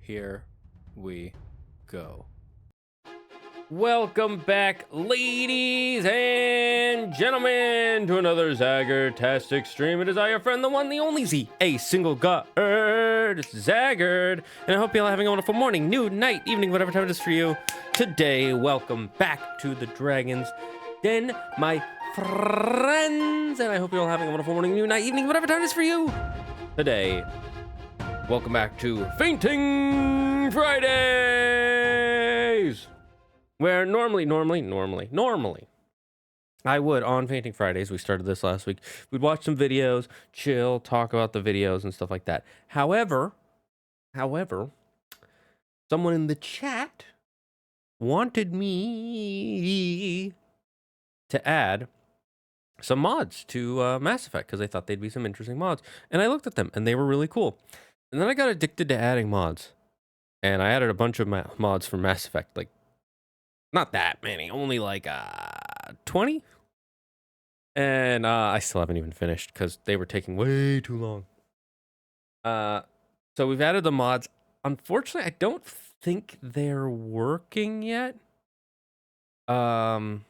Here we go. Welcome back, ladies and gentlemen, to another Zagger-tastic stream. It is I, your friend, the one, the only Z, a single god, Zaggard. And I hope you're all having a wonderful morning, noon, night, evening, whatever time it is for you. Today, welcome back to the Dragon's Den, my friends. And I hope you're all having a wonderful morning, noon, night, evening, whatever time it is for you. Today, welcome back to Fainting Fridays, where normally, I would, on Fainting Fridays, we started this last week, we'd watch some videos, chill, talk about the videos and stuff like that. However, someone in the chat wanted me to add some mods to Mass Effect, because they thought they'd be some interesting mods. And I looked at them, and they were really cool. And then I got addicted to adding mods. And I added a bunch of mods for Mass Effect, like, not that many, only like 20. And I still haven't even finished because they were taking way too long. So we've added the mods. Unfortunately, I don't think they're working yet. Yeah,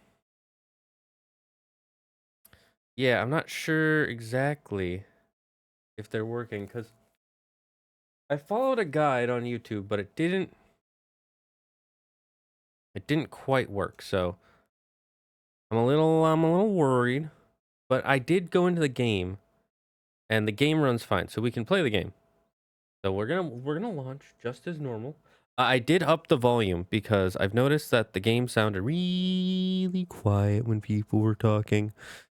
I'm not sure exactly if they're working because I followed a guide on YouTube, but it didn't quite work. So I'm a little worried, but I did go into the game and the game runs fine, so we can play the game. So we're gonna launch just as normal. I did up the volume because I've noticed that the game sounded really quiet when people were talking.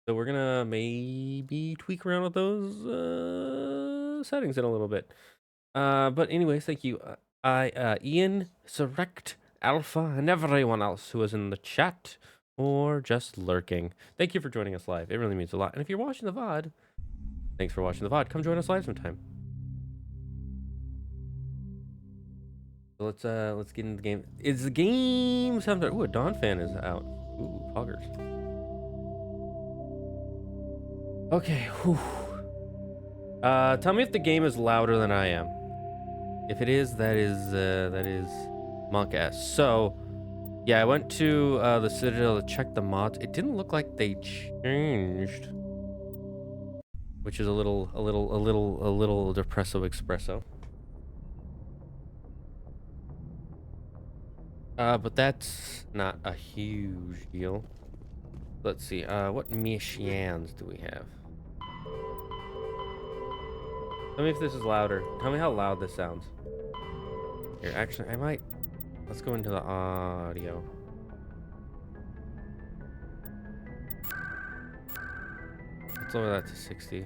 So we're gonna maybe tweak around with those settings in a little bit. But anyways, thank you. Ian, Surrect, Alpha, and everyone else who is in the chat or just lurking. Thank you for joining us live. It really means a lot. And if you're watching the VOD, thanks for watching the VOD. Come join us live sometime. So let's get into the game. Is the game something? Ooh, a Dawn fan is out. Ooh, poggers. Okay. Whew. Tell me if the game is louder than I am. If it is, that is monk ass. So, yeah, I went to the Citadel to check the mods. It didn't look like they changed, which is a little depresso espresso. But that's not a huge deal. Let's see. What missions do we have? Tell me if this is louder. Tell me how loud this sounds. Here, actually, I might. Let's go into the audio. Let's lower that to 60.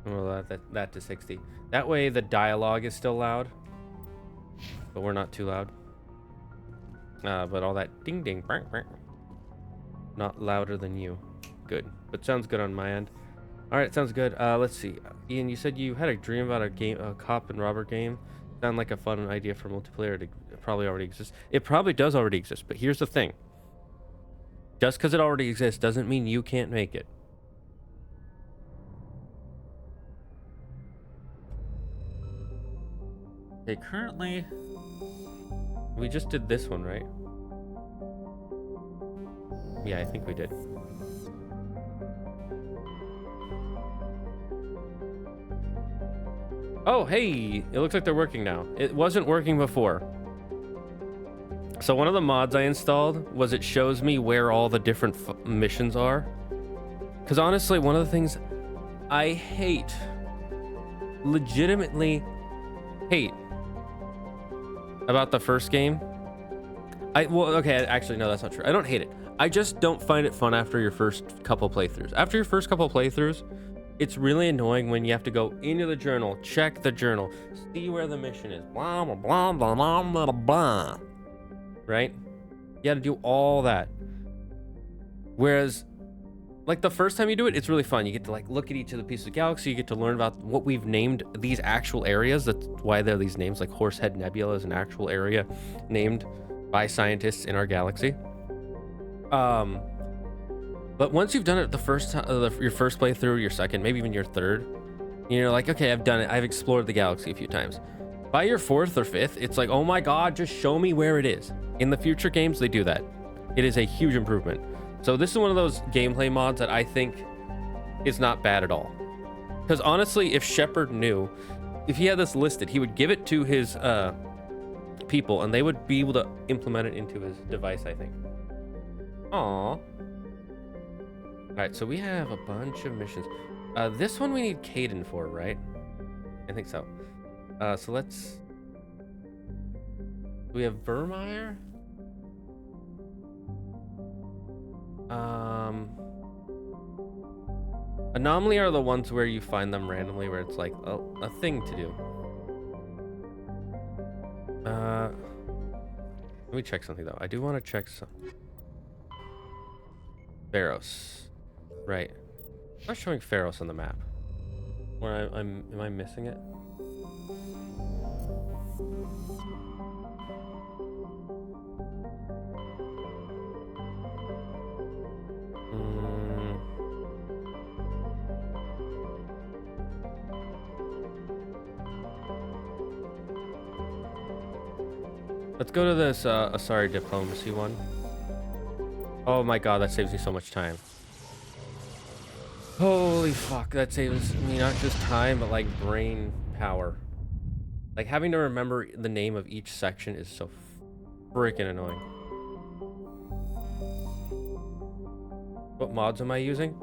Lower that to 60. That way the dialogue is still loud, but we're not too loud. But all that ding ding, brr, brr, not louder than you. Good, but sounds good on my end. All right, sounds good. Let's see. Ian, you said you had a dream about a cop and robber game. Sound like a fun idea for multiplayer. It probably already exists. It probably does already exist, but here's the thing. Just because it already exists doesn't mean you can't make it. Okay, currently, we just did this one, right? Yeah, I think we did. Oh, hey, it looks like they're working now. It wasn't working before. So one of the mods I installed was it shows me where all the different missions are. Because honestly, one of the things I hate, legitimately hate about the first game. Actually, no, that's not true. I don't hate it. I just don't find it fun after your first couple playthroughs. After your first couple playthroughs, it's really annoying when you have to go into the journal, check the journal, see where the mission is, blah, blah, blah, blah, blah, blah, blah, right? You gotta do all that. Whereas, like, the first time you do it, it's really fun. You get to, like, look at each of the pieces of galaxy, you get to learn about what we've named these actual areas. That's why there are these names, like Horsehead Nebula is an actual area named by scientists in our galaxy. But once you've done it the first time, your first playthrough, your second, maybe even your third, you're like, okay, I've done it. I've explored the galaxy a few times. By your 4th or 5th, it's like, oh my god, just show me where it is. In the future games, they do that. It is a huge improvement. So this is one of those gameplay mods that I think is not bad at all. Because honestly, if Shepard knew, if he had this listed, he would give it to his people, and they would be able to implement it into his device, I think. Aww. Alright, so we have a bunch of missions. This one we need Caden for, right? I think so. So let's... We have Vermeer. Anomaly are the ones where you find them randomly, where it's like a thing to do. Let me check something though. I do want to check some. Pharos. Right. I'm not showing Pharos on the map. Or am I missing it? Let's go to this Asari diplomacy one. Oh my god, that saves me so much time. Holy fuck, that saves me not just time, but like brain power. Like having to remember the name of each section is so freaking annoying. What mods am I using?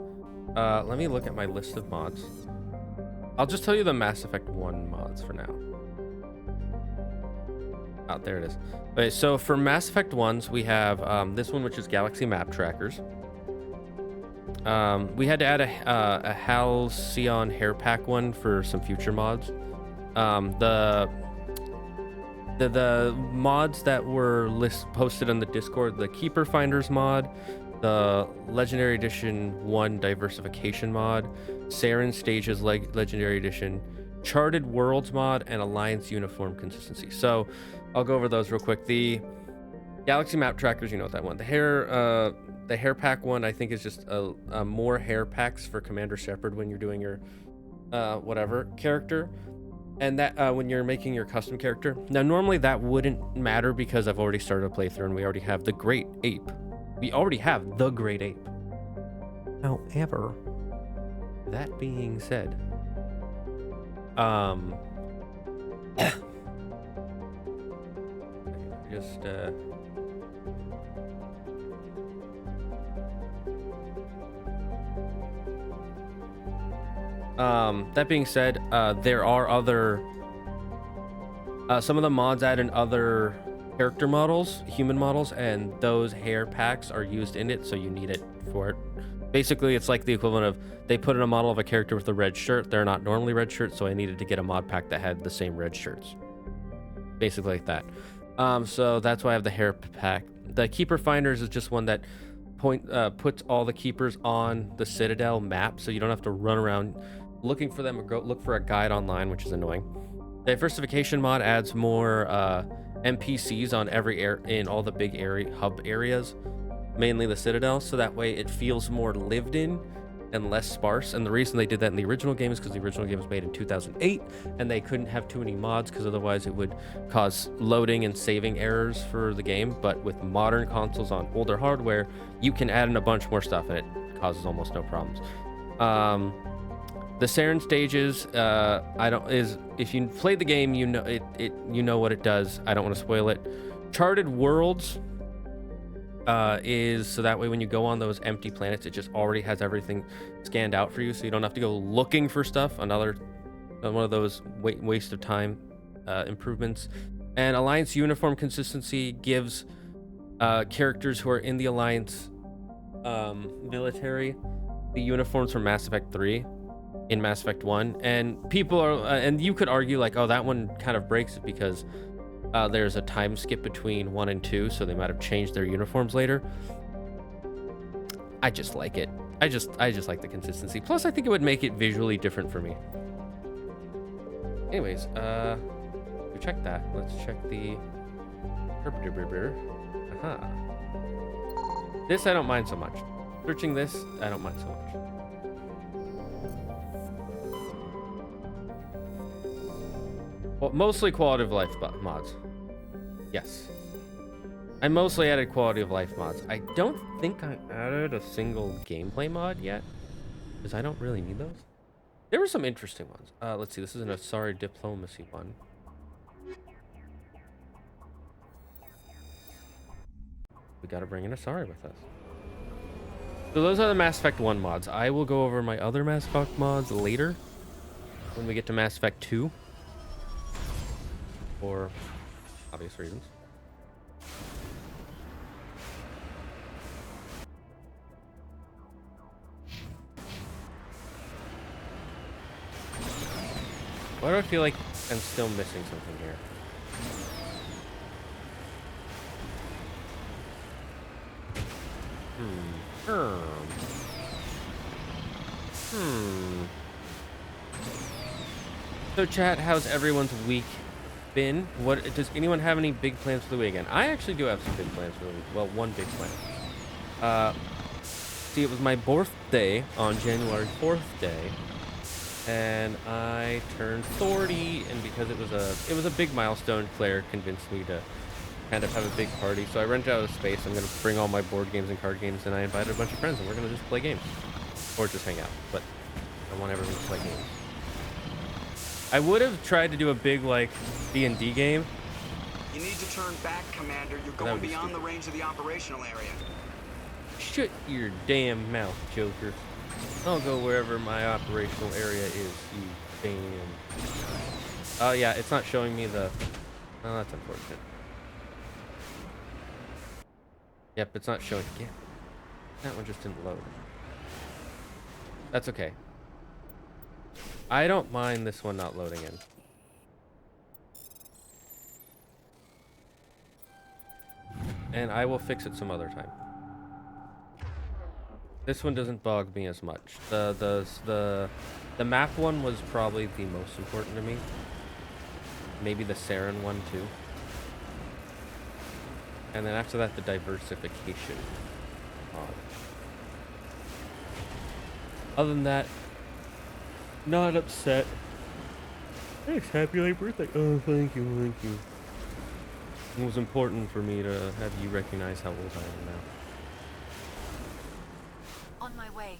Let me look at my list of mods. I'll just tell you the Mass Effect 1 mods for now. Oh, there it is. Okay, so for Mass Effect 1s, we have this one, which is Galaxy Map Trackers. We had to add a Halcyon Hair Pack one for some future mods. The mods that were posted on the Discord, the Keeper Finders mod, the Legendary Edition 1 Diversification mod, Saren Stages Legendary Edition, Charted Worlds mod, and Alliance Uniform Consistency. So I'll go over those real quick. The Galaxy Map Trackers, you know what that one. The hair pack one, I think, is just more hair packs for Commander Shepard when you're doing your whatever character, and that when you're making your custom character. Now, normally that wouldn't matter because I've already started a playthrough and we already have the Great Ape. We already have the Great Ape. However, that being said, just that being said, there are other some of the mods add in other character models, human models, and those hair packs are used in it, so you need it for it. Basically, it's like the equivalent of they put in a model of a character with a red shirt. They're not normally red shirts, so I needed to get a mod pack that had the same red shirts. Basically like that. So that's why I have the hair pack. The Keeper Finders is just one that puts all the keepers on the Citadel map, so you don't have to run around looking for them or go look for a guide online, which is annoying. Diversification mod adds more NPCs on in all the big hub areas, mainly the Citadel, so that way it feels more lived in and less sparse. And the reason they did that in the original game is because the original game was made in 2008 and they couldn't have too many mods because otherwise it would cause loading and saving errors for the game. But with modern consoles on older hardware, you can add in a bunch more stuff and it causes almost no problems. The Saren Stages, if you played the game, you know you know what it does. I don't want to spoil it. Charted Worlds is so that way when you go on those empty planets, it just already has everything scanned out for you, so you don't have to go looking for stuff. Another one of those waste of time improvements. And Alliance Uniform Consistency gives characters who are in the Alliance military the uniforms from Mass Effect 3 in Mass Effect 1, and people are and you could argue like, oh, that one kind of breaks it because there's a time skip between 1 and 2, so they might have changed their uniforms later. I just like it. I just like the consistency. Plus, I think it would make it visually different for me. Anyways, we checked that. Let's check the. Aha. This I don't mind so much. Searching this, I don't mind so much. Well, mostly quality of life mods. Yes. I mostly added quality of life mods. I don't think I added a single gameplay mod yet, because I don't really need those. There were some interesting ones. Let's see. This is an Asari diplomacy one. We gotta bring an Asari with us. So those are the Mass Effect 1 mods. I will go over my other Mass Effect mods later, when we get to Mass Effect 2. For obvious reasons. Why do I feel like I'm still missing something here? So chat, how's everyone's week been? What does anyone have any big plans for the weekend? I actually do have some big plans for the week. Well, one big plan. See, it was my birthday on January 4th day, and I turned 40, and because it was a big milestone, Claire convinced me to kind of have a big party. So I rented out a space. I'm gonna bring all my board games and card games, and I invited a bunch of friends, and we're gonna just play games or just hang out. But I want everyone to play games. I would have tried to do a big like D&D game. You need to turn back, Commander. You're going beyond the range of the operational area. Shut your damn mouth, Joker. I'll go wherever my operational area is, you damn. Oh yeah, it's not showing me the... Oh, that's unfortunate. Yep, it's not showing... Yeah. That one just didn't load. That's okay. I don't mind this one not loading in. And I will fix it some other time. This one doesn't bug me as much. The map one was probably the most important to me. Maybe the Saren one too. And then after that, the diversification mod. Other than that, not upset. Thanks, happy late birthday. Oh, thank you, thank you. It was important for me to have you recognize how old I am now. On my way.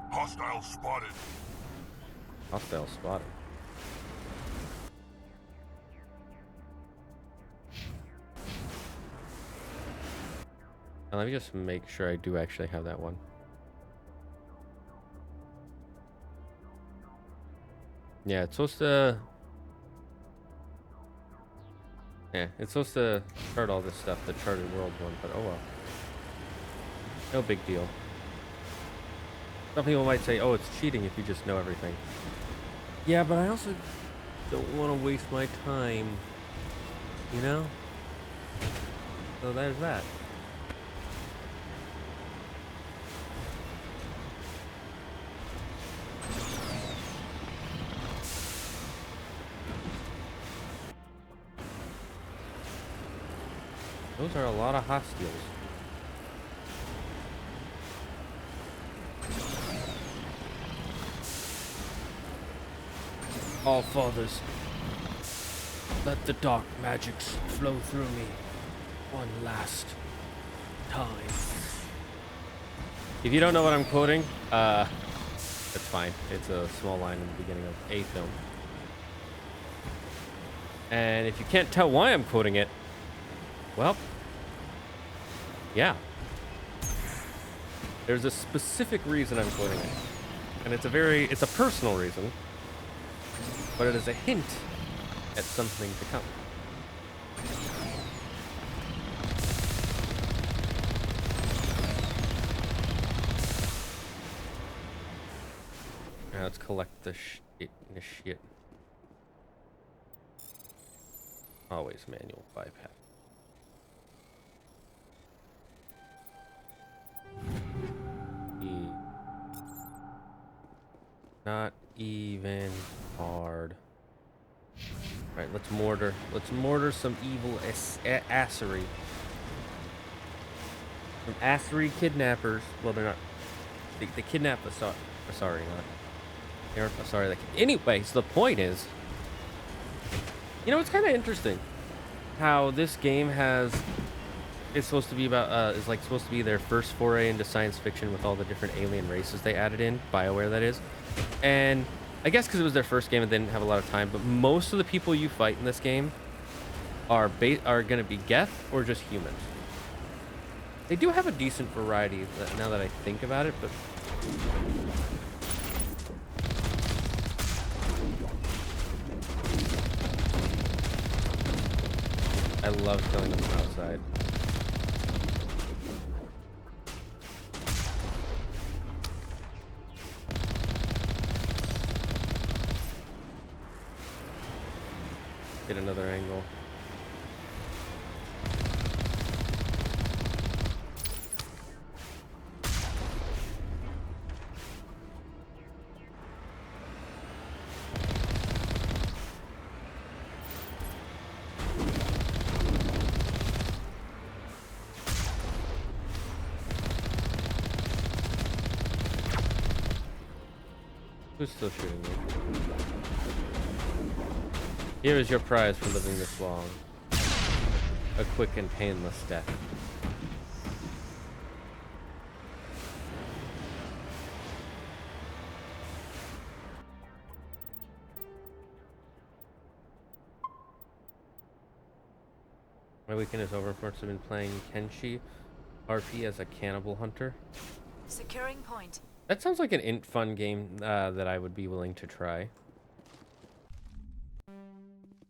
Hostile spotted. Hostile spotted. Now, let me just make sure I do actually have that one. Yeah, it's supposed to... Yeah, it's supposed to chart all this stuff, the charted world one, but oh well. No big deal. Some people might say, oh, it's cheating if you just know everything. Yeah, but I also don't want to waste my time, you know? So there's that. Those are a lot of hostiles. All fathers, let the dark magics flow through me one last time. If you don't know what I'm quoting, that's fine. It's a small line in the beginning of a film. And if you can't tell why I'm quoting it, well, yeah. There's a specific reason I'm quoting it. And it's a personal reason, but it is a hint at something to come. Now let's collect the shit. Always manual bypass. Not even hard. Right, let's mortar some evil assery. From Asri kidnappers. Well, they're not. They kidnapped Asari. Sorry, not. They're Asari. Anyways, the point is, you know, it's kind of interesting how this game has. It's supposed to be about. Is like supposed to be their first foray into science fiction with all the different alien races they added in. BioWare, that is. And I guess because it was their first game and they didn't have a lot of time, but most of the people you fight in this game are going to be Geth or just humans. They do have a decent variety now that I think about it, but I love killing them from outside. Get another angle. Who's still shooting me? Here is your prize for living this long. A quick and painless death. My weekend is over. I've been playing Kenshi RP as a cannibal hunter. Securing point. That sounds like an fun game that I would be willing to try.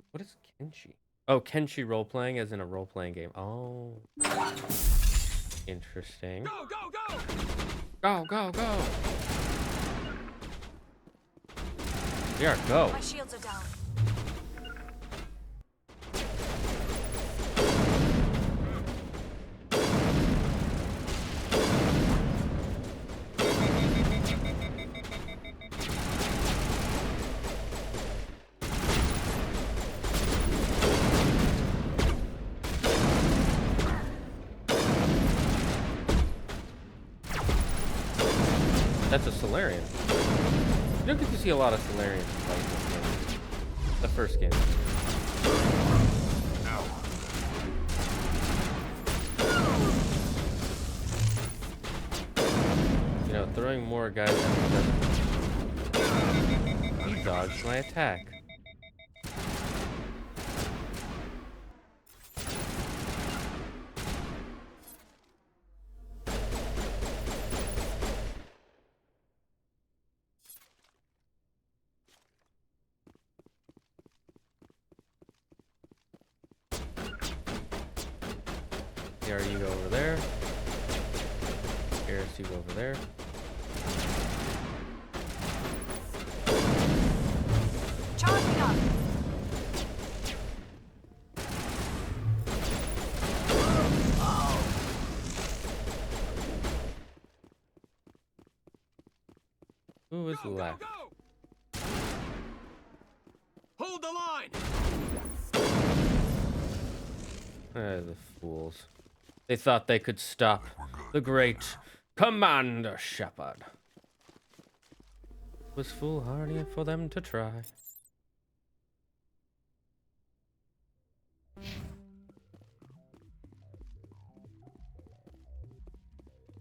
What is Kenshi? Oh, Kenshi role-playing as in a role-playing game. Oh. Interesting. Go, go, go! Go, go, go! Here, go. My shields are down. That's a Solarian. You don't get to see a lot of Solarians fight in this game. The first game. You know, throwing more guys at me doesn't. He dodged my attack. Here you go over there. Here you go over there. Charging up. Who is left? Go, go! Hold the line! The fools. They thought they could stop the great Commander Shepard. It was foolhardy for them to try.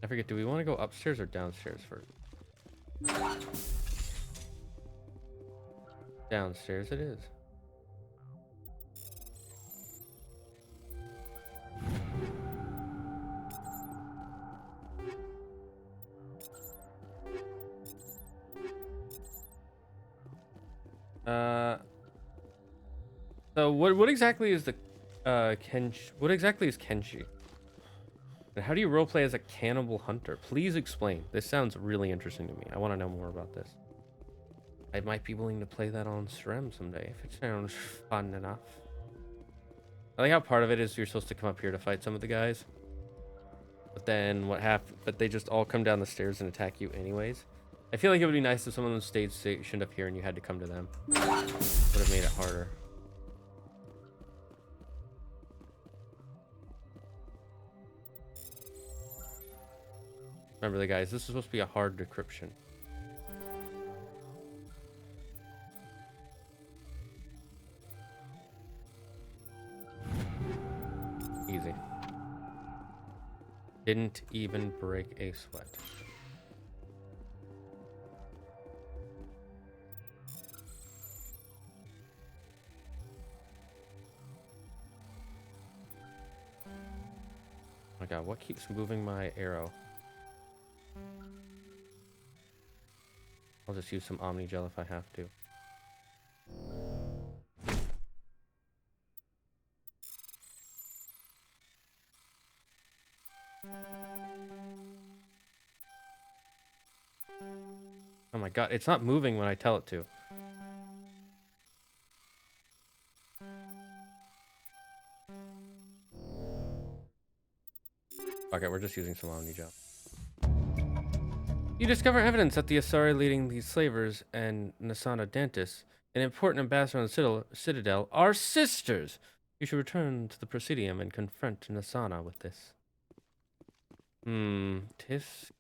I forget, do we want to go upstairs or downstairs first? Downstairs it is. So what exactly is the what exactly is Kenshi? And how do you roleplay as a cannibal hunter? Please explain. This sounds really interesting to me. I want to know more about this. I might be willing to play that on stream someday if it sounds fun enough. I like how part of it is you're supposed to come up here to fight some of the guys. But then what happened? But they just all come down the stairs and attack you anyways. I feel like it would be nice if some of them stayed stationed up here and you had to come to them. Would have made it harder. Remember the guys, this is supposed to be a hard decryption. Easy. Didn't even break a sweat. Oh my god, what keeps moving my arrow? I'll just use some Omni Gel if I have to. Oh my god, it's not moving when I tell it to. Okay, we're just using some Omni Gel. You discover evidence that the Asari leading these slavers and Nasana Dantis, an important ambassador on the Citadel, are sisters. You should return to the Presidium and confront Nasana with this. Tisk.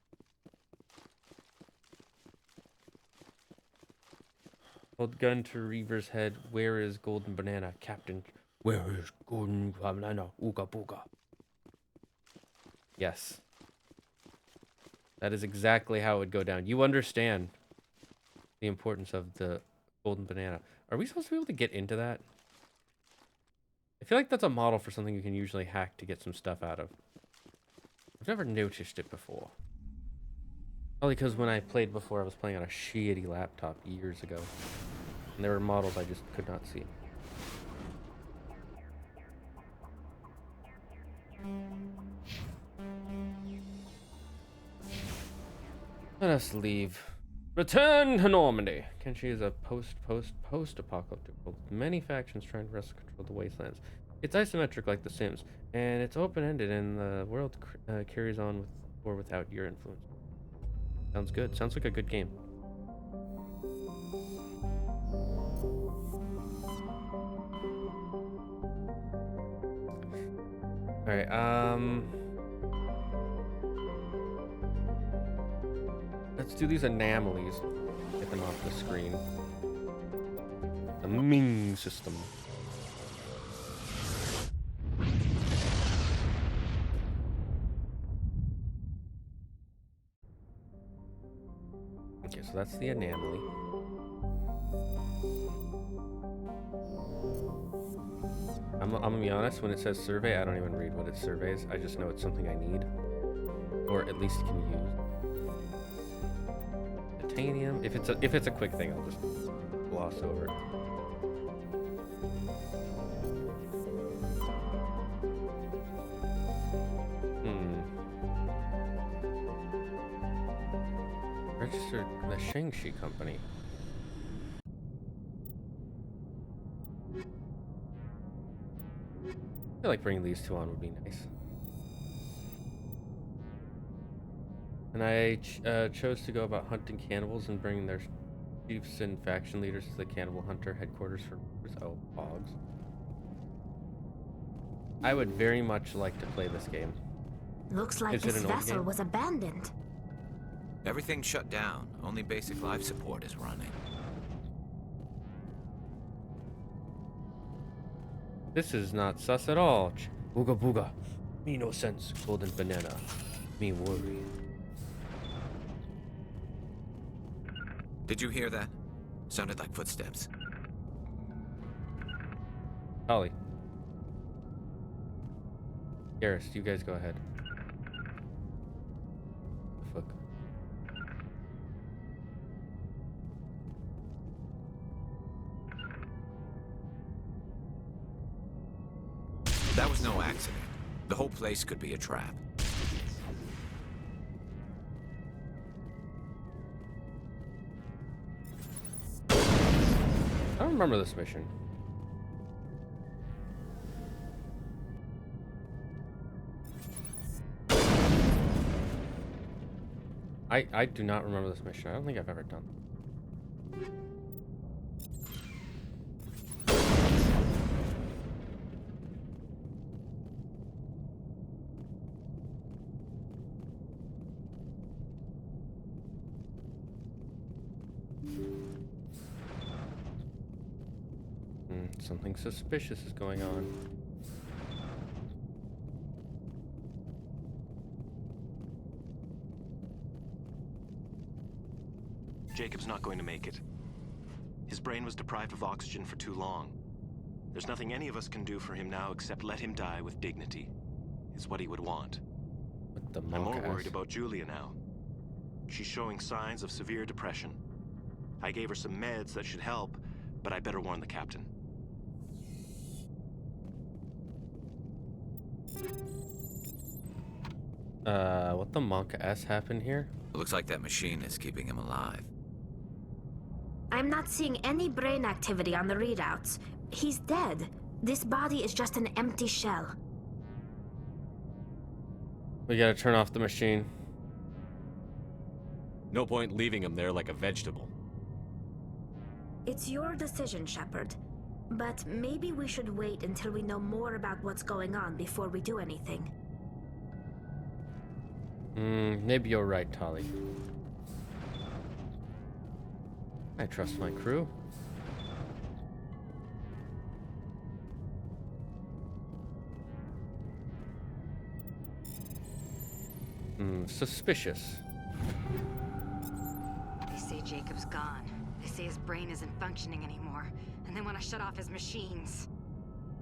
Hold gun to Reaver's head. Where is Golden Banana, Captain? Where is Golden Banana? Ooga booga. Yes. That is exactly how it would go down. You understand the importance of the Golden Banana. Are we supposed to be able to get into that? I feel like that's a model for something you can usually hack to get some stuff out of. I've never noticed it before. Probably because when I played before, I was playing on a shitty laptop years ago. And there were models I just could not see. Let us leave. Return to Normandy. Kenshi is a post-apocalyptic world with many factions trying to wrest control of the wastelands. It's isometric like The Sims, and it's open-ended, and the world carries on with or without your influence. Sounds good. Sounds like a good game. Alright, let's do these anomalies. Get them off the screen. The Ming system. Okay, so that's the anomaly. I'm gonna be honest, when it says survey, I don't even read what it surveys. I just know it's something I need. Or at least can use. Titanium. If it's a quick thing, I'll just gloss over it. Registered the Shang-Chi company. I feel like bringing these two on would be nice. And I chose to go about hunting cannibals and bringing their chiefs and faction leaders to the cannibal hunter headquarters for hogs. I would very much like to play this game. Looks like this vessel was abandoned. Everything's shut down. Only basic life support is running. This is not sus at all. Booga booga. Me no sense. Golden banana. Me worry. Did you hear that? Sounded like footsteps. Ollie. Garrus, you guys go ahead. Fuck. That was no accident. The whole place could be a trap. I don't remember this mission. I do not remember this mission. I don't think I've ever done it. Something suspicious is going on. Jacob's not going to make it. His brain was deprived of oxygen for too long. There's nothing any of us can do for him now except let him die with dignity. Is what he would want. What the I'm more monk worried has. about Julia now. She's showing signs of severe depression. I gave her some meds that should help, but I better warn the captain. What the monk S happened here? It looks like that machine is keeping him alive. I'm not seeing any brain activity on the readouts. He's dead. This body is just an empty shell. We gotta turn off the machine. No point leaving him there like a vegetable. It's your decision, Shepard. But maybe we should wait until we know more about what's going on before we do anything. Maybe you're right, Tali. I trust my crew. Suspicious. They say Jacob's gone. They say his brain isn't functioning anymore, and they want to shut off his machines.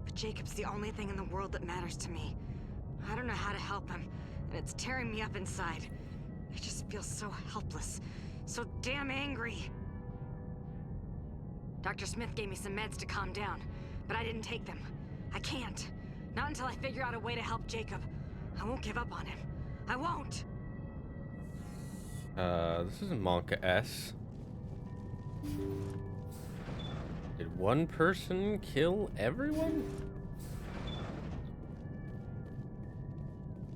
But Jacob's the only thing in the world that matters to me. I don't know how to help him, and it's tearing me up inside. I just feel so helpless, so damn angry. Dr. Smith gave me some meds to calm down, but I didn't take them. I can't. Not until I figure out a way to help Jacob. I won't give up on him. I won't! This is Monka S. Did one person kill everyone?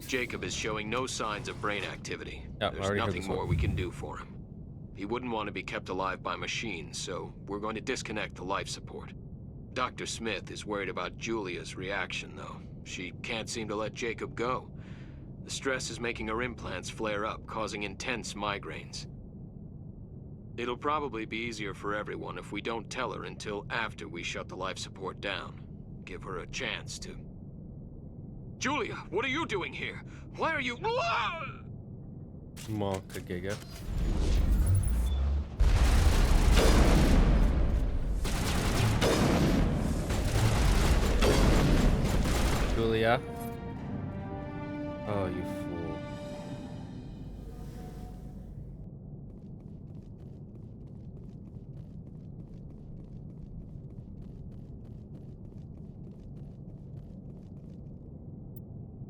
Jacob is showing no signs of brain activity. Oh, There's nothing more we can do for him. He wouldn't want to be kept alive by machines, so we're going to disconnect the life support. Dr. Smith is worried about Julia's reaction, though. She can't seem to let Jacob go. The stress is making her implants flare up, causing intense migraines. It'll probably be easier for everyone if we don't tell her until after we shut the life support down. Give her a chance to... Julia, what are you doing here? Why are you... Monka Giga. Julia. Oh, you fool.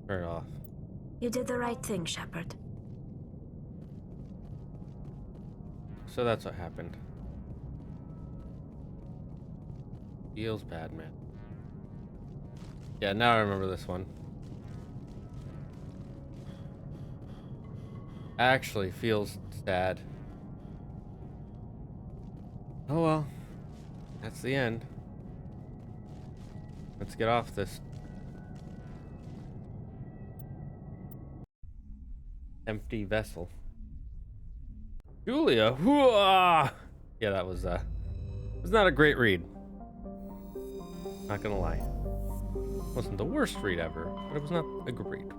Turn it off. You did the right thing, Shepard. So that's what happened. Feels bad, man. Yeah, now I remember this one. Actually feels sad. Oh well. That's the end. Let's get off this empty vessel. Julia! Whoa! Yeah, that was not a great read. Not gonna lie. Wasn't the worst read ever, but it was not a great one.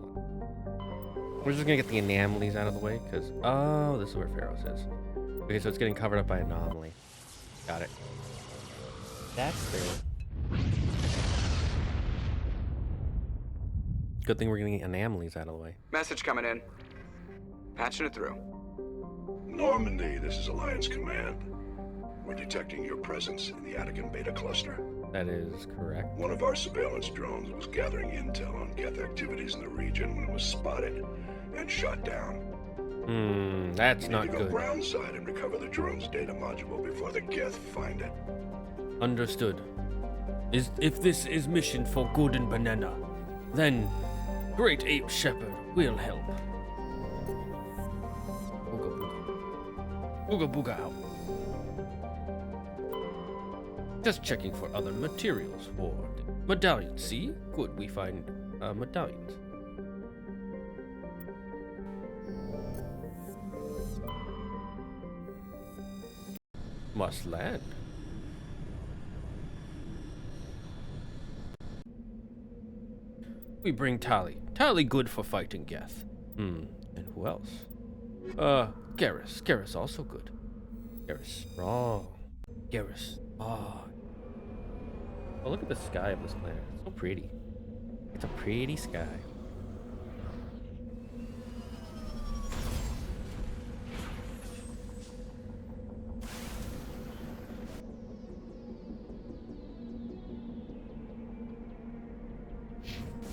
We're just gonna get the anomalies out of the way, because... Oh, this is where Pharaoh's is. Okay, so it's getting covered up by anomaly. Got it. That's there. Good thing we're getting anomalies out of the way. Message coming in. Patching it through. Normandy, this is Alliance Command. We're detecting your presence in the Attican Beta Cluster. That is correct. One of our surveillance drones was gathering intel on Geth activities in the region when it was spotted and shot down. That's we not need to go good. groundside and recover the drone's data module before the Geth find it. Understood. If this is mission for good and banana, then Great Ape Shepard will help. Booga booga out. Just checking for other materials for the medallions. See? Good, we find medallions. Must land. We bring Tali. Tali good for fighting Geth. And who else? Garrus. Garrus also good. Garrus strong. Garrus. Oh, look at the sky of this planet. It's so pretty. It's a pretty sky.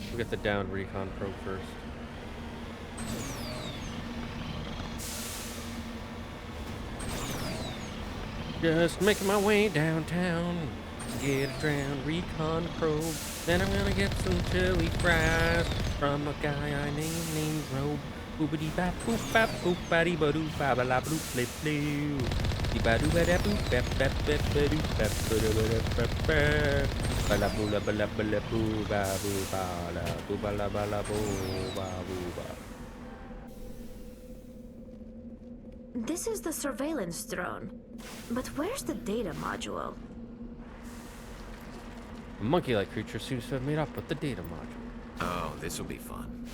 We'll get the downed recon probe first. Just making my way downtown. Get a drowned recon probe. Then I'm gonna get some chili fries from a guy I named Robe. Boopity bap boop bap boop baddy badoo ba ba la bloop blip blue. Badoo ba da boop bap bap bap badoo bap bap bap ba la boo la ba la ba la boo ba boo ba la boo ba la ba la boo ba boo ba. This is the surveillance drone. But where's the data module? A monkey-like creature seems to have made up with the data module. Oh, this will be fun.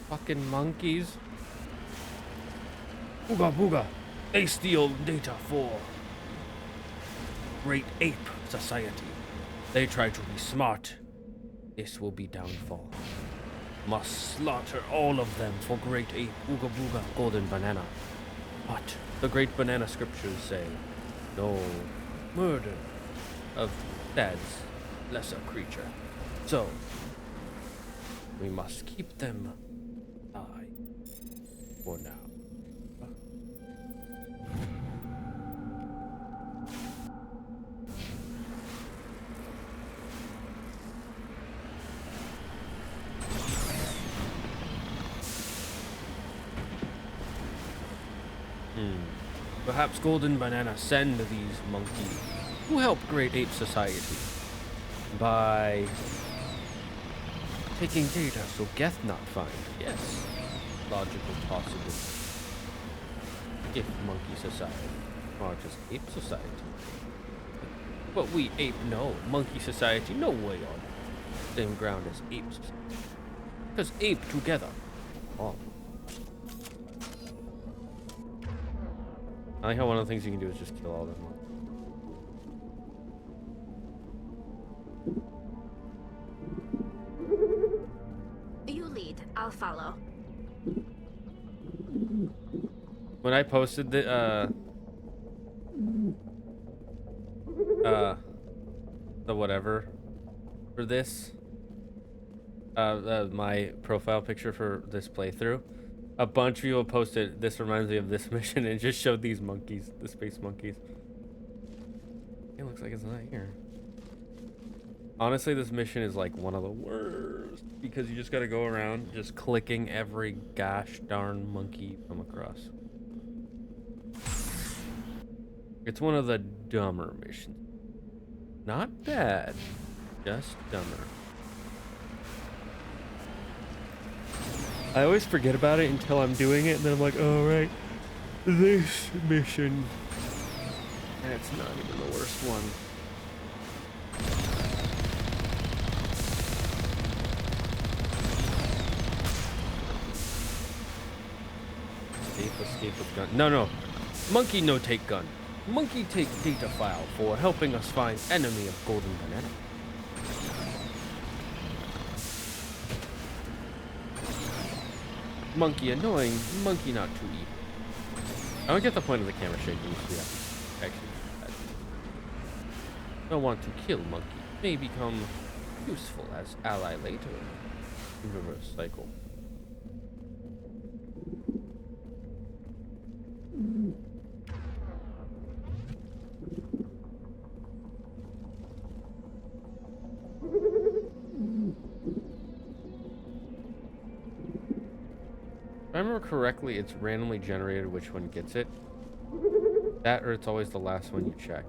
Fucking monkeys. Booga booga. They steal data for Great Ape Society. They try to be smart. This will be downfall. Must slaughter all of them for Great Ape. Booga booga. Golden banana. But the great banana scriptures say, no murder of dad's lesser creature. So, we must keep them alive for now. Perhaps Golden Banana send these monkeys who help Great Ape Society by taking data so Geth not find. Yes, logical possible. If Monkey Society or just Ape Society. But we Ape no. Monkey Society no way on same ground as Ape Society. Because Ape together. Oh. I like how one of the things you can do is just kill all of them. You lead, I'll follow. When I posted the whatever for this, my profile picture for this playthrough, a bunch of people posted, this reminds me of this mission, and just showed these monkeys, the space monkeys. It looks like it's not here. Honestly, this mission is like one of the worst, because you just gotta go around just clicking every gosh darn monkey you come across. It's one of the dumber missions. Not bad, just dumber. I always forget about it until I'm doing it, and then I'm like, oh, right, this mission. And it's not even the worst one. Escape with gun. No. Monkey no take gun. Monkey take data file for helping us find enemy of Golden Banana. Monkey annoying, monkey not too evil. I don't get the point of the camera shaking. Actually, don't want to kill monkey. May become useful as ally later. In reverse cycle. If I remember correctly, it's randomly generated which one gets it. That, or it's always the last one you check.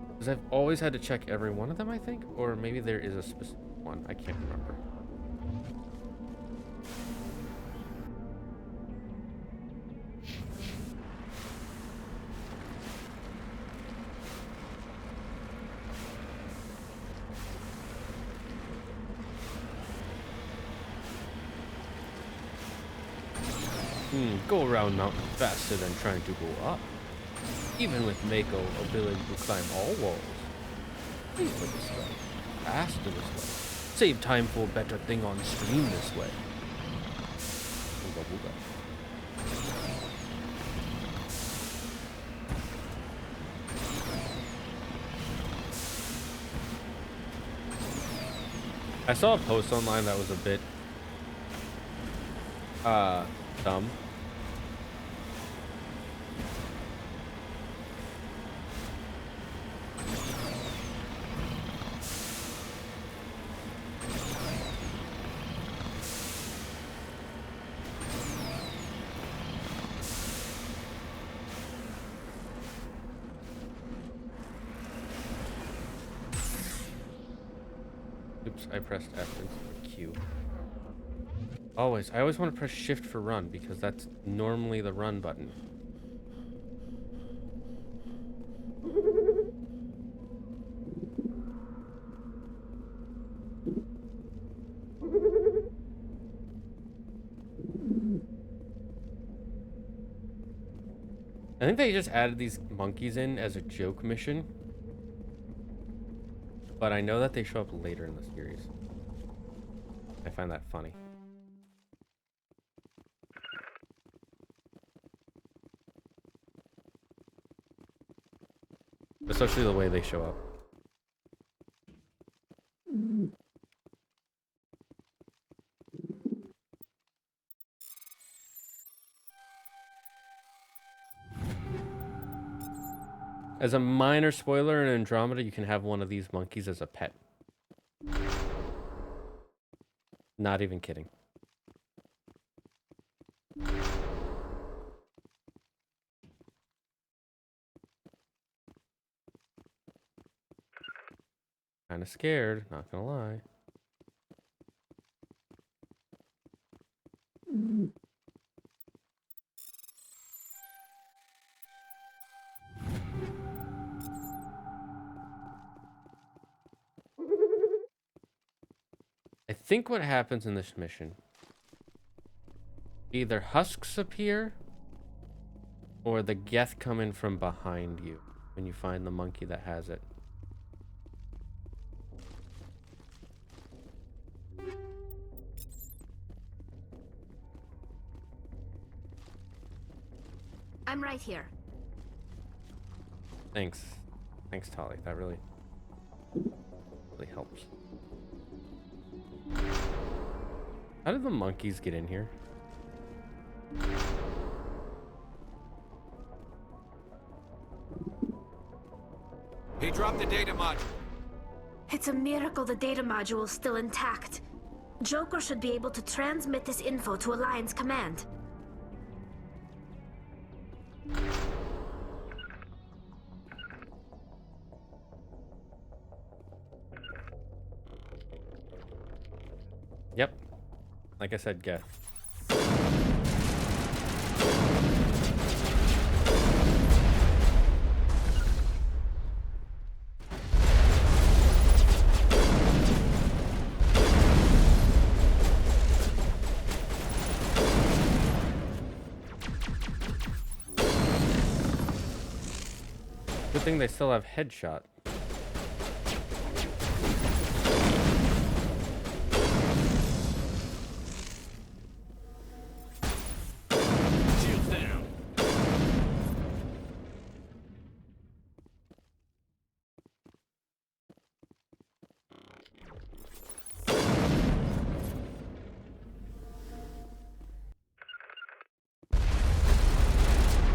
Because I've always had to check every one of them, I think? Or maybe there is a specific one. I can't remember. Go around mountain faster than trying to go up. Even with Mako ability to climb all walls. Safer this way. Faster this way. Save time for a better thing on stream this way. Ooga booga. I saw a post online that was a bit dumb. Oops, I pressed F instead of Q. I always want to press shift for run because that's normally the run button. I think they just added these monkeys in as a joke mission. But I know that they show up later in the series. I find that funny. Especially the way they show up. As a minor spoiler in Andromeda, you can have one of these monkeys as a pet. Not even kidding. Kinda scared, not gonna lie. I think what happens in this mission, either husks appear or the geth come in from behind you when you find the monkey that has it. I'm right here. Thanks. Thanks, Tali. That really helps. How did the monkeys get in here? He dropped the data module. It's a miracle the data module is still intact. Joker should be able to transmit this info to Alliance Command. Yep. Like I said, geth. Good thing they still have headshot. Shields down.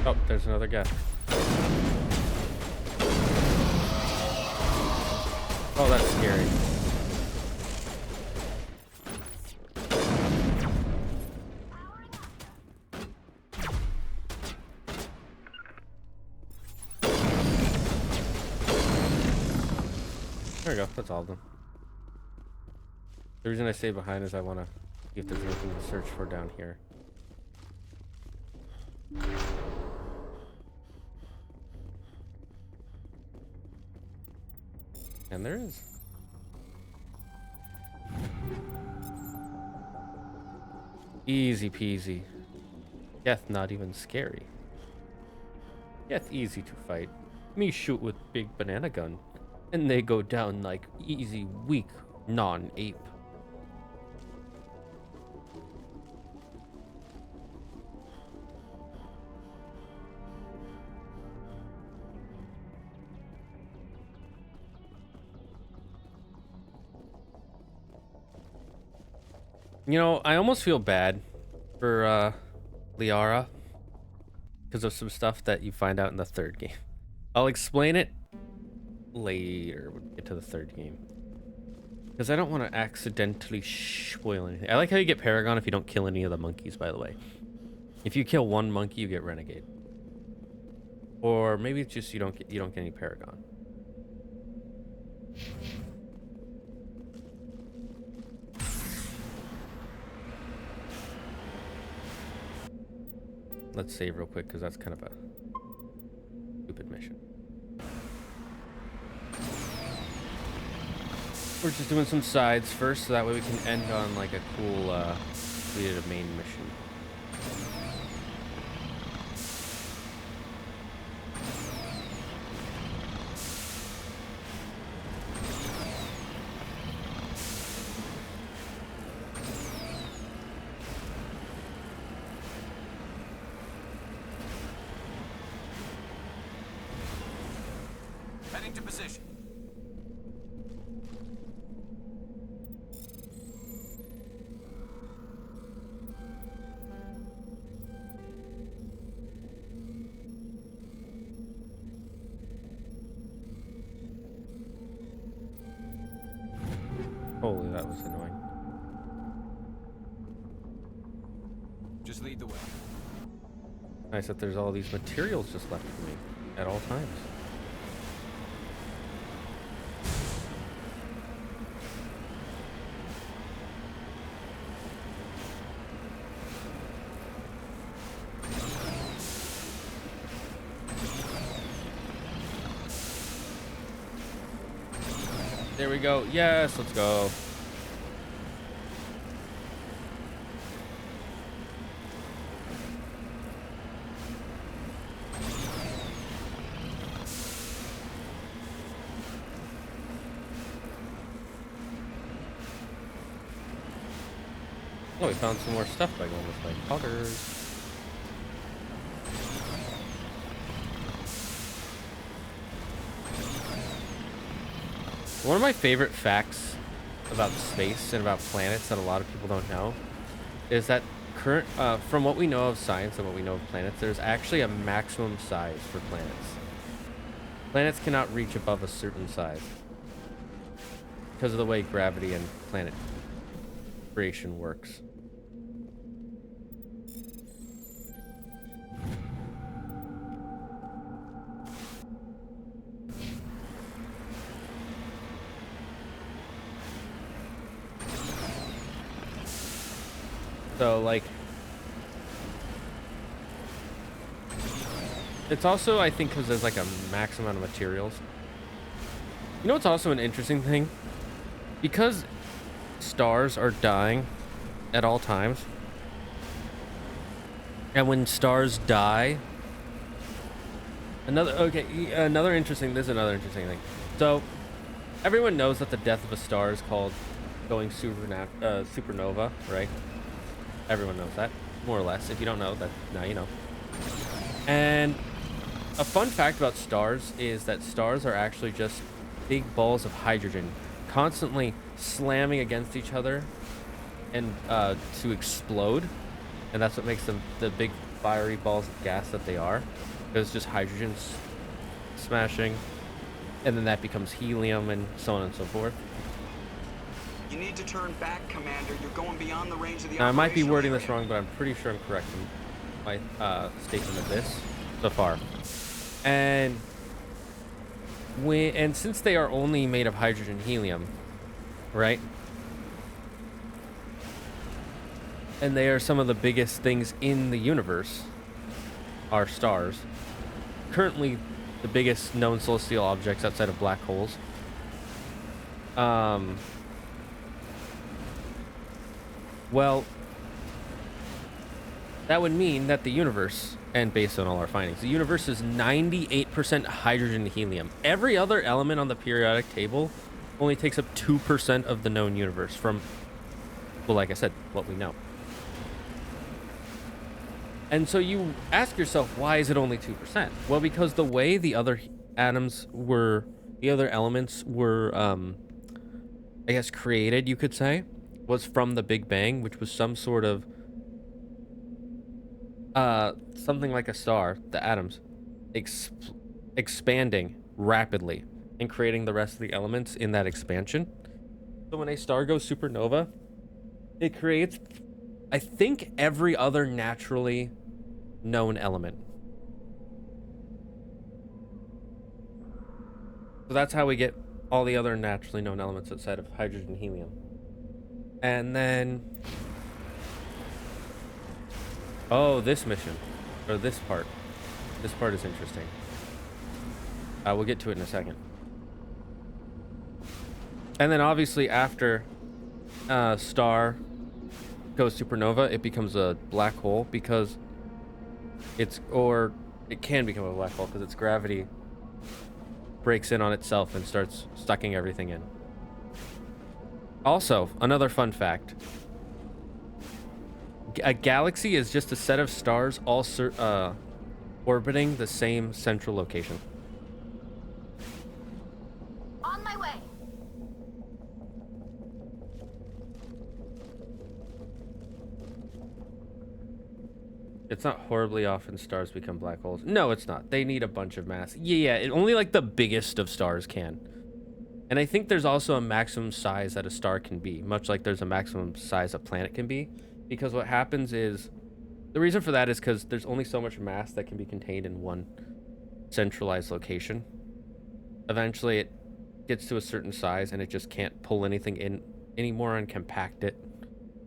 Oh, there's another guy. Oh, that's scary. There we go. That's all of them. The reason I stay behind is I want to see if there's anything to search for down here. And there is. Easy peasy. Death not even scary. Death easy to fight. Me shoot with big banana gun. And they go down like easy, weak, non-ape. You know, I almost feel bad for Liara because of some stuff that you find out in the third game. I'll explain it later when we get to the third game. Because I don't want to accidentally spoil anything. I like how you get Paragon if you don't kill any of the monkeys, by the way. If you kill one monkey, you get Renegade. Or maybe it's just you don't get any Paragon. Let's save real quick because that's kind of a stupid mission. We're just doing some sides first, so that way we can end on like a cool completed main mission. Heading to position. Holy, that was annoying. Just lead the way. Nice that there's all these materials just left for me at all times. There we go. Yes, let's go. Oh, we found some more stuff by going this way. Poggers. One of my favorite facts about space and about planets that a lot of people don't know is that from what we know of science and what we know of planets, there's actually a maximum size for planets. Planets cannot reach above a certain size because of the way gravity and planet creation works. So, like, it's also, I think, because there's like a max amount of materials. You know what's also an interesting thing? Because stars are dying at all times, and when stars die, there's another interesting thing. So, everyone knows that the death of a star is called going supernova, right? Everyone knows that, more or less. If you don't know that, now you know. And a fun fact about stars is that stars are actually just big balls of hydrogen constantly slamming against each other and to explode. And that's what makes them the big fiery balls of gas that they are. It's just hydrogen smashing, and then that becomes helium and so on and so forth. You need to turn back, Commander. You're going beyond the range of the Now, I might be wording area. this wrong, but I'm pretty sure I'm correct in my statement of this so far. And since they are only made of hydrogen helium, right? And they are some of the biggest things in the universe, are stars. Currently, the biggest known celestial objects outside of black holes. Well, that would mean that the universe, and based on all our findings, the universe is 98% hydrogen and helium. Every other element on the periodic table only takes up 2% of the known universe from, well, like I said, what we know. And so you ask yourself, why is it only 2%? Well, because the way the other elements were, I guess, created, you could say, was from the Big Bang, which was some sort of, something like a star, the atoms, expanding rapidly and creating the rest of the elements in that expansion. So when a star goes supernova, it creates, I think, every other naturally known element. So that's how we get all the other naturally known elements outside of hydrogen and helium. And then, oh, this mission, or this part is interesting. We'll get to it in a second. And then obviously after star goes supernova, it becomes a black hole because it can become a black hole because its gravity breaks in on itself and starts sucking everything in. Also, another fun fact. A galaxy is just a set of stars all orbiting the same central location. On my way. It's not horribly often stars become black holes. No, it's not. They need a bunch of mass. Yeah, only like the biggest of stars can. And I think there's also a maximum size that a star can be, much like there's a maximum size a planet can be. Because what happens is, the reason for that is because there's only so much mass that can be contained in one centralized location. Eventually it gets to a certain size and it just can't pull anything in anymore and compact it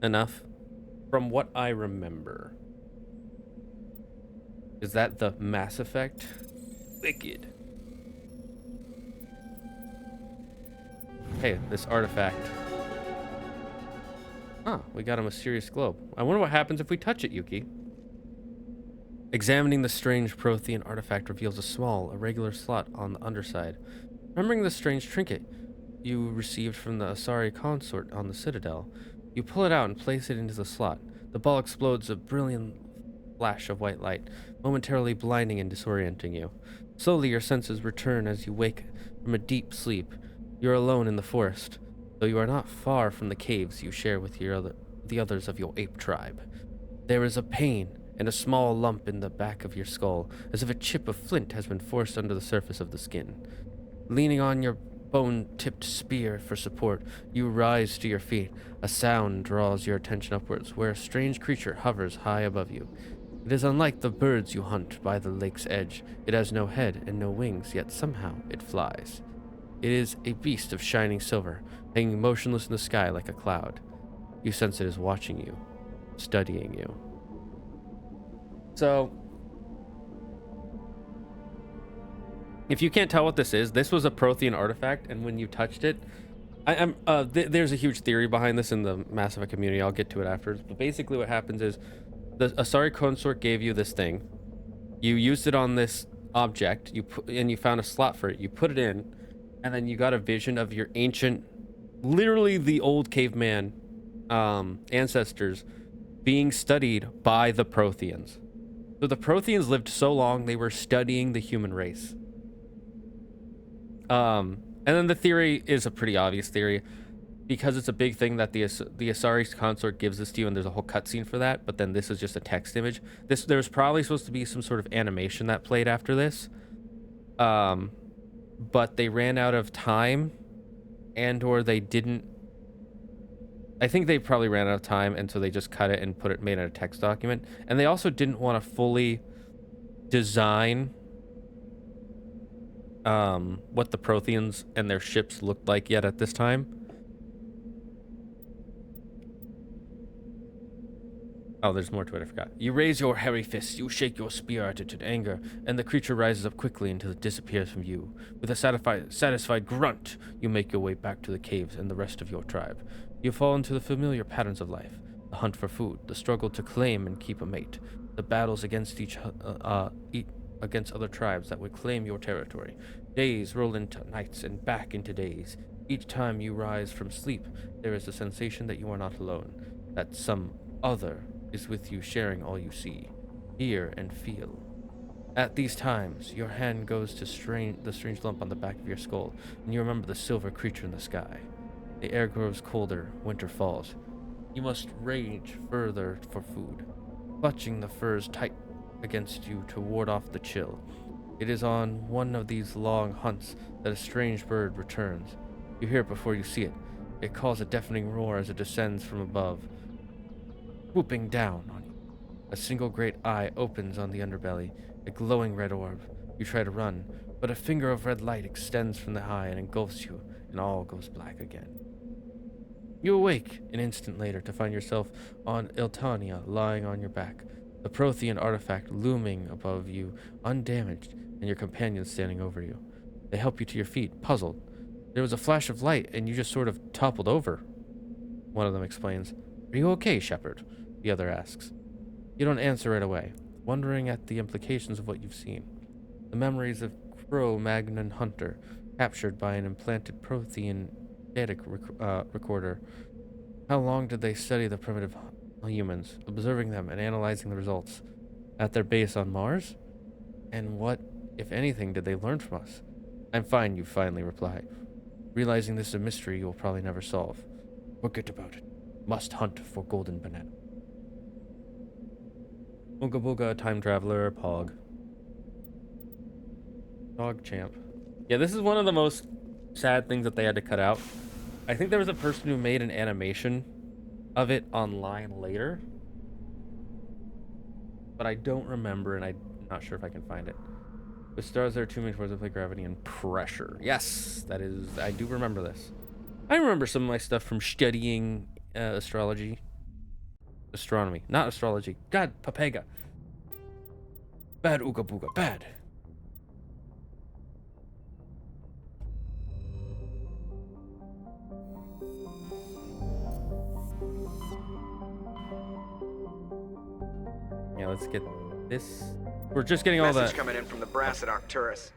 enough, from what I remember. Is that the Mass Effect? Wicked. Hey, this artifact. Huh, we got a mysterious globe. I wonder what happens if we touch it, Yuki. Examining the strange Prothean artifact reveals a small, irregular slot on the underside. Remembering the strange trinket you received from the Asari consort on the Citadel, you pull it out and place it into the slot. The ball explodes a brilliant flash of white light, momentarily blinding and disorienting you. Slowly your senses return as you wake from a deep sleep. You're alone in the forest, though you are not far from the caves you share with the others of your ape tribe. There is a pain and a small lump in the back of your skull, as if a chip of flint has been forced under the surface of the skin. Leaning on your bone-tipped spear for support, you rise to your feet. A sound draws your attention upwards, where a strange creature hovers high above you. It is unlike the birds you hunt by the lake's edge. It has no head and no wings, yet somehow it flies. It is a beast of shining silver, hanging motionless in the sky like a cloud. You sense it is watching you, studying you. So, if you can't tell what this is, this was a Prothean artifact, and when you touched it, there's a huge theory behind this in the Mass Effect community. I'll get to it afterwards. But basically what happens is, the Asari consort gave you this thing. You used it on this object, and you found a slot for it. You put it in, and then you got a vision of your ancient, literally the old caveman ancestors being studied by the Protheans. So the Protheans lived so long, they were studying the human race. And then the theory is a pretty obvious theory, because it's a big thing that the Asari consort gives this to you, and there's a whole cutscene for that, but then this is just a text image. There's probably supposed to be some sort of animation that played after this. But they ran out of time, or they didn't. I think they probably ran out of time, and so they just cut it and made it a text document. And they also didn't want to fully design what the Protheans and their ships looked like yet at this time. Oh, there's more to it, I forgot. You raise your hairy fist, you shake your spear at it in anger, and the creature rises up quickly until it disappears from view. With a satisfied grunt, you make your way back to the caves and the rest of your tribe. You fall into the familiar patterns of life. The hunt for food, the struggle to claim and keep a mate, the battles against against other tribes that would claim your territory. Days roll into nights and back into days. Each time you rise from sleep, there is a sensation that you are not alone, that some other is with you, sharing all you see, hear, and feel. At these times, your hand goes to the strange lump on the back of your skull, and you remember the silver creature in the sky. The air grows colder, winter falls. You must rage further for food, clutching the furs tight against you to ward off the chill. It is on one of these long hunts that a strange bird returns. You hear it before you see it. It calls a deafening roar as it descends from above, swooping down on you. A single great eye opens on the underbelly, a glowing red orb. You try to run, but a finger of red light extends from the eye and engulfs you, and all goes black again. You awake an instant later to find yourself on Iltania, lying on your back, the Prothean artifact looming above you, undamaged, and your companions standing over you. They help you to your feet, puzzled. There was a flash of light, and you just sort of toppled over. One of them explains. Are you okay, Shepard? The other asks. You don't answer right away, wondering at the implications of what you've seen. The memories of Cro-Magnon Hunter, captured by an implanted Prothean data recorder. How long did they study the primitive humans, observing them and analyzing the results? At their base on Mars? And what, if anything, did they learn from us? I'm fine, you finally reply, realizing this is a mystery you will probably never solve. Forget about it. Must hunt for golden banana. Ooga booga, time traveler, Pog. Dog champ. Yeah, this is one of the most sad things that they had to cut out. I think there was a person who made an animation of it online later, but I don't remember, and I'm not sure if I can find it. With stars, there are too many forces of gravity and pressure. Yes, that is. I do remember this. I remember some of my stuff from studying astronomy, not astrology. God, Papega. Bad ooga booga, bad. Yeah, let's get this. We're just getting all Message that. coming in from the brass at Arcturus.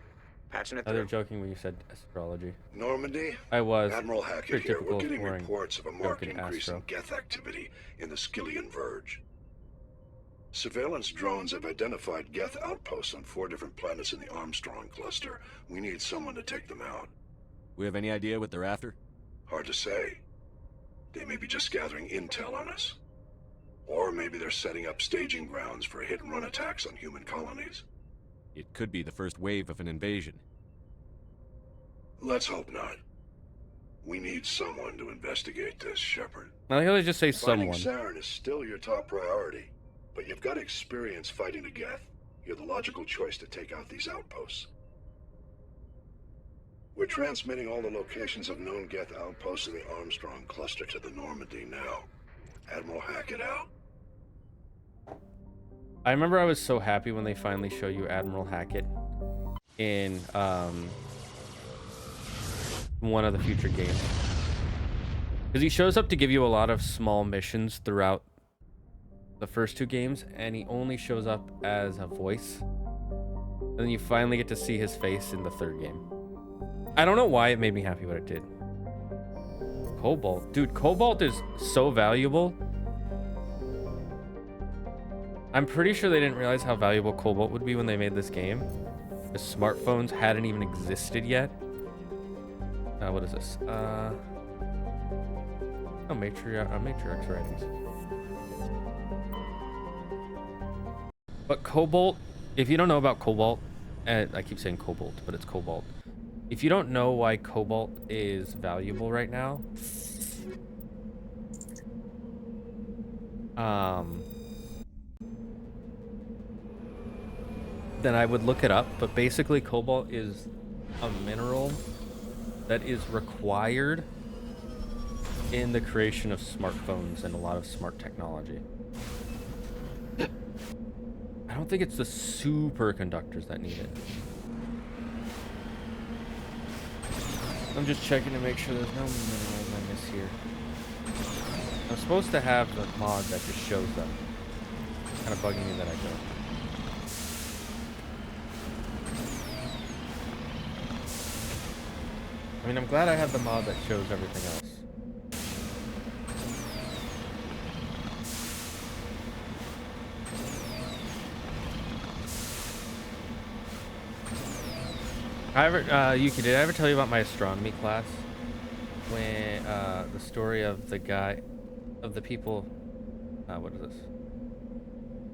Patching it Oh, they're through. joking when you said astrology. Normandy? I was. Admiral Hackett Pretty here. typical We're getting boring reports of a marked joking increase astro. in Geth activity in the Skillian Verge. Surveillance drones have identified Geth outposts on 4 different planets in the Armstrong cluster. We need someone to take them out. We have any idea what they're after? Hard to say. They may be just gathering intel on us. Or maybe they're setting up staging grounds for hit-and-run attacks on human colonies. It could be the first wave of an invasion. Let's hope not. We need someone to investigate this, Shepard. I like how they just say Finding someone. Saren is still your top priority, but you've got experience fighting the Geth. You're the logical choice to take out these outposts. We're transmitting all the locations of known Geth outposts in the Armstrong cluster to the Normandy now. Admiral Hackett out. I remember I was so happy when they finally show you Admiral Hackett in one of the future games, because he shows up to give you a lot of small missions throughout the first 2 games, and he only shows up as a voice, and then you finally get to see his face in the 3rd game. I don't know why it made me happy, but it did. Cobalt, dude, Cobalt is so valuable. I'm pretty sure they didn't realize how valuable Cobalt would be when they made this game. The smartphones hadn't even existed yet. What is this? Matriarch's writings. But Cobalt, if you don't know about Cobalt, and I keep saying Cobalt, but it's Cobalt. If you don't know why Cobalt is valuable right now, then I would look it up. But basically, Cobalt is a mineral that is required in the creation of smartphones and a lot of smart technology. I don't think it's the superconductors that need it. I'm just checking to make sure there's no minerals I miss here. No was supposed to have the mod that just shows them. Kind of bugging me that I don't. I mean, I'm glad I have the mod that shows everything else. Yuki, did I ever tell you about my astronomy class? When, the story of the guy, of the people, what is this?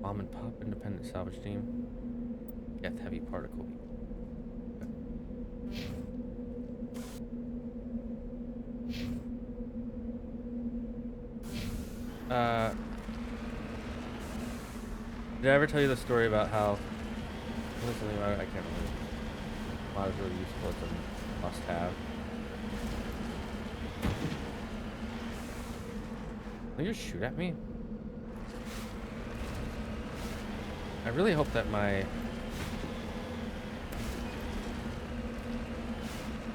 Mom and Pop Independent Salvage Team. Geth Heavy Particle. Did I ever tell you the story about how, I can't remember. Mod is really useful, it's a must-have. Will you shoot at me? I really hope that my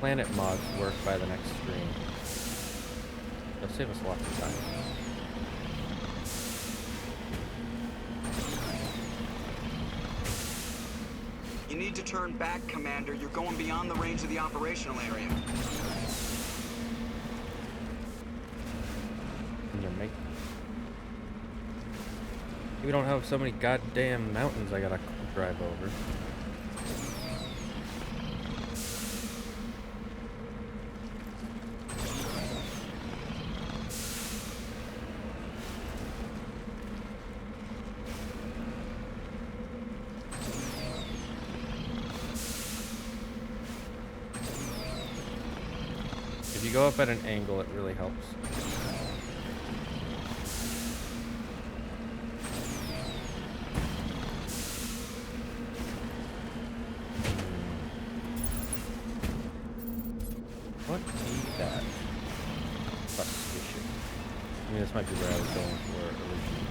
planet mods work by the next stream. They'll save us lots of time. You need to turn back, Commander. You're going beyond the range of the operational area. We don't have so many goddamn mountains I gotta drive over. If you go up at an angle, it really helps. What is that? Suspicious. I mean, this might be where I was going for originally.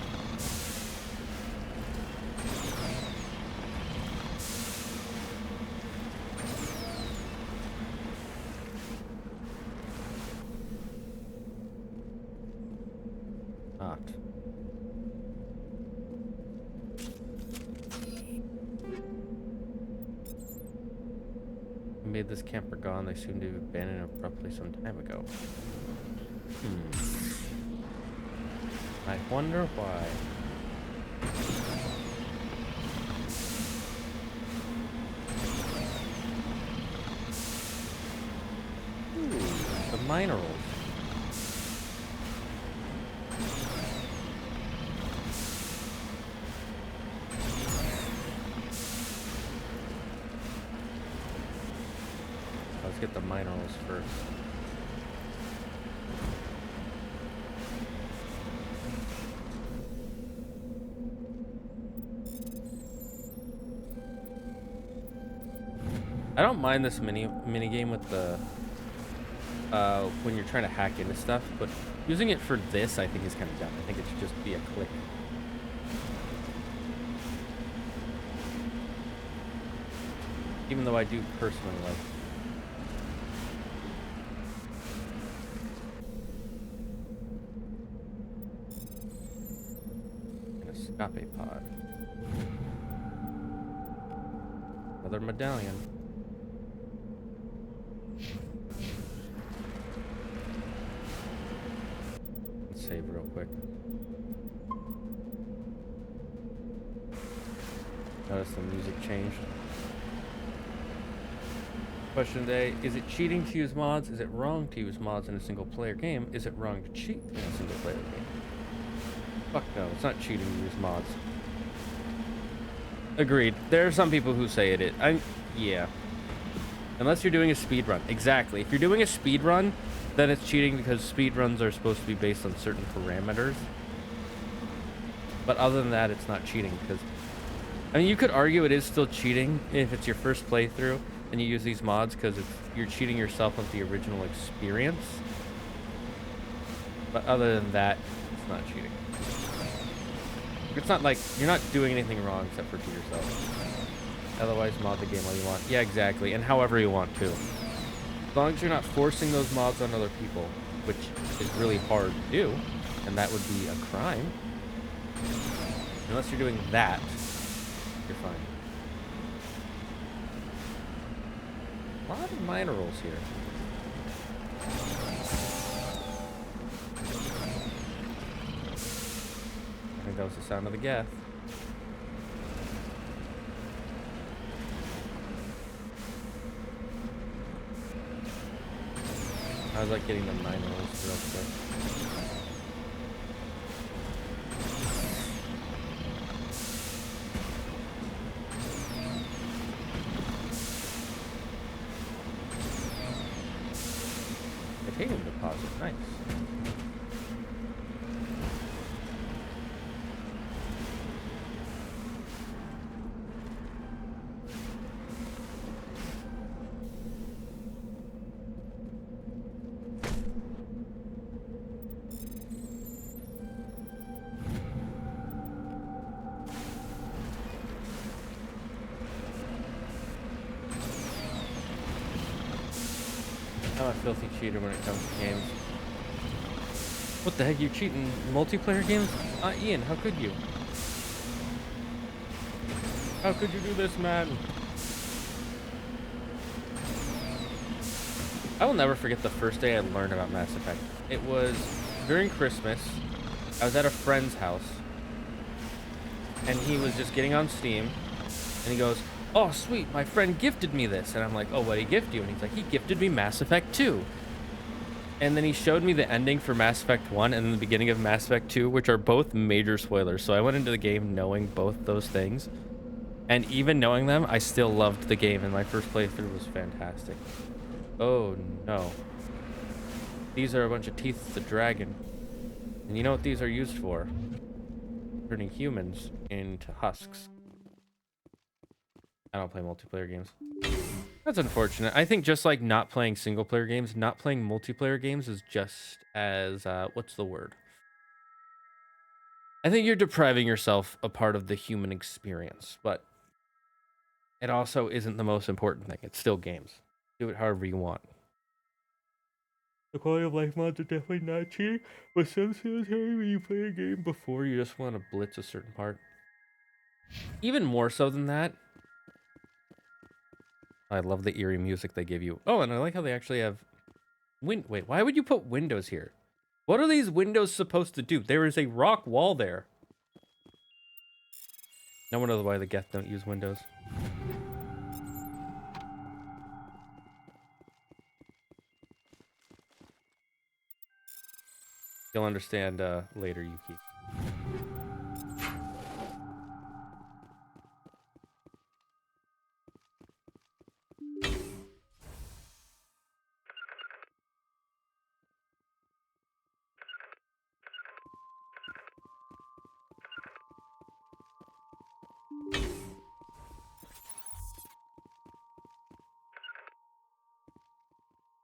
Not. Made this camper gone. They seem to have abandoned it abruptly some time ago. I wonder why. Ooh, the minerals. Let's get the minerals first. I don't mind this mini game with the when you're trying to hack into stuff, but using it for this I think is kind of dumb. I think it should just be a click. Even though I do personally like Ape pod. Another medallion. Let's save real quick. Notice the music changed. Question today, is it cheating to use mods? Is it wrong to use mods in a single player game? Is it wrong to cheat in a single player game? Fuck no, it's not cheating to use mods. Agreed. There are some people who say it is. Yeah. Unless you're doing a speed run. Exactly. If you're doing a speed run, then it's cheating because speed runs are supposed to be based on certain parameters. But other than that, it's not cheating because... I mean, you could argue it is still cheating if it's your first playthrough and you use these mods because you're cheating yourself of the original experience. But other than that, it's not cheating. It's not like you're not doing anything wrong except for to yourself. Otherwise, mod the game all you want. Yeah, exactly. And however you want to. As long as you're not forcing those mods on other people, which is really hard to do, and that would be a crime. Unless you're doing that, you're fine. A lot of minerals here. I think that was the sound of the geth. I was like getting the minerals real quick. Titanium deposit, nice. I'm a filthy cheater when it comes to games. What the heck, you cheating multiplayer games? Ian, how could you? How could you do this, man? I will never forget the first day I learned about Mass Effect. It was during Christmas. I was at a friend's house, and he was just getting on Steam, and he goes, "Oh, sweet, my friend gifted me this." And I'm like, "Oh, what did he gift you?" And he's like, "He gifted me Mass Effect 2. And then he showed me the ending for Mass Effect 1 and then the beginning of Mass Effect 2, which are both major spoilers. So I went into the game knowing both those things. And even knowing them, I still loved the game, and my first playthrough was fantastic. Oh, no. These are a bunch of teeth of the dragon. And you know what these are used for? Turning humans into husks. I don't play multiplayer games. That's unfortunate. I think just like not playing single player games, not playing multiplayer games is just as, what's the word? I think you're depriving yourself a part of the human experience, but it also isn't the most important thing. It's still games. Do it however you want. The quality of life mods are definitely not cheating, but some sanitary when you play a game before you just want to blitz a certain part. Even more so than that, I love the eerie music they give you. Oh, and I like how they actually have wait, why would you put windows here? What are these windows supposed to do? There is a rock wall there. No one knows why the Geth don't use windows. You'll understand later, Yuki.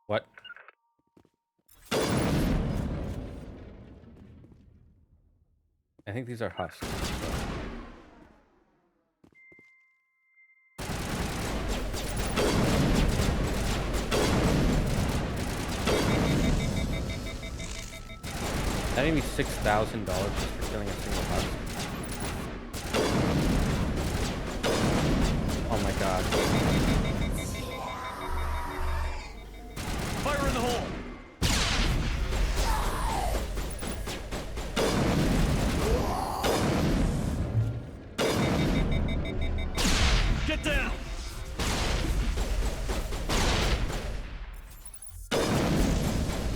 What? I think these are husks. That made me $6,000 just for killing a single husk. Oh my god. Fire in the hole! Get down!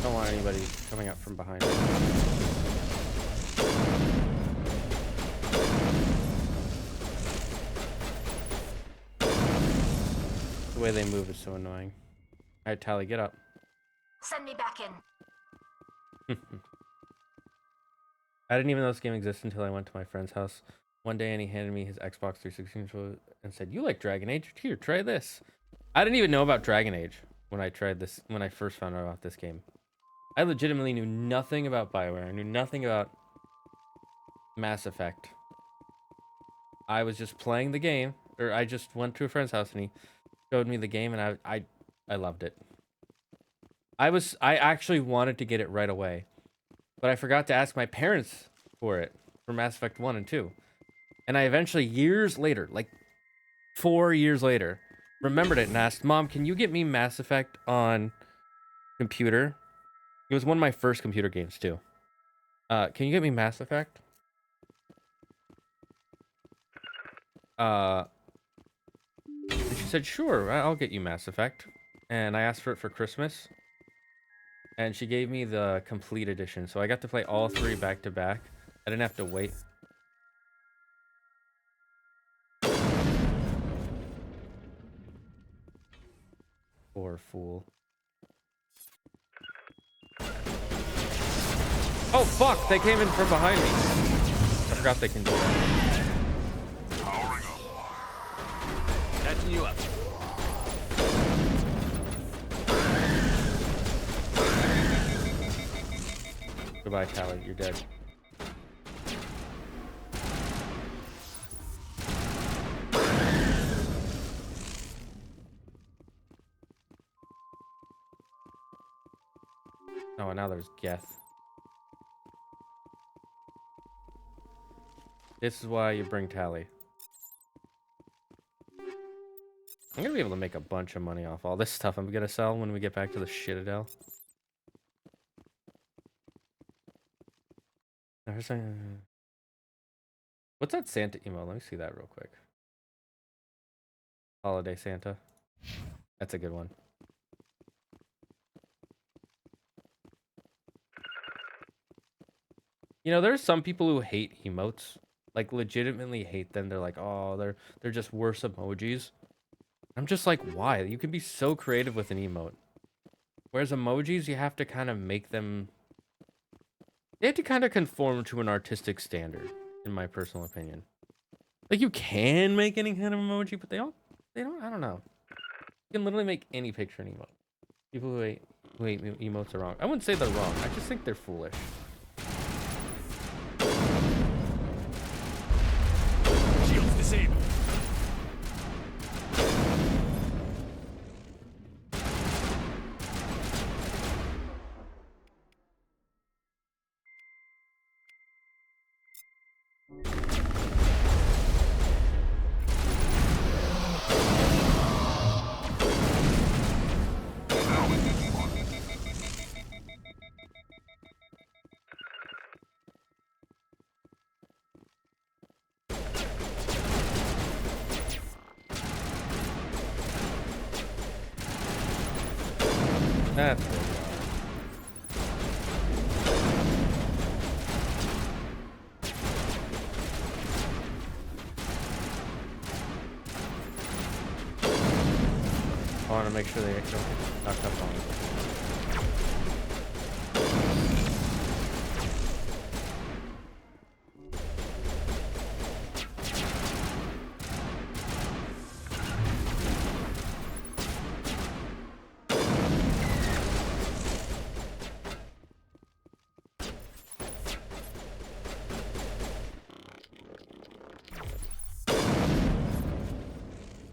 Don't want anybody coming up from behind me. The way they move is so annoying. Alright, Tally, get up. Send me back in. I didn't even know this game existed until I went to my friend's house one day and he handed me his Xbox 360 controller and said, "You like Dragon Age? Here, try this." I didn't even know about Dragon Age when I tried this, when I first found out about this game. I legitimately knew nothing about BioWare. I knew nothing about Mass Effect. I was just playing the game, or I just went to a friend's house and he showed me the game and I loved it. I actually wanted to get it right away. but I forgot to ask my parents for it for Mass Effect 1 and 2. And I eventually, years later, like 4 years later, remembered it and asked, Mom, can you get me Mass Effect on computer? It was one of my first computer games, too. Can you get me Mass Effect? And she said, sure, I'll get you Mass Effect. And I asked for it for Christmas. And she gave me the complete edition. So I got to play all 3 back to back. I didn't have to wait. Poor fool. Oh, fuck! They came in from behind me. I forgot they can do that. Powering up. Catching you up. Goodbye, Tally. You're dead. Oh, and now there's Geth. This is why you bring Tally. I'm gonna be able to make a bunch of money off all this stuff I'm gonna sell when we get back to the Citadel. What's that Santa email? Let me see that real quick. Holiday Santa. That's a good one. You know, there's some people who hate emotes. Like, legitimately hate them. They're like, oh, they're just worse emojis. I'm just like, why? You can be so creative with an emote. Whereas emojis, you have to kind of make them... They have to kind of conform to an artistic standard, in my personal opinion. Like, you can make any kind of emoji, but they don't, I don't know. You can literally make any picture an emote. People who hate emotes are wrong. I wouldn't say they're wrong. I just think they're foolish. Shields disabled. That's what I want to make sure they don't get knocked up on it.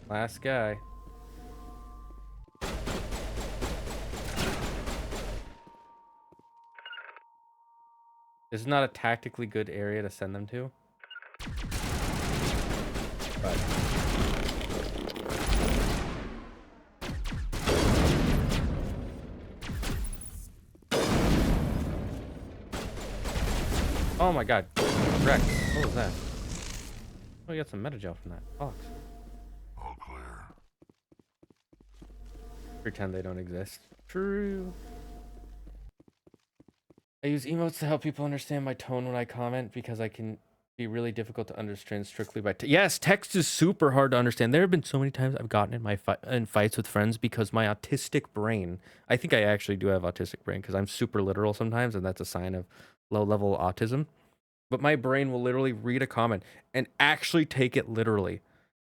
Last guy. This is not a tactically good area to send them to. But oh my god. Wreck. What was that? Oh, we got some metagel from that box. All clear. Pretend they don't exist. True. I use emotes to help people understand my tone when I comment because I can be really difficult to understand strictly by yes, text is super hard to understand. There have been so many times I've gotten in fights with friends because my autistic brain, I think I actually do have autistic brain because I'm super literal sometimes, and that's a sign of low-level autism. But my brain will literally read a comment and actually take it literally.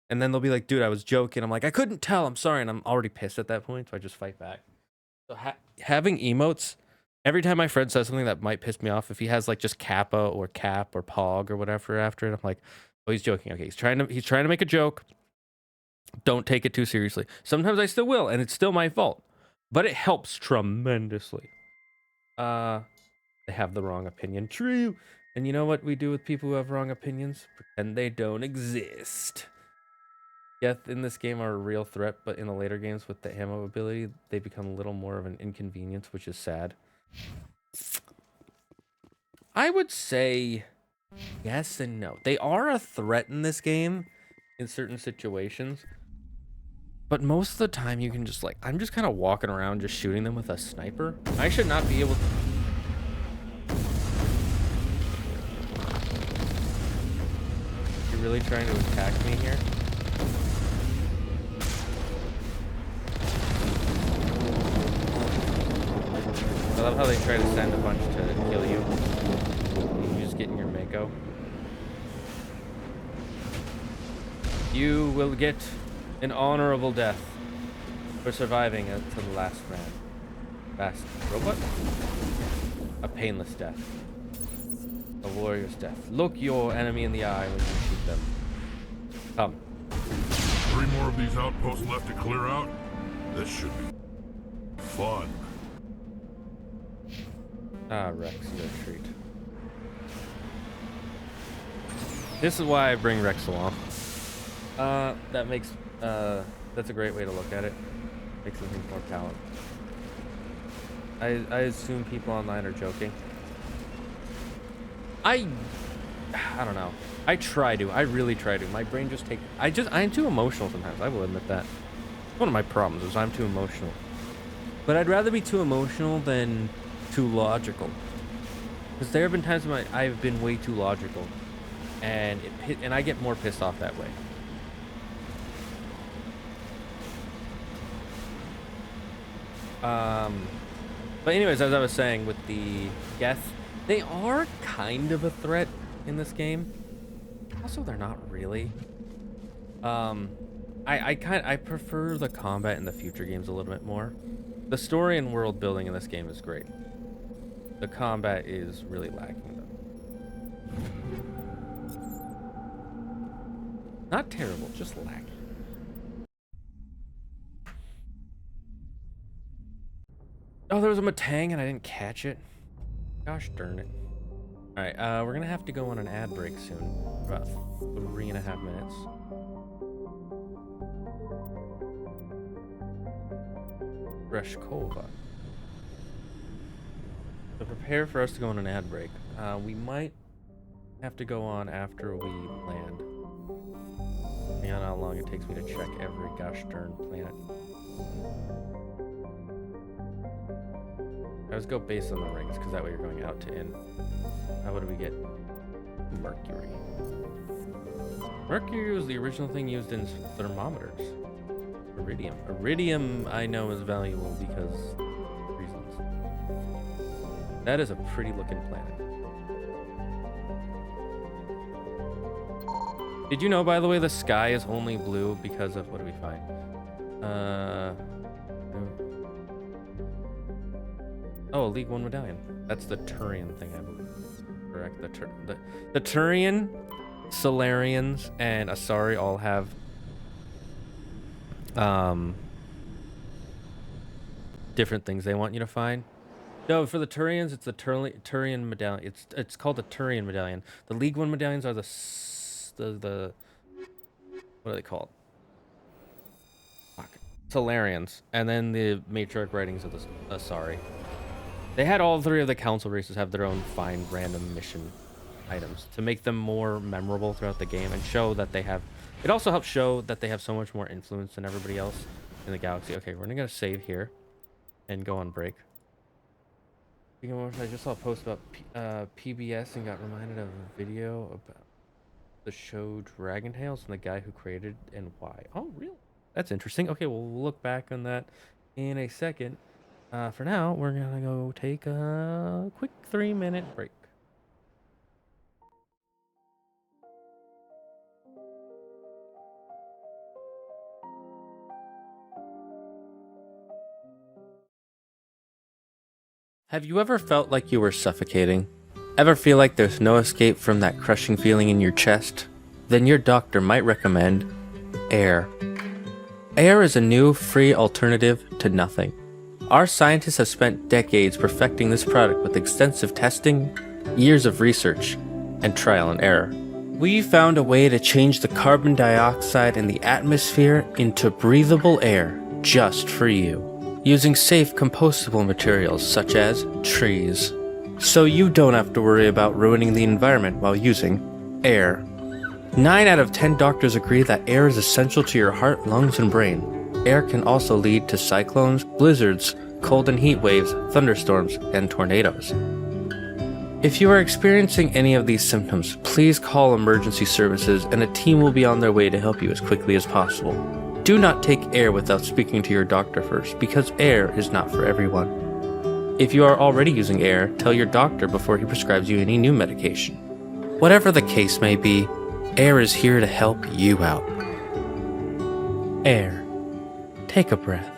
And then they'll be like, dude, I was joking. I'm like, I couldn't tell. I'm sorry. And I'm already pissed at that point, so I just fight back. So having emotes, every time my friend says something that might piss me off, if he has like just kappa or cap or pog or whatever after it, I'm like, oh, he's joking. Okay, he's trying to make a joke. Don't take it too seriously. Sometimes I still will, and it's still my fault. But it helps tremendously. They have the wrong opinion. True. And you know what we do with people who have wrong opinions? Pretend they don't exist. Geth in this game are a real threat, but in the later games with the ammo ability, they become a little more of an inconvenience, which is sad. I would say yes and no. They are a threat in this game in certain situations. But most of the time you can just like, I'm just kind of walking around just shooting them with a sniper. I should not be able to... You're really trying to attack me here? I love how they try to send a bunch to kill you. You just get in your Mako. You will get an honorable death for surviving to the last man. Last robot? A painless death. A warrior's death. Look your enemy in the eye when you shoot them. Come. 3 more of these outposts left to clear out? This should be fun. Ah, Rex, you're a treat. This is why I bring Rex along. That makes, that's a great way to look at it. Makes things more palatable. I assume people online are joking. I don't know. I try to. I really try to. My brain just takes... I'm too emotional sometimes. I will admit that. One of my problems is I'm too emotional. But I'd rather be too emotional than too logical. Because there have been times when I've been way too logical. And I get more pissed off that way. But anyways, as I was saying, with the Geth, they are kind of a threat in this game. Also, they're not really. I prefer the combat in the future games a little bit more. The story and world building in this game is great. The combat is really lacking though. Not terrible, just lacking. Oh, there was a Matang and I didn't catch it. Gosh darn it. Alright, we're gonna have to go on an ad break soon. About 3.5 minutes. Breshkova. So prepare for us to go on an ad break. We might have to go on after we land. Depending on how long it takes me to check every gosh darn planet. Let's go based on the rings, because that way you're going out to in. What do we get? Mercury. Mercury was the original thing used in thermometers. Iridium. Iridium, I know, is valuable because of reasons. That is a pretty looking planet. Did you know, by the way, the sky is only blue because of... What do we find? Oh, a League 1 medallion. That's the Turian thing, I believe. Correct. The Turian, Solarians, and Asari all have different things they want you to find. No, for the Turians, it's the Turian medallion. It's called the Turian medallion. The League 1 medallions are the what are they called? Fuck. Solarians, and then the matriarch writings of the Asari. They had all 3 of the council races have their own find random mission items to make them more memorable throughout the game and show that they have... It also helps show that they have so much more influence than everybody else in the galaxy. Okay, we're gonna save here and go on break. I just saw a post about PBS and got reminded of a video about the show Dragon Tales and the guy who created and why. Oh, really? That's interesting. Okay, we'll look back on that in a second. For now, we're gonna go take a quick 3-minute break. Have you ever felt like you were suffocating? Ever feel like there's no escape from that crushing feeling in your chest? Then your doctor might recommend air. Air is a new, free alternative to nothing. Our scientists have spent decades perfecting this product with extensive testing, years of research, and trial and error. We found a way to change the carbon dioxide in the atmosphere into breathable air just for you, using safe compostable materials such as trees. So you don't have to worry about ruining the environment while using air. 9 out of 10 doctors agree that air is essential to your heart, lungs, and brain. Air can also lead to cyclones, blizzards, cold and heat waves, thunderstorms, and tornadoes. If you are experiencing any of these symptoms, please call emergency services and a team will be on their way to help you as quickly as possible. Do not take air without speaking to your doctor first, because air is not for everyone. If you are already using air, tell your doctor before he prescribes you any new medication. Whatever the case may be, air is here to help you out. Air. Take a breath.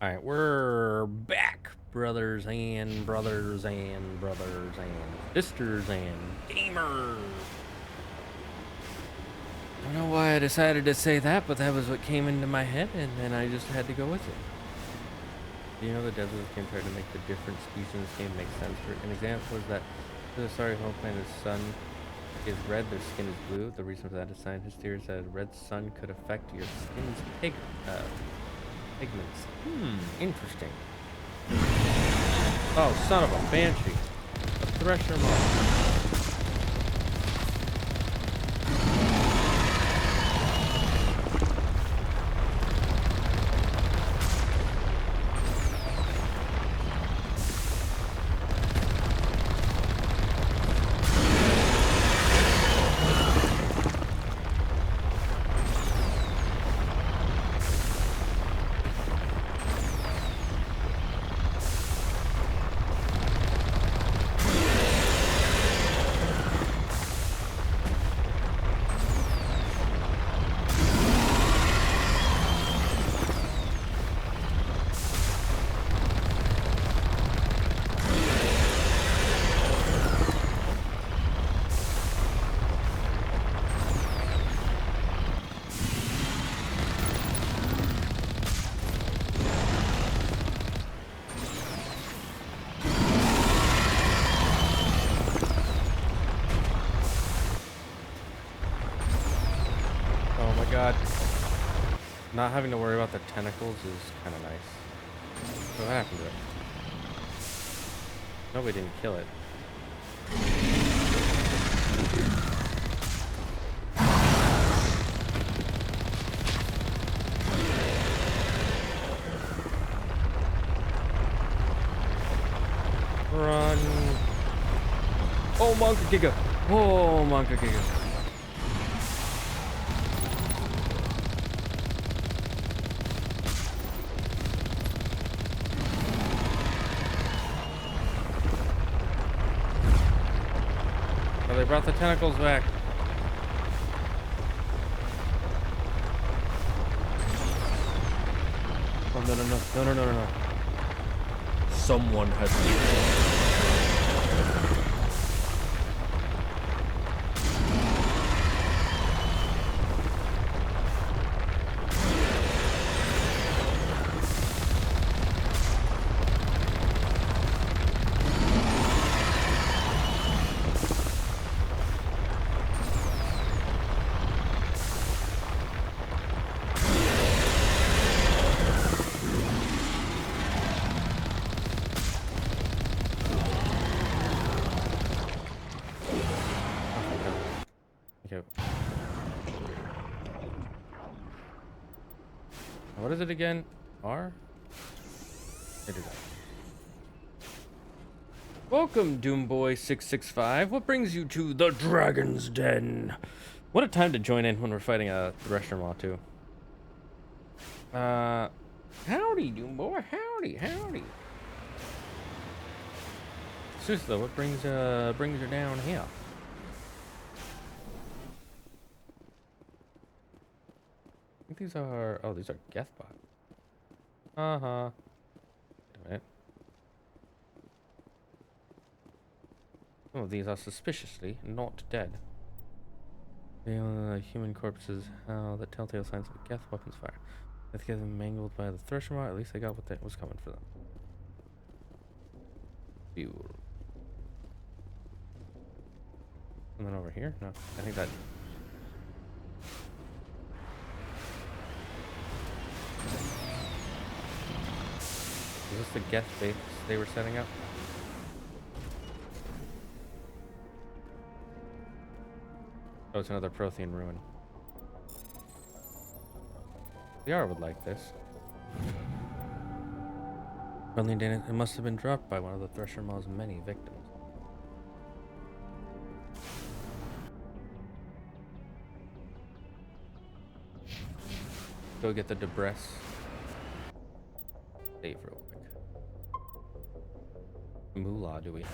Alright, we're back, brothers and sisters and gamers. I don't know why I decided to say that, but that was what came into my head, and then I just had to go with it. You know, the devs of this game tried to make the different species in this game make sense. For an example is that the sorry home planet's sun is red, their skin is blue. The reason for that is scientists theories that a red sun could affect your skin's pigments. Interesting. Oh, son of a banshee. A thresher moth. god. Not having to worry about the tentacles is kind of nice. What happened to it? No, we didn't kill it. Run. Oh, Monka Giga. Oh, Monka Giga. Oh, they brought the tentacles back. Oh, no, no, no. No, no, no, no, no. Someone has leaked. What is it again? R? It is R. Welcome, Doomboy665. What brings you to the Dragon's Den? What a time to join in when we're fighting a Thresher Maw, too. Howdy, Doomboy. Howdy, howdy. Seriously, though, what brings her down here? I think these are... Oh, these are Gethbot. Uh-huh. Wait a minute. Some of these are suspiciously not dead. Human corpses, how the telltale signs of a Geth weapons fire. Let's get them mangled by the Thresher Maw. At least they got what was coming for them. Fuel. Something over here? No, I think that... Is this the Geth base they were setting up? Oh, it's another Prothean ruin. VR would like this. Friendly data, it must have been dropped by one of the Thresher Maw's many victims. Go get the debris. Save real quick. Moolah do we have?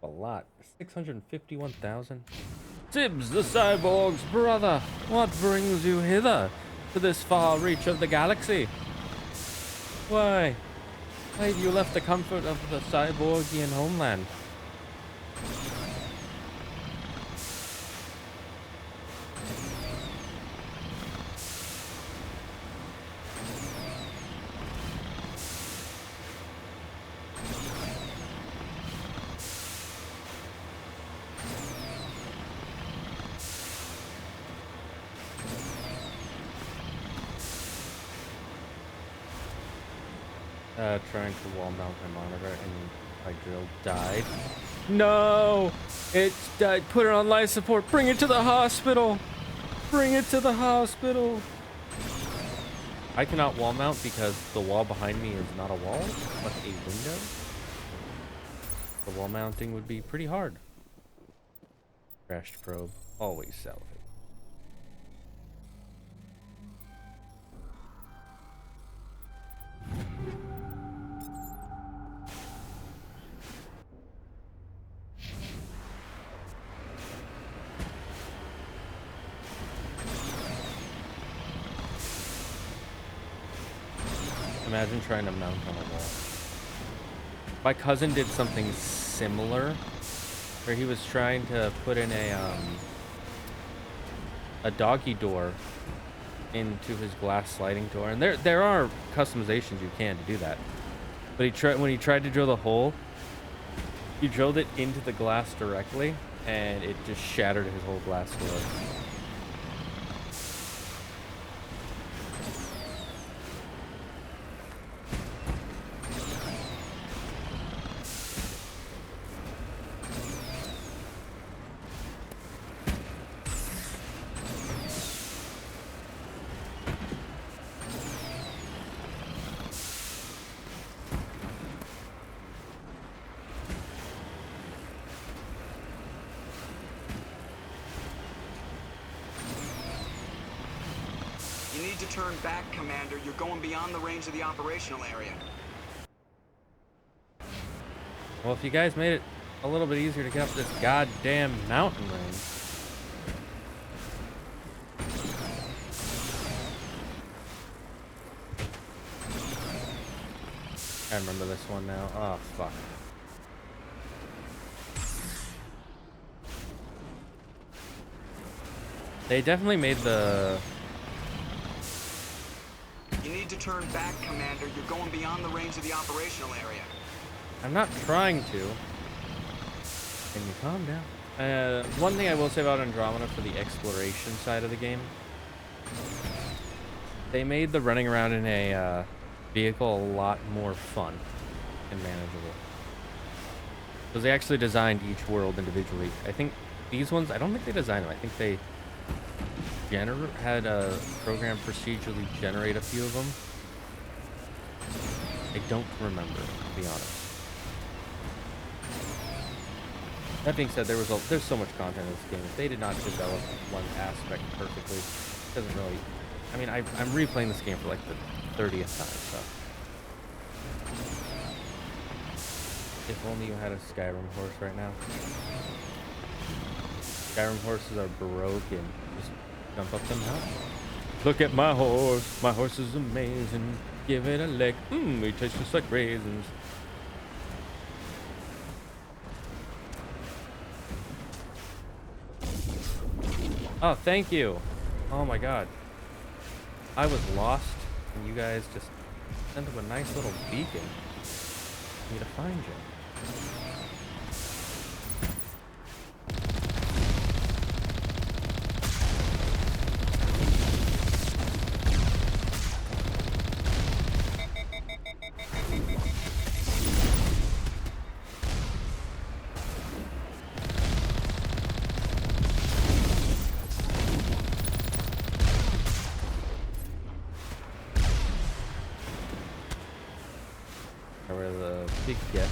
A lot. 651,000. Tibbs, the cyborg's brother. What brings you hither to this far reach of the galaxy? Why have you left the comfort of the cyborgian homeland? Trying to wall mount my monitor and my drill died. No! It's died. Put it on life support. Bring it to the hospital. Bring it to the hospital. I cannot wall mount because the wall behind me is not a wall, but a window. The wall mounting would be pretty hard. Crashed probe. Always salvage. Imagine trying to mount on a wall. My cousin did something similar, where he was trying to put in a doggy door into his glass sliding door, and there are customizations you can to do that. But when he tried to drill the hole, He drilled it into the glass directly, and it just shattered his whole glass door. You need to turn back, Commander. You're going beyond the range of the operational area. Well, if you guys made it a little bit easier to get up this goddamn mountain range. I remember this one now. Oh, fuck. They definitely made the... You need to turn back, Commander. You're going beyond the range of the operational area. I'm not trying to. Can you calm down? One thing I will say about Andromeda for the exploration side of the game, they made the running around in a vehicle a lot more fun and manageable. Because they actually designed each world individually. I think these ones, I don't think they designed them. I think they had a program procedurally generate a few of them. I don't remember, to be honest. That being said, there's so much content in this game. If they did not develop one aspect perfectly, it doesn't really... I mean, I'm replaying this game for like the 30th time, so... If only you had a Skyrim horse right now. Skyrim horses are broken. Just jump up the mountain. Look at my horse. My horse is amazing. Give it a lick. It tastes just like raisins. Oh, thank you. Oh my god. I was lost, and you guys just sent up a nice little beacon for me to find you. Where the big get.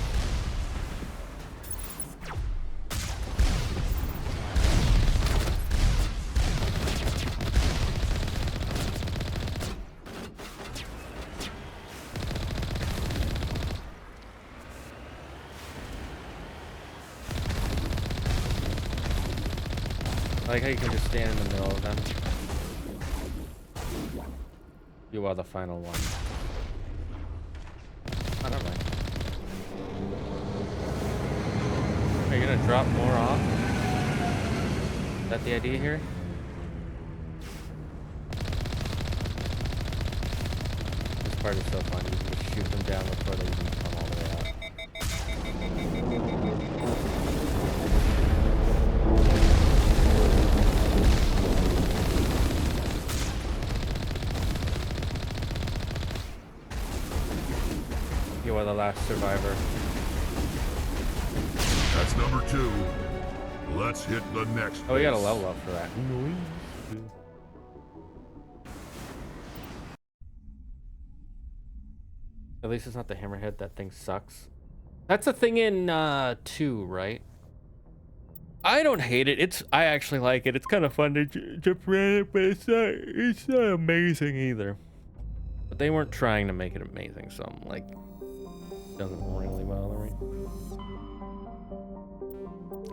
I like how you can just stand in the middle of them. You are the final one. Oh, never mind. Are you gonna drop more off? Is that the idea here? This part is so fun. You can just shoot them down before they even come all the way out. You are the last survivor. That's number 2. Let's hit the next. Oh, we got a level up for that. At least it's not the hammerhead. That thing sucks. That's a thing in 2, right? I don't hate it. I actually like it. It's kind of fun to jump around, but it's not amazing either. But they weren't trying to make it amazing, so I'm like, doesn't really bother me.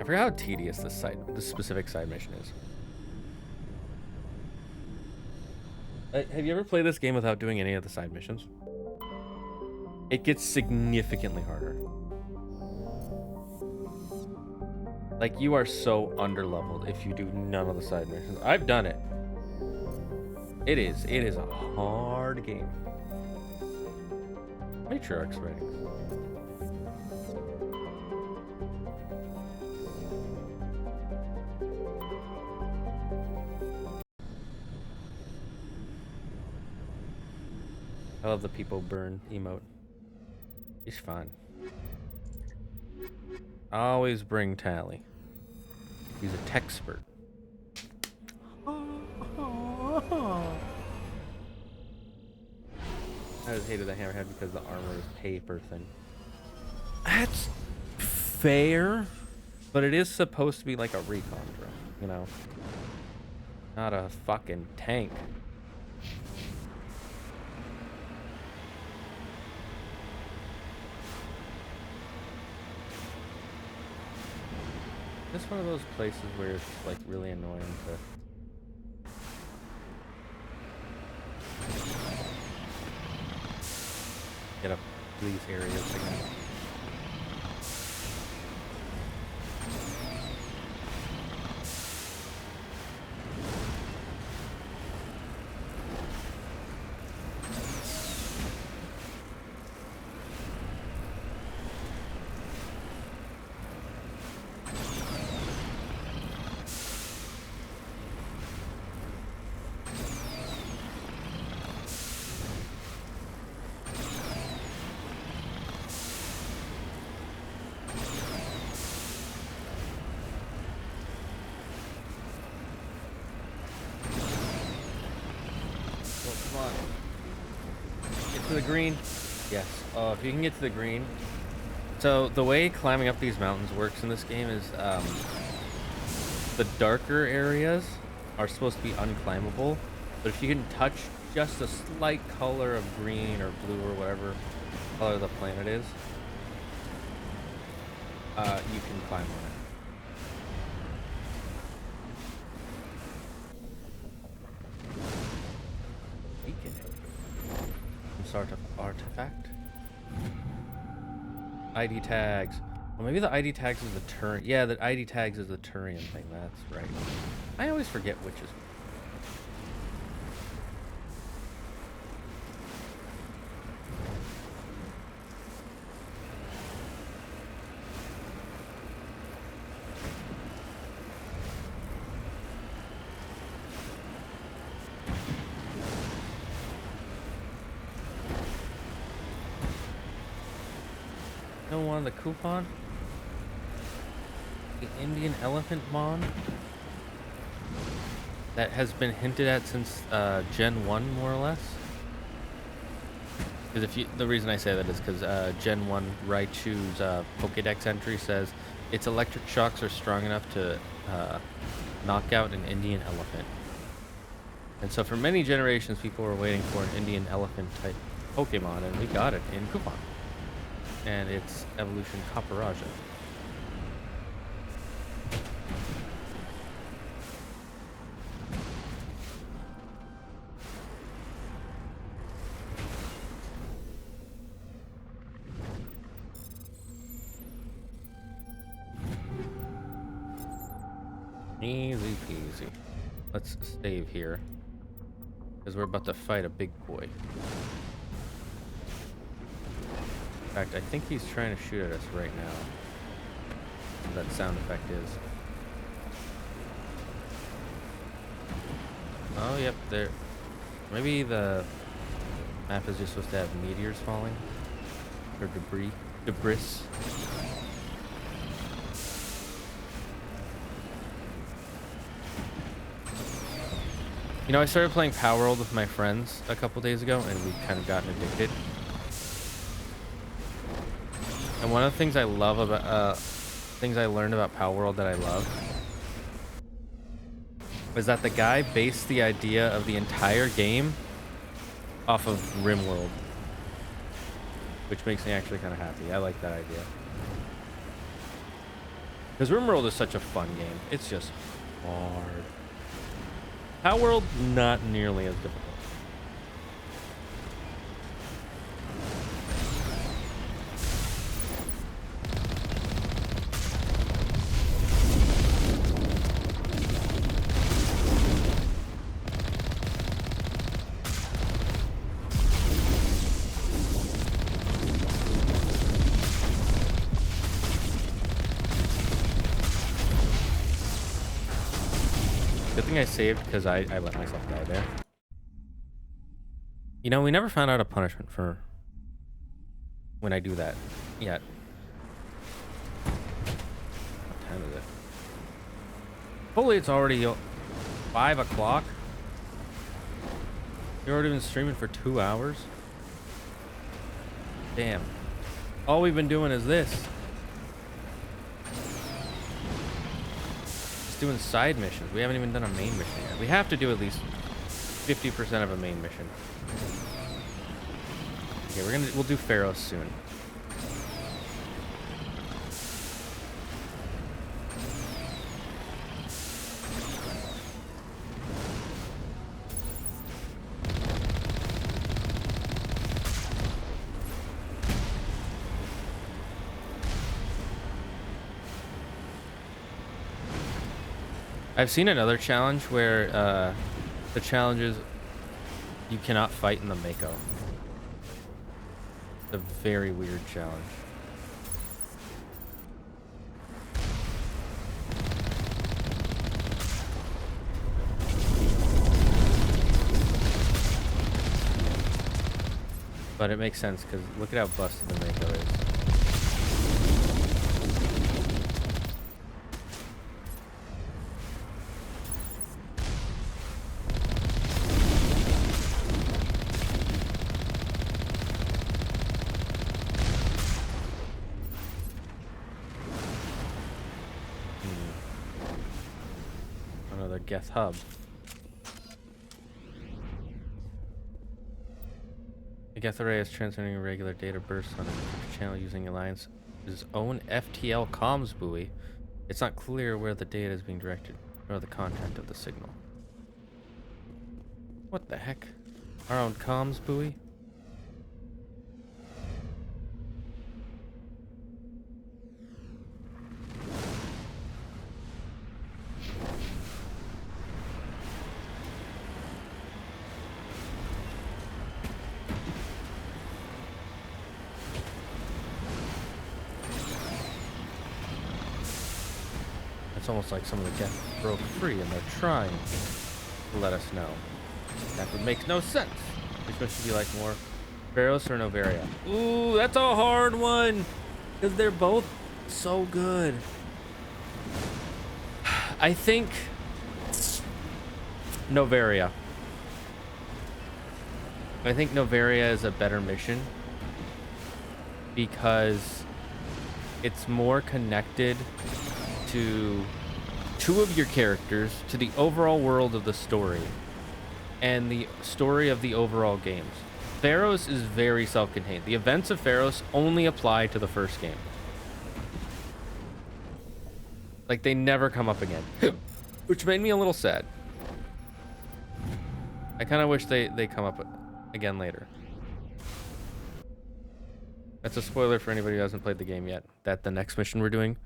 I forgot how tedious this specific side mission is. Have you ever played this game without doing any of the side missions? It gets significantly harder. Like, you are so underleveled if you do none of the side missions. I've done it. It is a hard game. Matriarch's ready. I love the people burn emote. He's fine. Always bring Tally. He's a techspert. I just hated the hammerhead because the armor is paper thin. That's fair, but it is supposed to be like a recon drone, you know? Not a fucking tank. It's one of those places where it's like really annoying to get up to these areas again. To the green. Yes. Oh, if you can get to the green. So the way climbing up these mountains works in this game is the darker areas are supposed to be unclimbable, but if you can touch just a slight color of green or blue or whatever color the planet is, you can climb on it. Sort of artifact. ID tags. Well, maybe the ID tags is the Turian. Yeah, the ID tags is the Turian thing. That's right. I always forget which is. No one, the coupon? The Indian elephant mon? That has been hinted at since Gen 1, more or less. Because if you, the reason I say that is because Gen 1 Raichu's Pokédex entry says its electric shocks are strong enough to knock out an Indian elephant. And so for many generations, people were waiting for an Indian elephant type Pokemon, and we got it in Coupon. And its evolution Caparaja. Easy peasy. Let's save here, because we're about to fight a big boy. In fact, I think he's trying to shoot at us right now. That sound effect is. Oh, yep, there. Maybe the map is just supposed to have meteors falling. Or debris. Debris. You know, I started playing Power World with my friends a couple days ago, and we've kind of gotten addicted. And one of the things I love about, things I learned about Power World that I love is that the guy based the idea of the entire game off of RimWorld, which makes me actually kind of happy. I like that idea. Because RimWorld is such a fun game. It's just hard. Power World, not nearly as difficult. Good thing I saved because I let myself die there. You know, we never found out a punishment for when I do that yet. What time is it? Hopefully it's already 5 o'clock. You've already been streaming for 2 hours? Damn. All we've been doing is this. Just doing side missions. We haven't even done a main mission yet. We have to do at least 50% of a main mission. Okay, we'll do Pharaoh soon. I've seen another challenge where the challenge is you cannot fight in the Mako. It's a very weird challenge. But it makes sense because look at how busted the Mako is. Geth hub. The Geth array is transmitting regular data bursts on a channel using Alliance's own FTL comms buoy. It's not clear where the data is being directed or the content of the signal. What the heck? Our own comms buoy? Almost like some of the Geth broke free and they're trying to let us know. That would make no sense. We're supposed to be like more Pharaohs or Novaria. Ooh, that's a hard one because they're both so good. I think Novaria. I think Novaria is a better mission because it's more connected to two of your characters, to the overall world of the story, and the story of the overall games. Pharaohs is very self-contained. The events of Pharaohs only apply to the first game. Like, they never come up again. Which made me a little sad. I kind of wish they come up again later. That's a spoiler for anybody who hasn't played the game yet. That the next mission we're doing...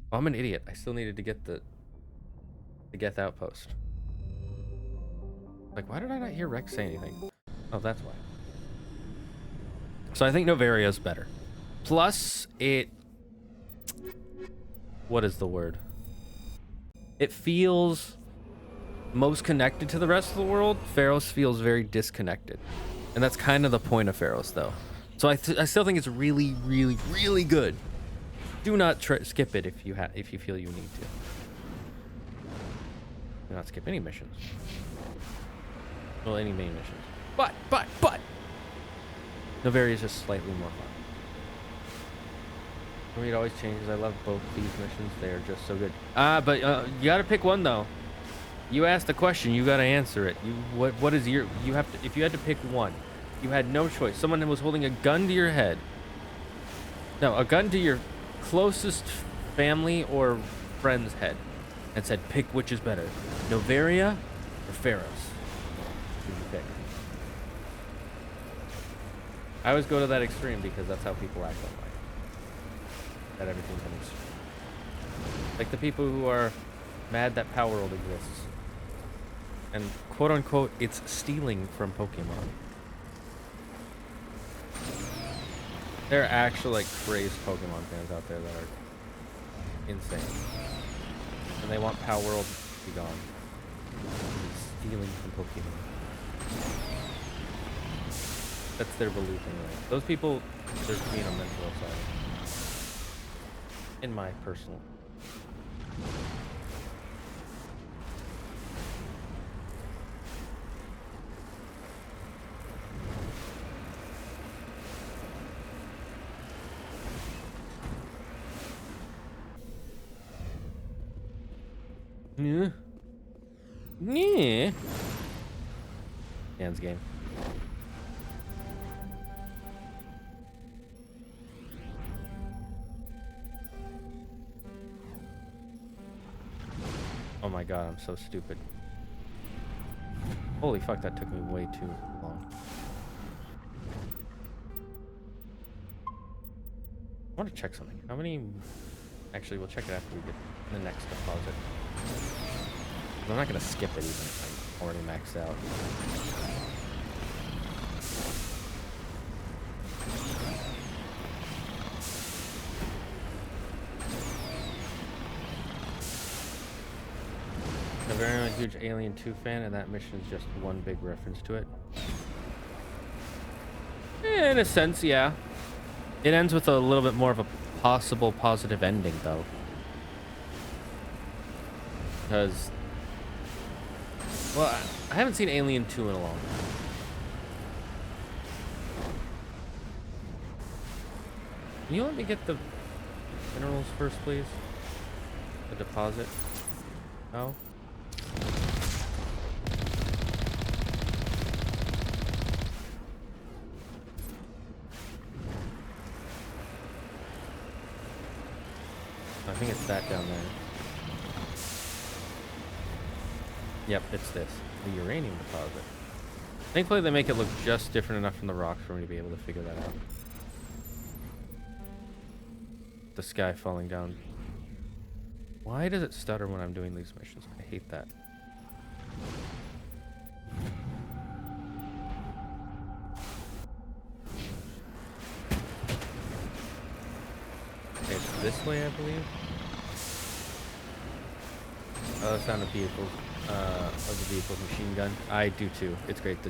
Oh, I'm an idiot. I still needed to get the Geth outpost. Like, why did I not hear Rex say anything? Oh, that's why. So I think Novaria is better. Plus, it... What is the word? It feels most connected to the rest of the world. Pharaohs feels very disconnected. And that's kind of the point of Pharaohs, though. So I still think it's really, really, really good. Do not skip it if you feel you need to. Do not skip any missions. Well, any main missions. But Novaria is just slightly more fun. For me, it always changes. I love both these missions. They are just so good. But you gotta pick one though. You asked the question, you gotta answer it. What is your? You have to. If you had to pick one, you had no choice. Someone was holding a gun to your head. No, a gun to your closest family or friend's head and said, pick which is better, Novaria or Pharaohs? Who do you pick? I always go to that extreme because that's how people act on life. That everything's an extreme. Like the people who are mad that Power World exists and quote unquote it's stealing from Pokemon. There are actual like crazed Pokemon fans out there that are insane. And they want Power World to be gone. It's stealing from Pokemon. That's their belief anyway. Those people, they're being a mental asylum. In my personal. Yeah. Yeah. Hands game. Oh my god, I'm so stupid. Holy fuck, that took me way too long. I want to check something. How many... Actually, we'll check it after we get the next deposit. I'm not going to skip it even if I'm already maxed out. I'm a very huge Alien 2 fan, and that mission is just one big reference to it. In a sense, yeah. It ends with a little bit more of a possible positive ending, though. Because... Well, I haven't seen Alien 2 in a long time. Can you let me get the minerals first, please? The deposit? No? I think it's that down there. Yep, it's this. The uranium deposit. Thankfully, they make it look just different enough from the rocks for me to be able to figure that out. The sky falling down. Why does it stutter when I'm doing these missions? I hate that. Okay, it's this way, I believe. Oh, the sound of vehicles. Of the vehicle's machine gun. I do too. It's great. The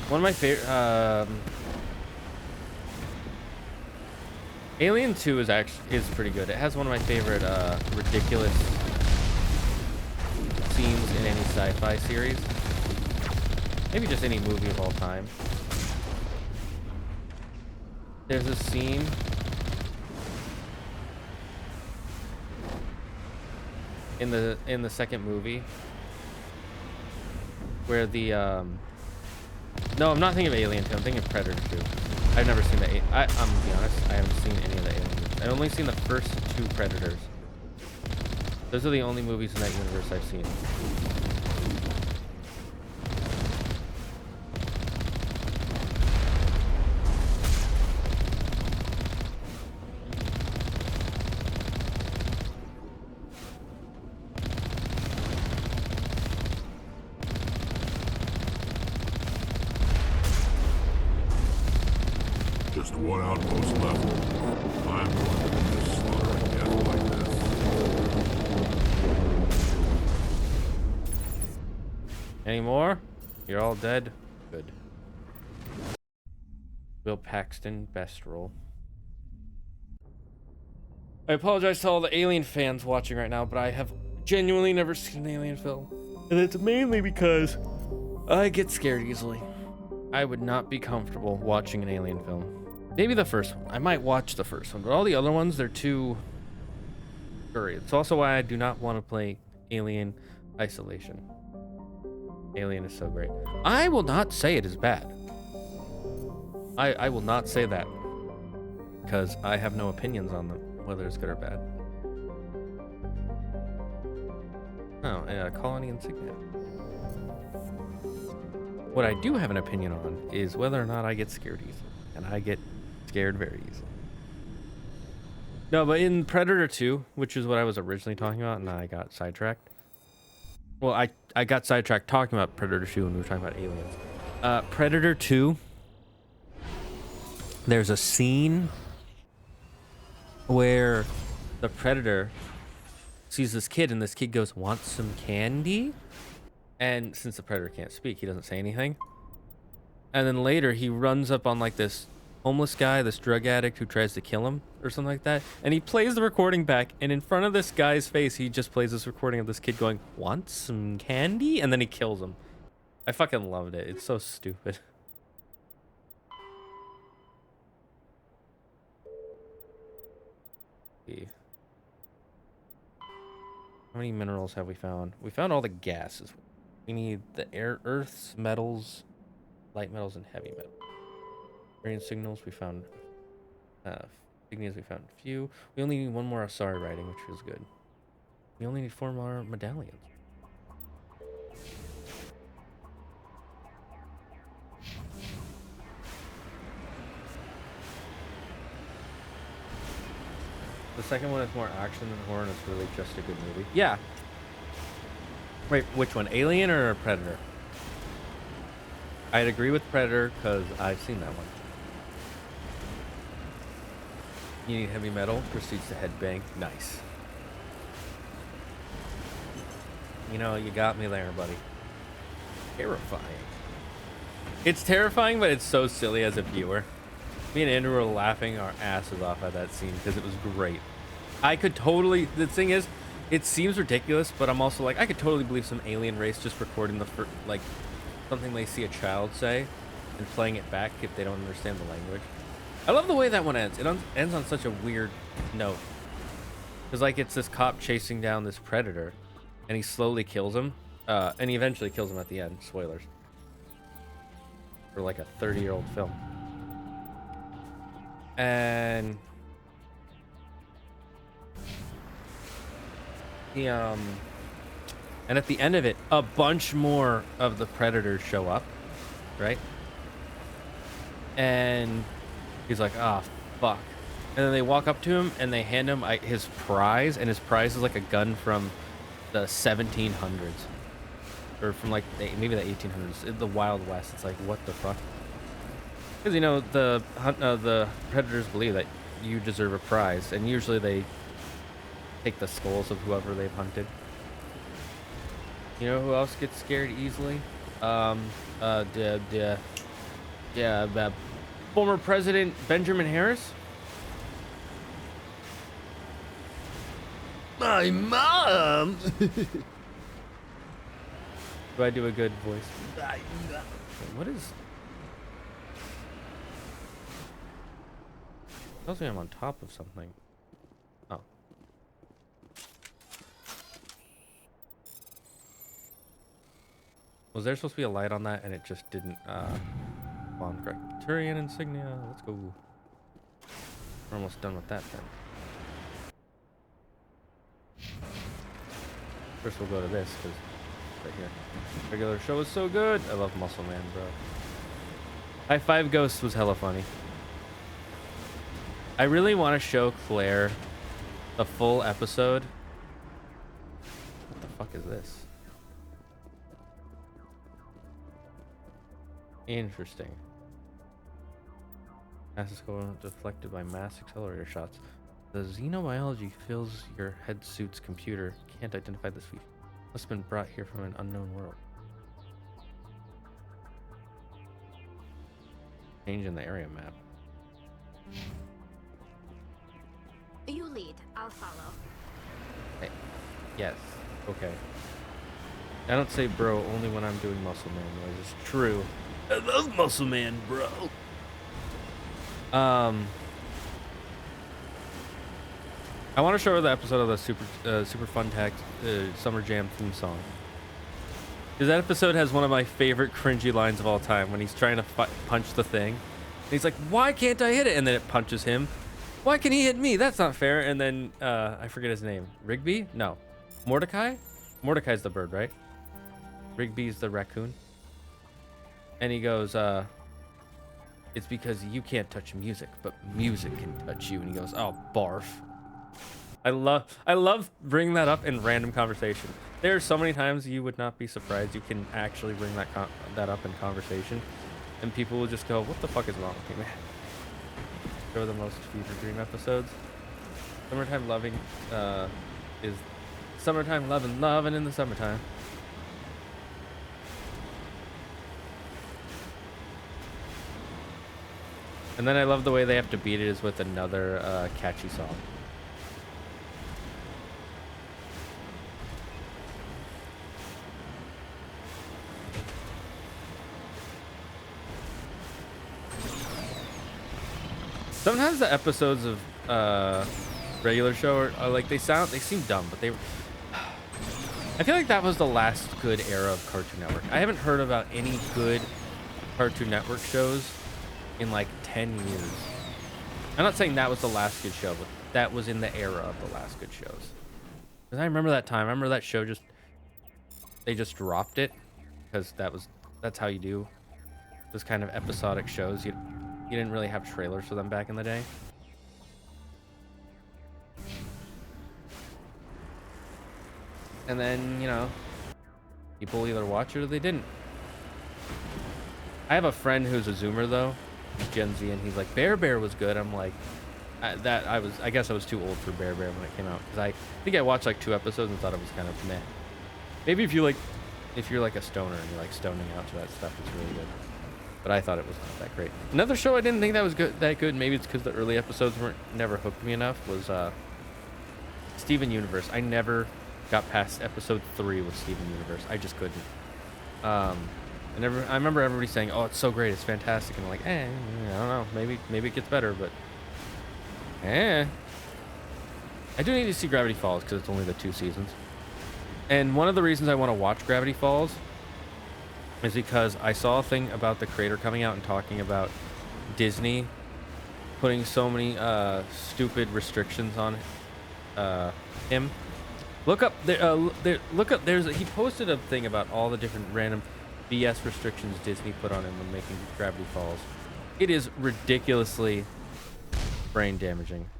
one of my favorite. Alien 2 is pretty good. It has one of my favorite ridiculous scenes in any sci-fi series. Maybe just any movie of all time. There's a scene in the second movie where the no, I'm not thinking of Alien 2, I'm thinking of Predator 2. I've never seen I'm gonna be honest, I haven't seen any of the Alien movies. I've only seen the first 2 Predators. Those are the only movies in that universe I've seen. Just one outpost left. I'm going to be just slaughtering death like this. Any more? You're all dead? Good. Will Paxton, best roll. I apologize to all the Alien fans watching right now, but I have genuinely never seen an Alien film. And it's mainly because I get scared easily. I would not be comfortable watching an Alien film. Maybe the first one. I might watch the first one, but all the other ones, they're too furry. It's also why I do not want to play Alien Isolation. Alien is so great. I will not say it is bad. I will not say that. Because I have no opinions on them, whether it's good or bad. Oh, colony insignia. What I do have an opinion on is whether or not I get scared easily. And I get scared very easily. No, but in Predator 2, which is what I was originally talking about, and I got sidetracked. Well, I got sidetracked talking about Predator 2 when we were talking about aliens. Predator 2, there's a scene where the Predator sees this kid, and this kid goes, "Want some candy?" And since the Predator can't speak, he doesn't say anything. And then later he runs up on like this homeless guy, this drug addict who tries to kill him or something like that. And he plays the recording back, and in front of this guy's face, he just plays this recording of this kid going, "Want some candy?" And then he kills him. I fucking loved it. It's so stupid. How many minerals have we found? We found all the gases. We need the earth's metals, light metals, and heavy metals. Radiant signals, we found Ignias, we found a few. We only need one more Asari writing, which feels good. We only need 4 more medallions. The second one is more action than horror, and it's really just a good movie. Yeah. Wait, which one? Alien or Predator? I'd agree with Predator because I've seen that one. You need heavy metal, proceeds to headbang. Nice. You know, you got me there, buddy. Terrifying. It's terrifying, but it's so silly as a viewer. Me and Andrew were laughing our asses off at that scene because it was great. I could totally... The thing is, it seems ridiculous, but I'm also like, I could totally believe some alien race just recording like something they see a child say and playing it back if they don't understand the language. I love the way that one ends. It ends on such a weird note. Because, like, it's this cop chasing down this predator, and he slowly kills him. And he eventually kills him at the end. Spoilers. For, like, a 30-year-old film. And... and at the end of it, a bunch more of the predators show up. Right? And... he's like, ah, oh, fuck. And then they walk up to him and they hand him his prize, and his prize is like a gun from the 1700s. Or from like maybe the 1800s, the Wild West. It's like, what the fuck? Because, you know, the predators believe that you deserve a prize, and usually they take the skulls of whoever they've hunted. You know who else gets scared easily? Former President Benjamin Harris. My mom. Do I do a good voice? Wait, what is? Tells me I'm on top of something. Oh. Was there supposed to be a light on that and it just didn't spawn correct? Turian insignia, let's go. We're almost done with that then. First we'll go to this, because right here. Regular show is so good. I love Muscle Man, bro. High Five Ghosts was hella funny. I really want to show Claire the full episode. What the fuck is this? Interesting. Mass is deflected by mass accelerator shots. The xenobiology fills your head suit's computer. Can't identify this feature. Must have been brought here from an unknown world. Change in the area map. You lead. I'll follow. Hey. Yes. Okay. I don't say bro only when I'm doing Muscle Man noise. It's true. I love Muscle Man, bro. I want to show her the episode of the Super Fun Tax Summer Jam theme song. Because that episode has one of my favorite cringy lines of all time when he's trying to punch the thing. And he's like, why can't I hit it? And then it punches him. Why can he hit me? That's not fair. And then I forget his name. Rigby? No. Mordecai? Mordecai's the bird, right? Rigby's the raccoon. And he goes, it's because you can't touch music, but music can touch you. And he goes, oh, barf. I love bringing that up in random conversation. There are so many times you would not be surprised you can actually bring that up in conversation, and people will just go, what the fuck is wrong with you, man? They're the most fever dream episodes. Summertime loving is summertime loving in the summertime. And then I love the way they have to beat it is with another catchy song. Sometimes the episodes of regular show are like they seem dumb, but I feel like that was the last good era of Cartoon Network. I haven't heard about any good Cartoon Network shows in like 10 years. I'm not saying that was the last good show, but that was in the era of the last good shows. Because I remember that time. I remember that show they just dropped it because that's how you do those kind of episodic shows. You didn't really have trailers for them back in the day. And then, you know, people either watch it or they didn't. I have a friend who's a Zoomer though, Gen Z, and he's like, Bear Bear was good. I'm like, I guess I was too old for Bear Bear when it came out, because I think I watched like 2 episodes and thought it was kind of meh. Maybe if you're like a stoner and you like stoning out to that stuff, it's really good. But I thought it was not that great. Another show I didn't think that was that good. Maybe it's because the early episodes never hooked me enough. Was Steven Universe. I never got past episode 3 with Steven Universe. I just couldn't. I remember everybody saying, "Oh, it's so great, it's fantastic," and I'm like, I don't know. Maybe it gets better, but I do need to see Gravity Falls because it's only the 2 seasons. And one of the reasons I want to watch Gravity Falls is because I saw a thing about the creator coming out and talking about Disney putting so many stupid restrictions on him. Look up he posted a thing about all the different random BS restrictions Disney put on him when making Gravity Falls. It is ridiculously brain damaging.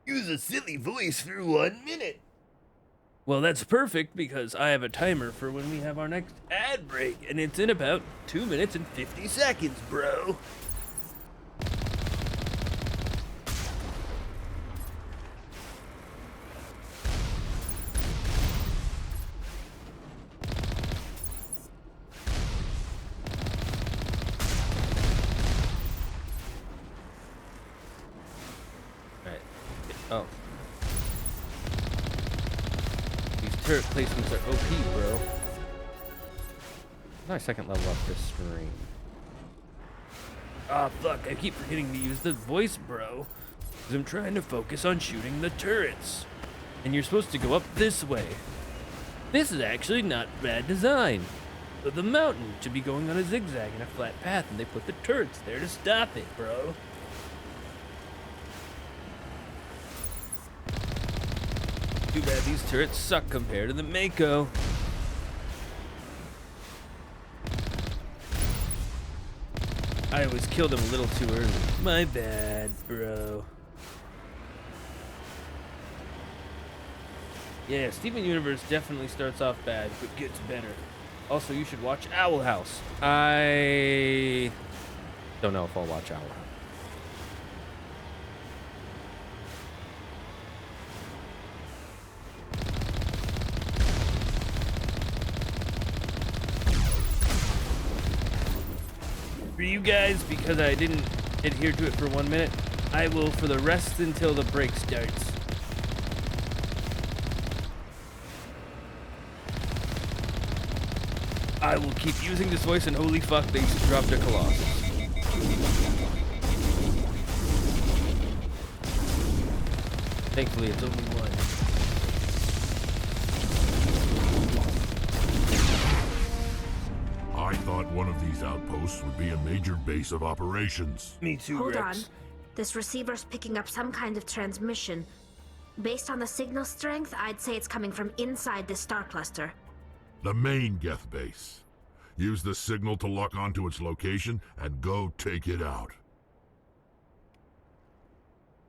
Use a silly voice for 1 minute. Well, that's perfect because I have a timer for when we have our next ad break, and it's in about 2 minutes and 50 seconds, bro. Oh. These turret placements are OP, bro. Nice second level up this stream. Ah, fuck, I keep forgetting to use the voice, bro. Because I'm trying to focus on shooting the turrets. And you're supposed to go up this way. This is actually not bad design. But the mountain should be going on a zigzag and a flat path, and they put the turrets there to stop it, bro. Too bad these turrets suck compared to the Mako. I always killed him a little too early. My bad, bro. Yeah, Steven Universe definitely starts off bad, but gets better. Also, you should watch Owl House. I don't know if I'll watch Owl House. For you guys, because I didn't adhere to it for 1 minute, I will for the rest until the break starts. I will keep using this voice, and holy fuck, they dropped a Colossus. Thankfully, it's only one. I thought one of these outposts would be a major base of operations. Me too, Hold Rex. on. This receiver's picking up some kind of transmission. Based on the signal strength, I'd say it's coming from inside this star cluster. The main Geth base. Use the signal to lock onto its location and go take it out.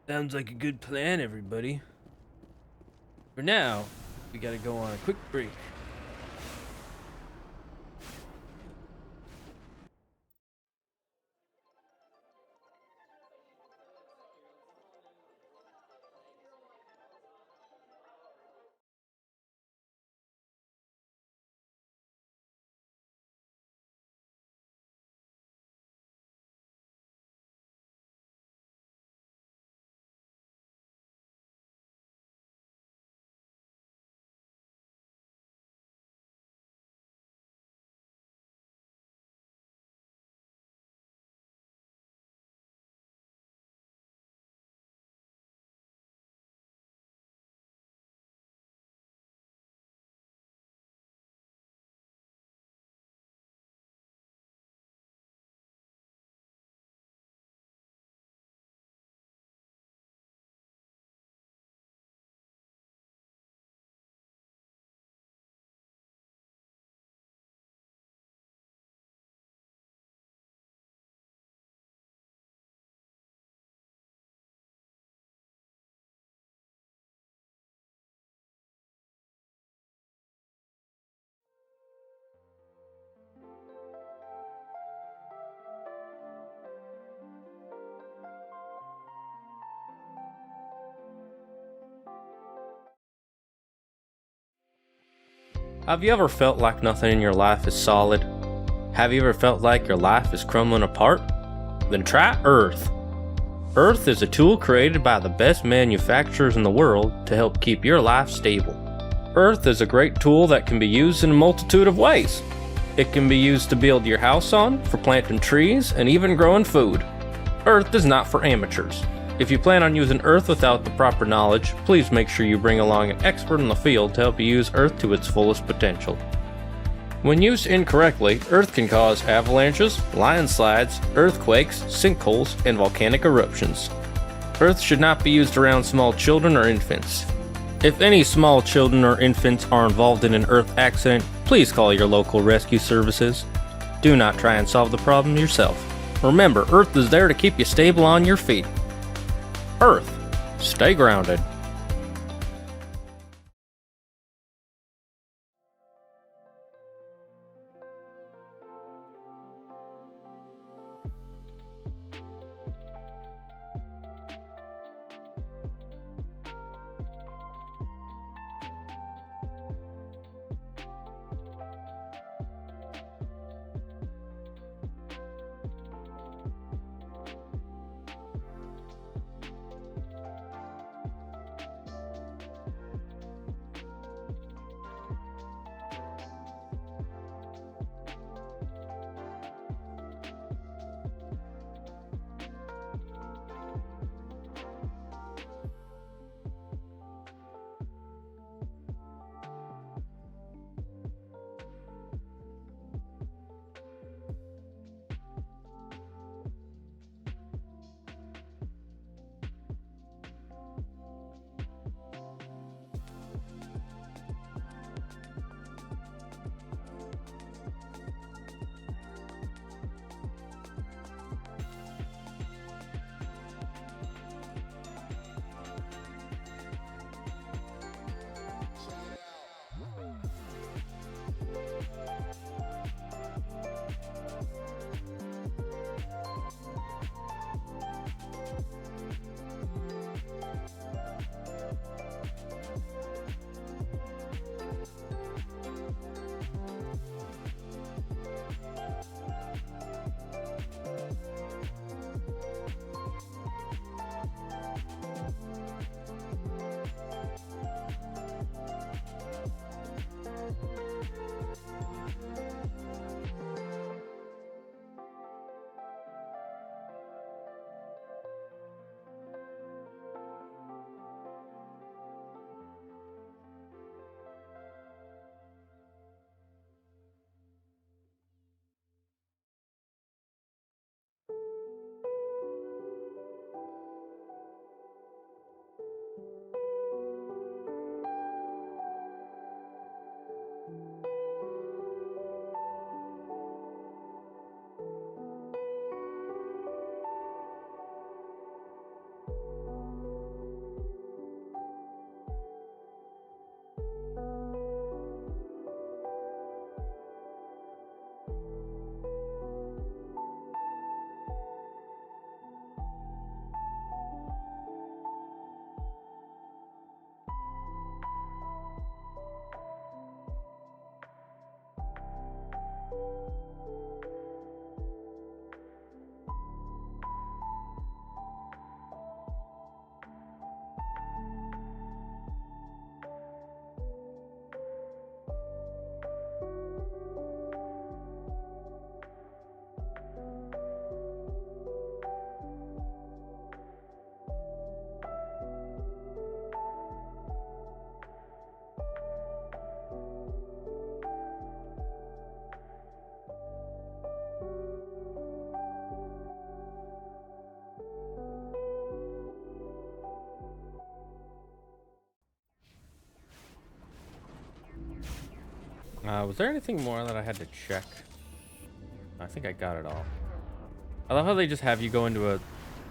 Sounds like a good plan, everybody. For now, we gotta go on a quick break. Have you ever felt like nothing in your life is solid? Have you ever felt like your life is crumbling apart? Then try Earth. Earth is a tool created by the best manufacturers in the world to help keep your life stable. Earth is a great tool that can be used in a multitude of ways. It can be used to build your house on, for planting trees, and even growing food. Earth is not for amateurs. If you plan on using Earth without the proper knowledge, please make sure you bring along an expert in the field to help you use Earth to its fullest potential. When used incorrectly, Earth can cause avalanches, landslides, earthquakes, sinkholes, and volcanic eruptions. Earth should not be used around small children or infants. If any small children or infants are involved in an Earth accident, please call your local rescue services. Do not try and solve the problem yourself. Remember, Earth is there to keep you stable on your feet. Earth, stay grounded. Was there anything more that I had to check? I think I got it all. I love how they just have you go into a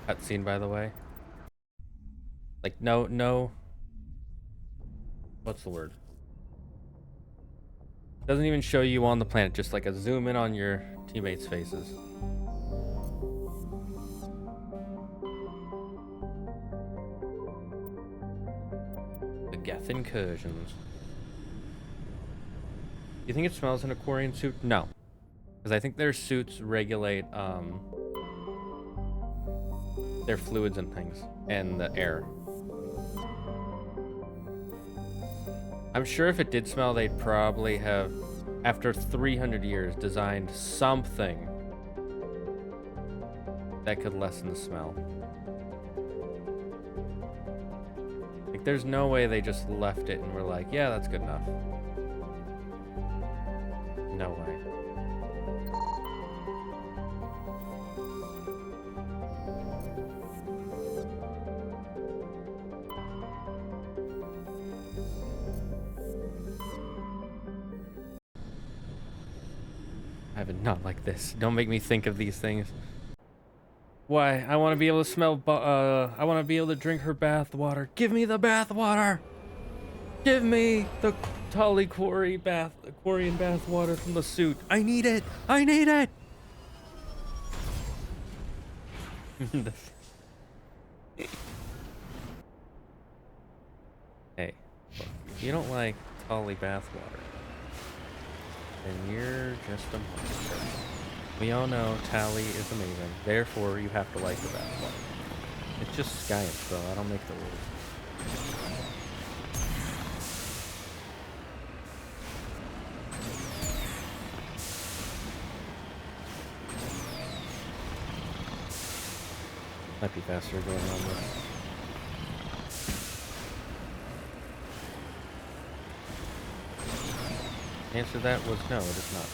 cutscene, by the way. Like, no. What's the word? Doesn't even show you on the planet, just like a zoom in on your teammates' faces. The Geth incursions. You think it smells in a Quarian suit? No. Because I think their suits regulate their fluids and things, and the air. I'm sure if it did smell, they'd probably have, after 300 years, designed something that could lessen the smell. Like, there's no way they just left it and were like, yeah, that's good enough. No way. I would not like this. Don't make me think of these things. Why? I want to be able to smell, I want to be able to drink her bath water. Give me the bath water! Give me the Quarian bath water from the suit. I need it! I need it! Hey, look, if you don't like Tali bath water, then you're just a monster. We all know Tali is amazing, therefore you have to like the bath water. It's just science, bro. I don't make the rules. Might be faster going on this. The answer to that was no, it is not.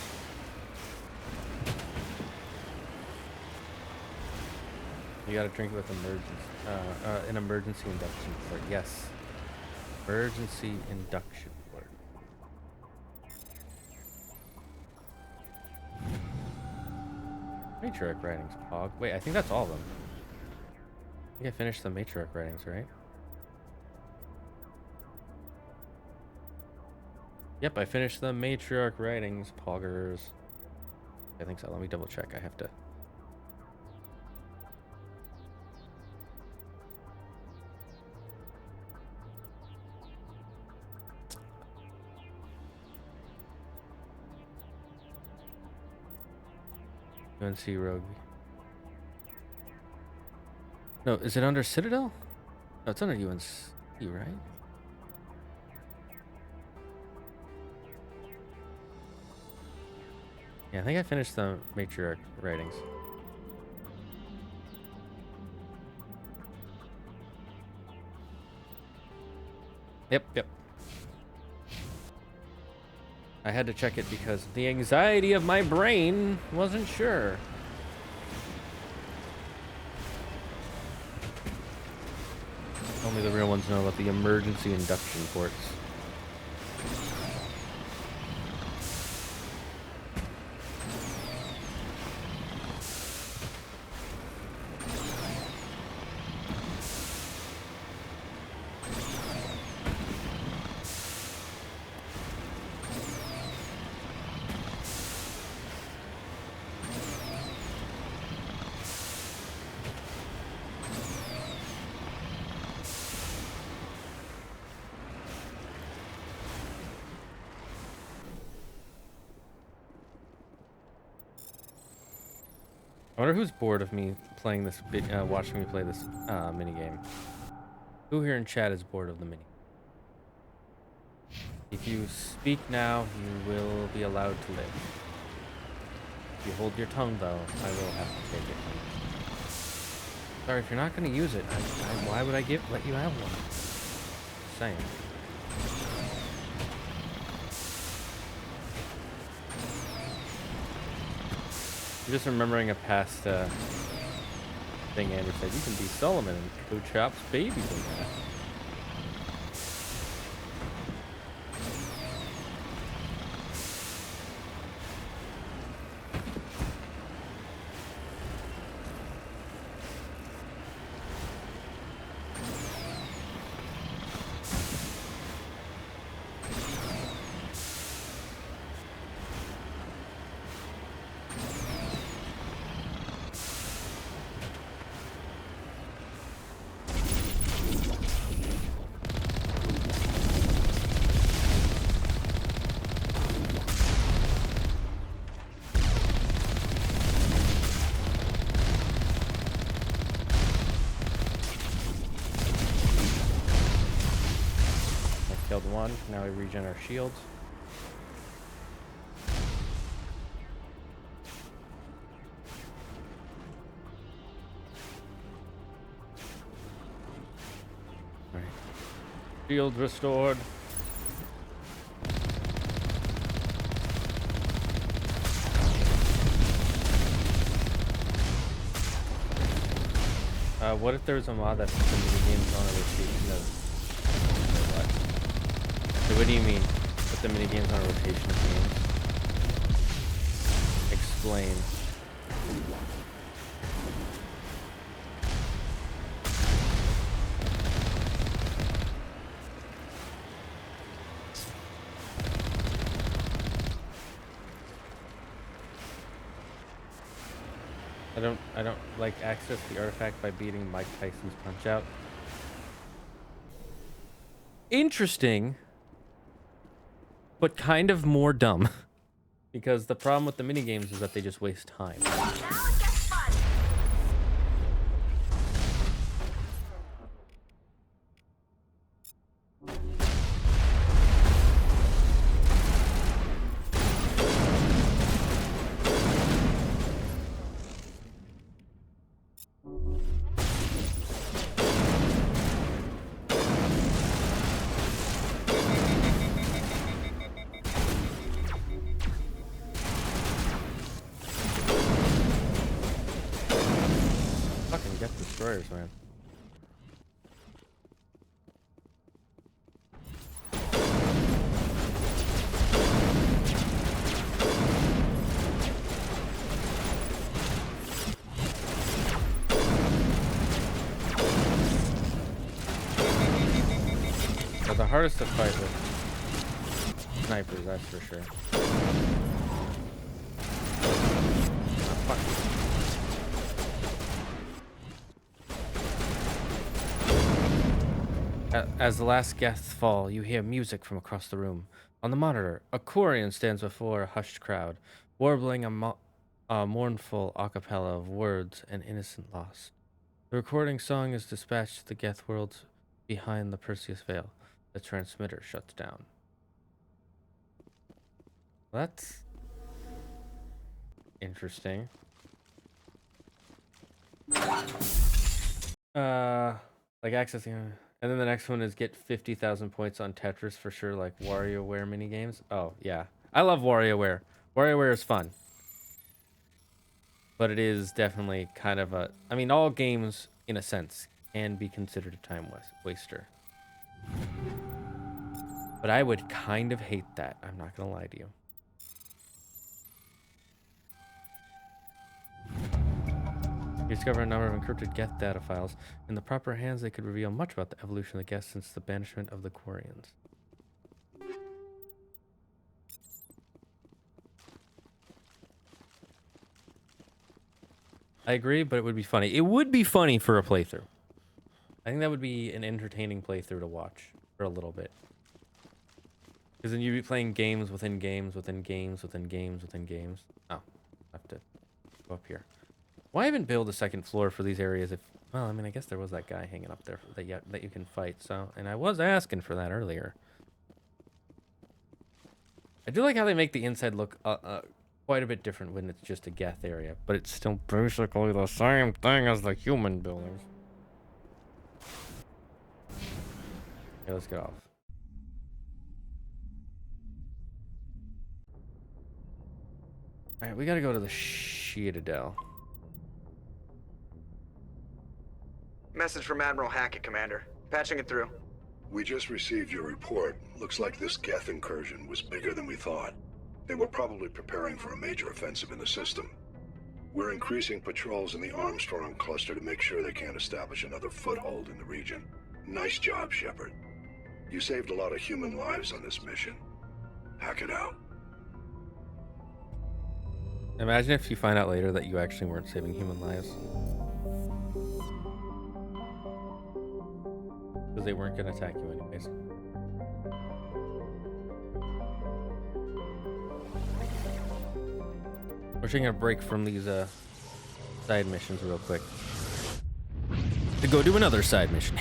You gotta drink with an emergency induction port. Yes. Emergency induction port. Matriarch writings, Pog. Wait, I think that's all of them. I think I finished the matriarch writings, right? Yep, I finished the matriarch writings, Poggers. I think so. Let me double check. I have to. UNC Rogue. No, is it under Citadel? No, it's under UNC, right? Yeah, I think I finished the matriarch writings. Yep. I had to check it because the anxiety of my brain wasn't sure. Only the real ones know about the emergency induction ports. I wonder who's bored of me playing this, watching me play this mini game. Who here in chat is bored of the mini? If you speak now, you will be allowed to live. If you hold your tongue, though, I will have to take it. Sorry, if you're not going to use it, why would I let you have one? Just saying. I'm just remembering a past thing Andrew said. You can be Solomon and go chops babies in that. 1. Now we regen our shields. All right. Shield restored. What if there's a mod that puts the minigames on a rotation of... What? So what do you mean? Put the minigames on a rotation of games? Explain. I don't like access the artifact by beating Mike Tyson's Punch Out. Interesting, but kind of more dumb. Because the problem with the minigames is that they just waste time. Destroyers, man. They're the hardest to fight with snipers, that's for sure. Oh, fuck. As the last guests fall, you hear music from across the room. On the monitor, a Quarian stands before a hushed crowd, warbling a mournful a cappella of words and innocent loss. The recording song is dispatched to the Geth worlds behind the Perseus Veil. The transmitter shuts down. That's interesting. Like accessing... And then the next one is get 50,000 points on Tetris for sure, like WarioWare minigames. Oh, yeah. I love WarioWare. WarioWare is fun. But it is definitely kind of a... I mean, all games, in a sense, can be considered a time waster. But I would kind of hate that. I'm not going to lie to you. You discover a number of encrypted Geth data files. In the proper hands, they could reveal much about the evolution of the Geth since the banishment of the Quarians. I agree, but it would be funny. It would be funny for a playthrough. I think that would be an entertaining playthrough to watch for a little bit. Because then you'd be playing games within games within games within games within games. Oh, I have to go up here. Why haven't built a second floor for these areas if... Well, I mean, I guess there was that guy hanging up there that you can fight, so... And I was asking for that earlier. I do like how they make the inside look quite a bit different when it's just a Geth area, but it's still basically the same thing as the human buildings. Okay, let's get off. Alright, we gotta go to the Citadel. Message from Admiral Hackett, Commander. Patching it through. We just received your report. Looks like this Geth incursion was bigger than we thought. They were probably preparing for a major offensive in the system. We're increasing patrols in the Armstrong cluster to make sure they can't establish another foothold in the region. Nice job, Shepard. You saved a lot of human lives on this mission. Hack it out. Imagine if you find out later that you actually weren't saving human lives. Because they weren't going to attack you anyways. We're taking a break from these side missions real quick. To go do another side mission.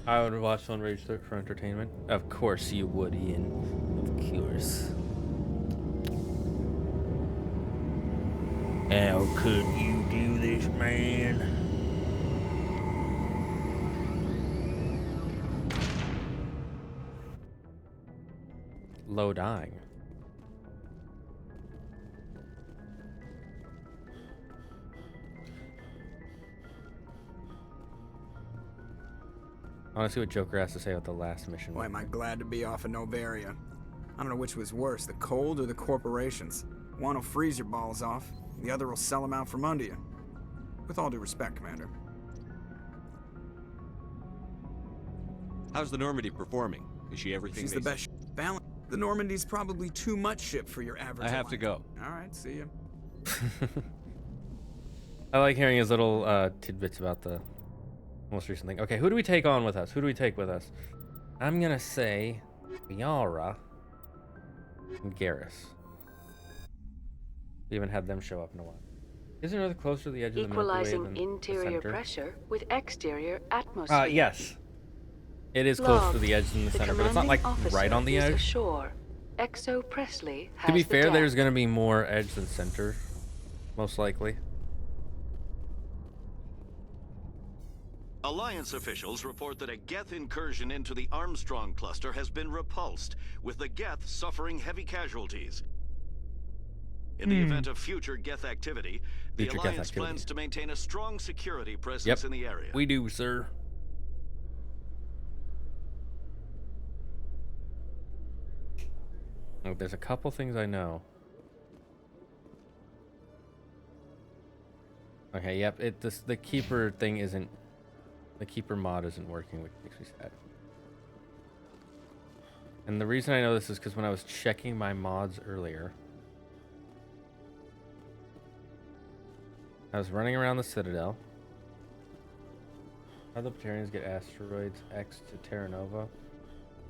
I would watch one Rage for entertainment. Of course you would, Ian. Of course. How could you do this, man? Low dying. I want to see what Joker has to say about the last mission. Boy, am I glad to be off of Novaria. I don't know which was worse, the cold or the corporations. One will freeze your balls off, the other will sell them out from under you. With all due respect, Commander. How's the Normandy performing? Is she everything She's the best balance. The Normandy's probably too much ship for your average. I have to go. All right, see you. I like hearing his little tidbits about the most recent thing. Okay, who do we take on with us? Who do we take with us? I'm gonna say Miara and Garrus. We haven't had them show up in a while. Isn't Earth closer to the edge of the Milky Way Equalizing than interior the center? pressure with exterior atmosphere. Yes. It is close to the edge in the center, but it's not like right on the edge. Ashore. Exo Presley has To be the fair, deck. there's gonna be more edge than center, most likely. Alliance officials report that a Geth incursion into the Armstrong cluster has been repulsed, with the Geth suffering heavy casualties. In the event of future Geth activity, the Alliance plans to maintain a strong security presence in the area. We do, sir. Oh, there's a couple things I know. Okay, yep, the Keeper thing isn't... The Keeper mod isn't working, which makes me sad. And the reason I know this is because when I was checking my mods earlier, I was running around the Citadel. How the Batarians get asteroids X to Terra Nova?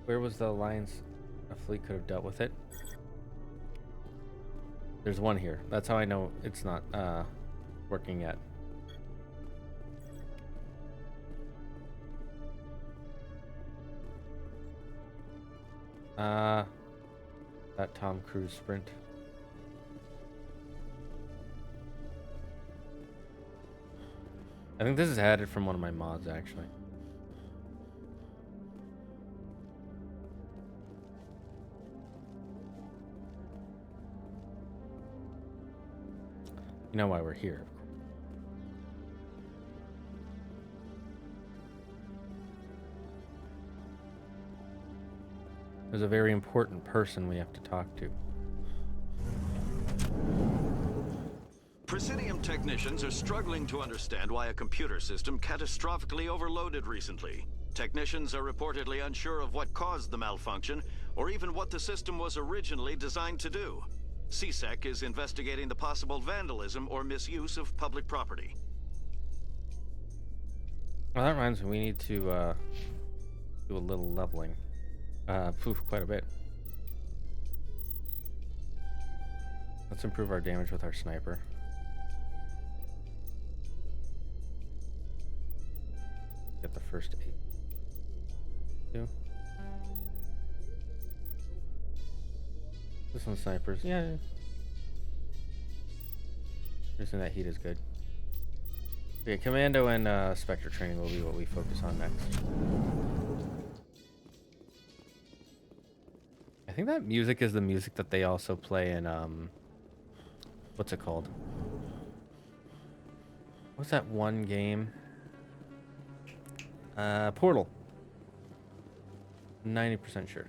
Where was the Alliance? A fleet could have dealt with it. There's one here. That's how I know it's not working yet. That Tom Cruise sprint. I think this is added from one of my mods, actually. You know why we're here, of course. There's a very important person we have to talk to. Presidium technicians are struggling to understand why a computer system catastrophically overloaded recently. Technicians are reportedly unsure of what caused the malfunction, or even what the system was originally designed to do. CSEC is investigating the possible vandalism or misuse of public property. Well, that reminds me, we need to do a little leveling. Quite a bit. Let's improve our damage with our sniper. Get the first 8. 2. This one's snipers. Yeah. Using that heat is good. Okay, Commando and Spectre training will be what we focus on next. I think that music is the music that they also play in, what's it called? What's that one game? Portal. 90% sure.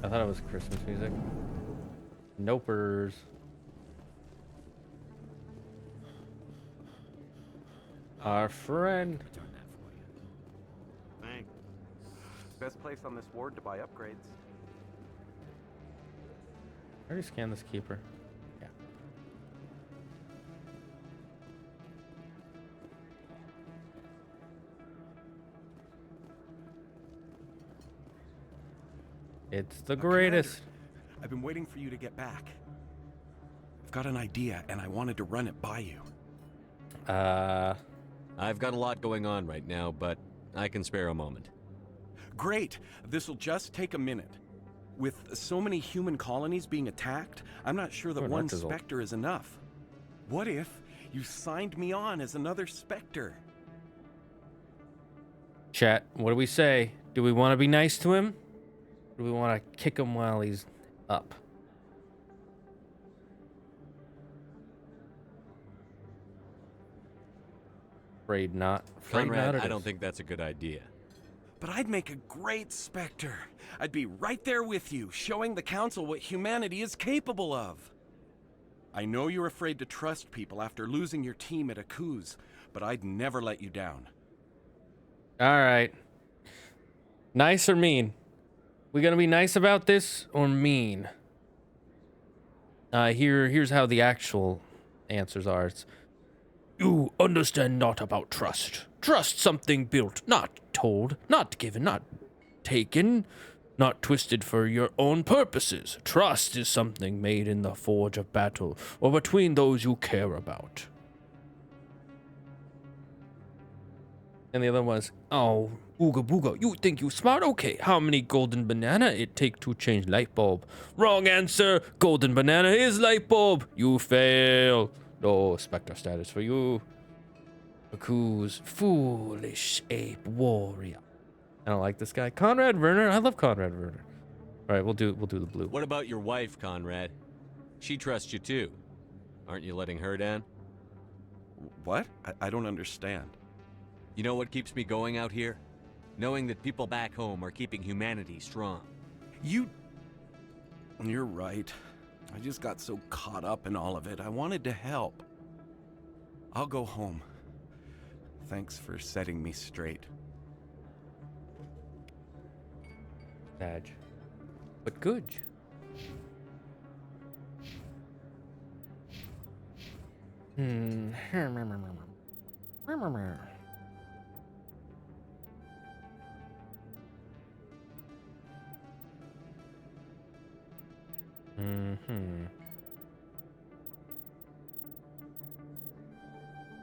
I thought it was Christmas music. Nopers. Our friend. Thanks. Best place on this ward to buy upgrades. I already scanned this Keeper. Yeah. It's the greatest. Commander, I've been waiting for you to get back. I've got an idea, and I wanted to run it by you. I've got a lot going on right now, but I can spare a moment. Great. This'll just take a minute. With so many human colonies being attacked, I'm not sure that one Spectre is enough. What if you signed me on as another Spectre? Chat, what do we say? Do we want to be nice to him? Or do we want to kick him while he's up? Afraid not. Conrad, I don't think that's a good idea. But I'd make a great Spectre. I'd be right there with you, showing the Council what humanity is capable of. I know you're afraid to trust people after losing your team at Akuz, but I'd never let you down. All right. Nice or mean? We gonna be nice about this or mean? Here's how the actual answers are. It's, you understand not about trust. Trust something built, not told, not given, not taken, not twisted for your own purposes. Trust is something made in the forge of battle or between those you care about. And the other one was, oh, ooga booga, you think you smart? Okay, how many golden banana it take to change light bulb? Wrong answer. Golden banana is light bulb. You fail. No Spectre status for you. Akuz, foolish ape warrior. I don't like this guy. Conrad Werner. I love Conrad Werner. All right, we'll do the blue. What about your wife, Conrad? She trusts you too. Aren't you letting her down? What? I don't understand. You know what keeps me going out here? Knowing that people back home are keeping humanity strong. You're right. I just got so caught up in all of it. I wanted to help. I'll go home. Thanks for setting me straight. Badge. But good.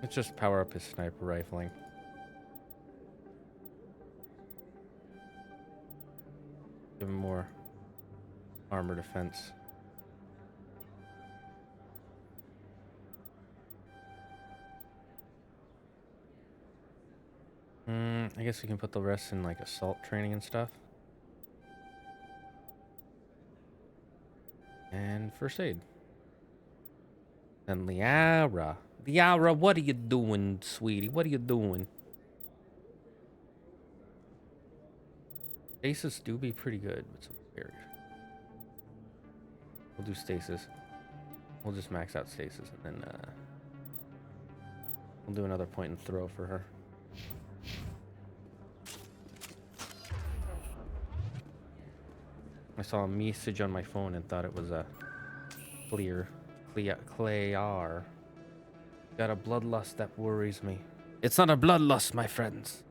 Let's just power up his sniper rifling. Give him more armor defense. I guess we can put the rest in like assault training and stuff. And first aid. And Liara. Liara, what are you doing, sweetie? What are you doing? Stasis do be pretty good, but some weird. We'll do stasis. We'll just max out stasis and then we'll do another point and throw for her. I saw a message on my phone and thought it was a Clayar. Got a bloodlust that worries me. It's not a bloodlust, my friends.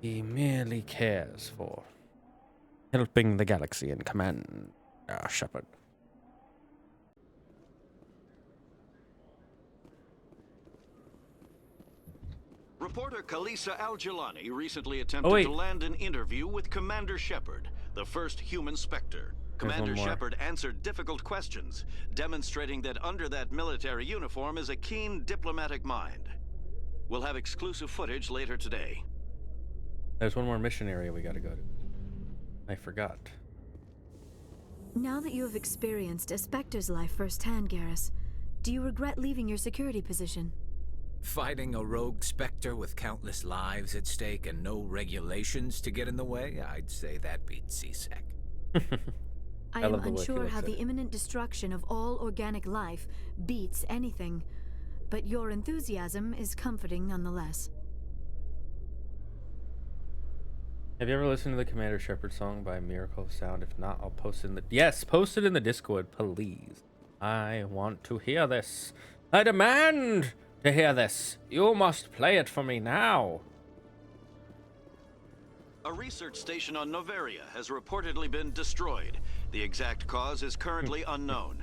He merely cares for helping the galaxy and Commander Shepard. Reporter Kalisa Al-Jalani recently attempted to land an interview with Commander Shepard, the first human Spectre. Commander Shepard answered difficult questions, demonstrating that under that military uniform is a keen diplomatic mind. We'll have exclusive footage later today. There's one more mission area we gotta go to. I forgot. Now that you have experienced a Spectre's life firsthand, Garrus, do you regret leaving your security position? Fighting a rogue Spectre with countless lives at stake and no regulations to get in the way? I'd say that beats C-Sec. I am unsure how the imminent destruction of all organic life beats anything, but your enthusiasm is comforting nonetheless. Have you ever listened to the Commander Shepard song by Miracle of Sound? If not, I'll post it in the... Yes, post it in the Discord, please. I want to hear this. I demand to hear this. You must play it for me now. A research station on Noveria has reportedly been destroyed. The exact cause is currently unknown.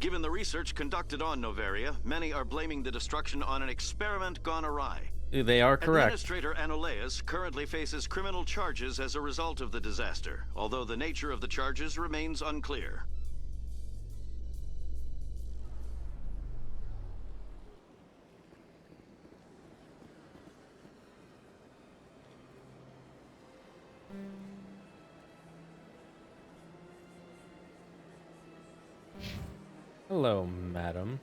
Given the research conducted on Noveria, many are blaming the destruction on an experiment gone awry. They are correct. Administrator Anoleus currently faces criminal charges as a result of the disaster, although the nature of the charges remains unclear. Hello, madam.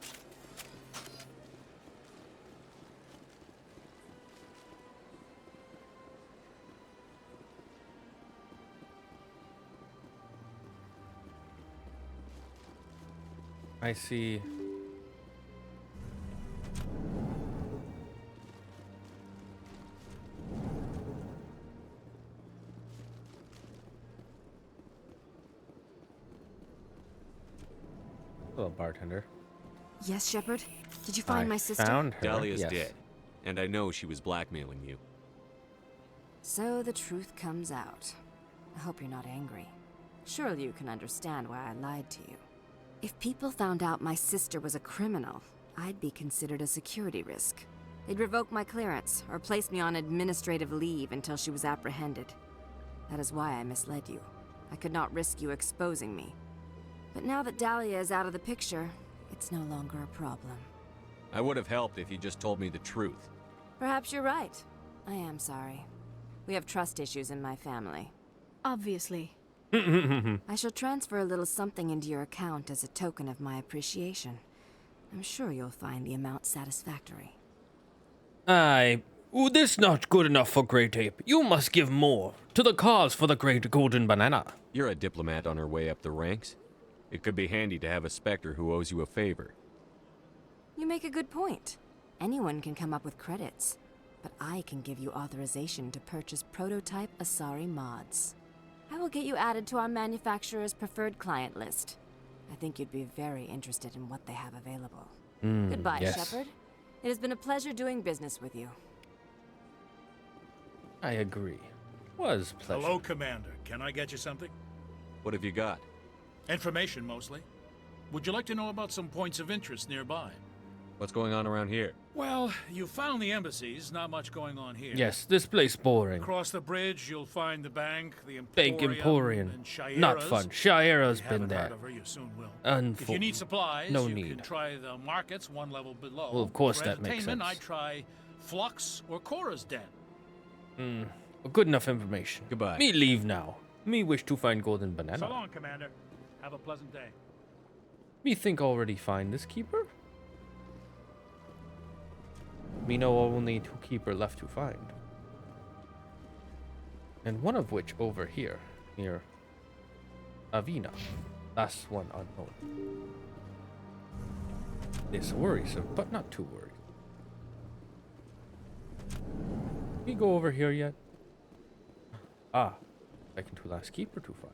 I see. Hello, bartender. Yes, Shepard? Did you find my sister? Found her. Dahlia's yes. dead, and I know she was blackmailing you. So the truth comes out. I hope you're not angry. Surely you can understand why I lied to you. If people found out my sister was a criminal, I'd be considered a security risk. They'd revoke my clearance, or place me on administrative leave until she was apprehended. That is why I misled you. I could not risk you exposing me. But now that Dahlia is out of the picture, it's no longer a problem. I would have helped if you just told me the truth. Perhaps you're right. I am sorry. We have trust issues in my family. Obviously. I shall transfer a little something into your account as a token of my appreciation. I'm sure you'll find the amount satisfactory. Aye. Oh, this not good enough for Great Ape. You must give more to the cause for the Great Golden Banana. You're a diplomat on her way up the ranks. It could be handy to have a Spectre who owes you a favor. You make a good point. Anyone can come up with credits, but I can give you authorization to purchase prototype Asari mods. I will get you added to our manufacturer's preferred client list. I think you'd be very interested in what they have available. Goodbye, yes. Shepard. It has been a pleasure doing business with you. I agree. Was pleasure. Hello, Commander. Can I get you something? What have you got? Information, mostly. Would you like to know about some points of interest nearby? What's going on around here? Well, you found the embassies. Not much going on here. Yes, this place boring. Across the bridge, you'll find the bank, the Emporium, Big Emporium. and Shaira's. Not fun. Shaira's You been haven't there. heard of her, you soon will. If you need supplies, no you need. can try the markets one level below. Well, of course For that makes entertainment, sense. I'd try Flux or Cora's Den. Good enough information. Goodbye. Me leave now. Me wish to find Golden Banana. So long, Commander. Have a pleasant day. Me think already find this keeper? Me know only 2 keeper left to find. And one of which over here, near Avina. Last one unknown. It's worrisome, but not too worried. We go over here yet? Ah, second to last keeper to find.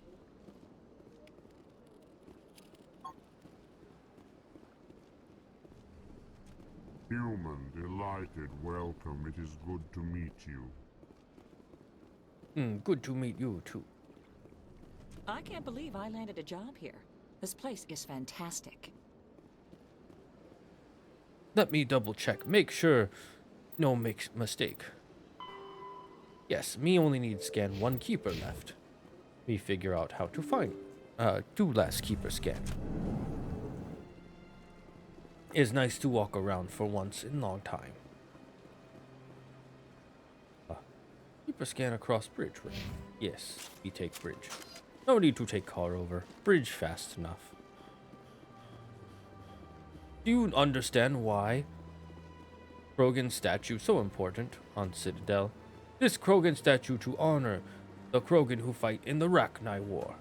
Human, delighted, welcome. It is good to meet you. Good to meet you too. I can't believe I landed a job here. This place is fantastic. Let me double check. Make sure no makes mistake. Yes, me only need scan 1 keeper left. Me figure out how to find 2 last keeper scan. It's nice to walk around for once in long time. Keeper scan across bridge, right? Yes, we take bridge. No need to take car over. Bridge fast enough. Do you understand why Krogan statue so important on Citadel? This Krogan statue to honor the Krogan who fight in the Rachni War.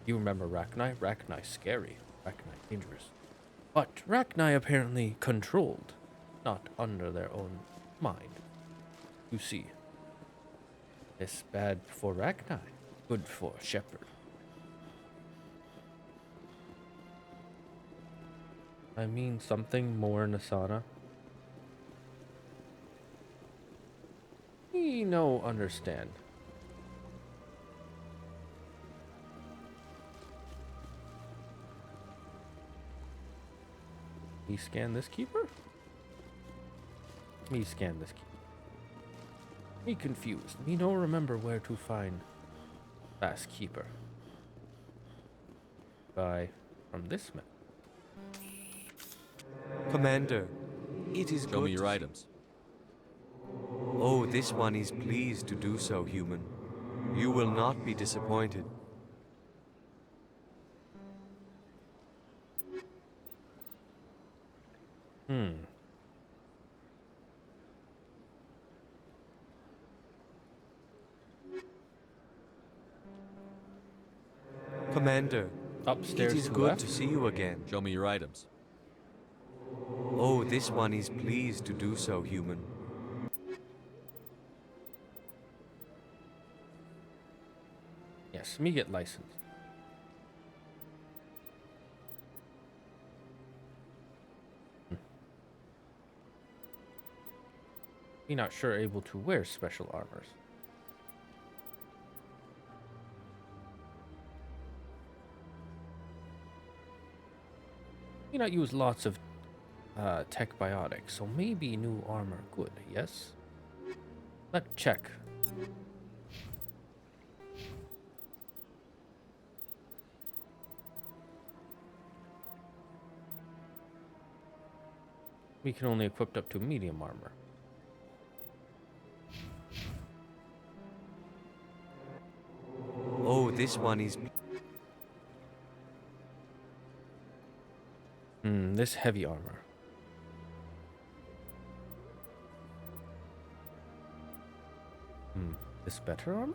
You remember Rachni? Rachni scary. Rachni dangerous. But Rachni apparently controlled, not under their own mind. You see, it's bad for Rachni, good for Shepard. I mean something more, Nasana. Me no understand. Me scan this keeper? Me scan this keeper. Me confused. Me no remember where to find last keeper. By from this map. Commander, it is good. Show me your items. Oh, this one is pleased to do so, human. You will not be disappointed. Commander, upstairs it is to good left. to see you again. Show me your items. Oh, this one is pleased to do so, human. Yes, me get licensed. Me not sure able to wear special armors. Me not use lots of tech biotics, so maybe new armor good, yes? Let's check. We can only equip up to medium armor. Oh, this one is... This heavy armor. This better armor?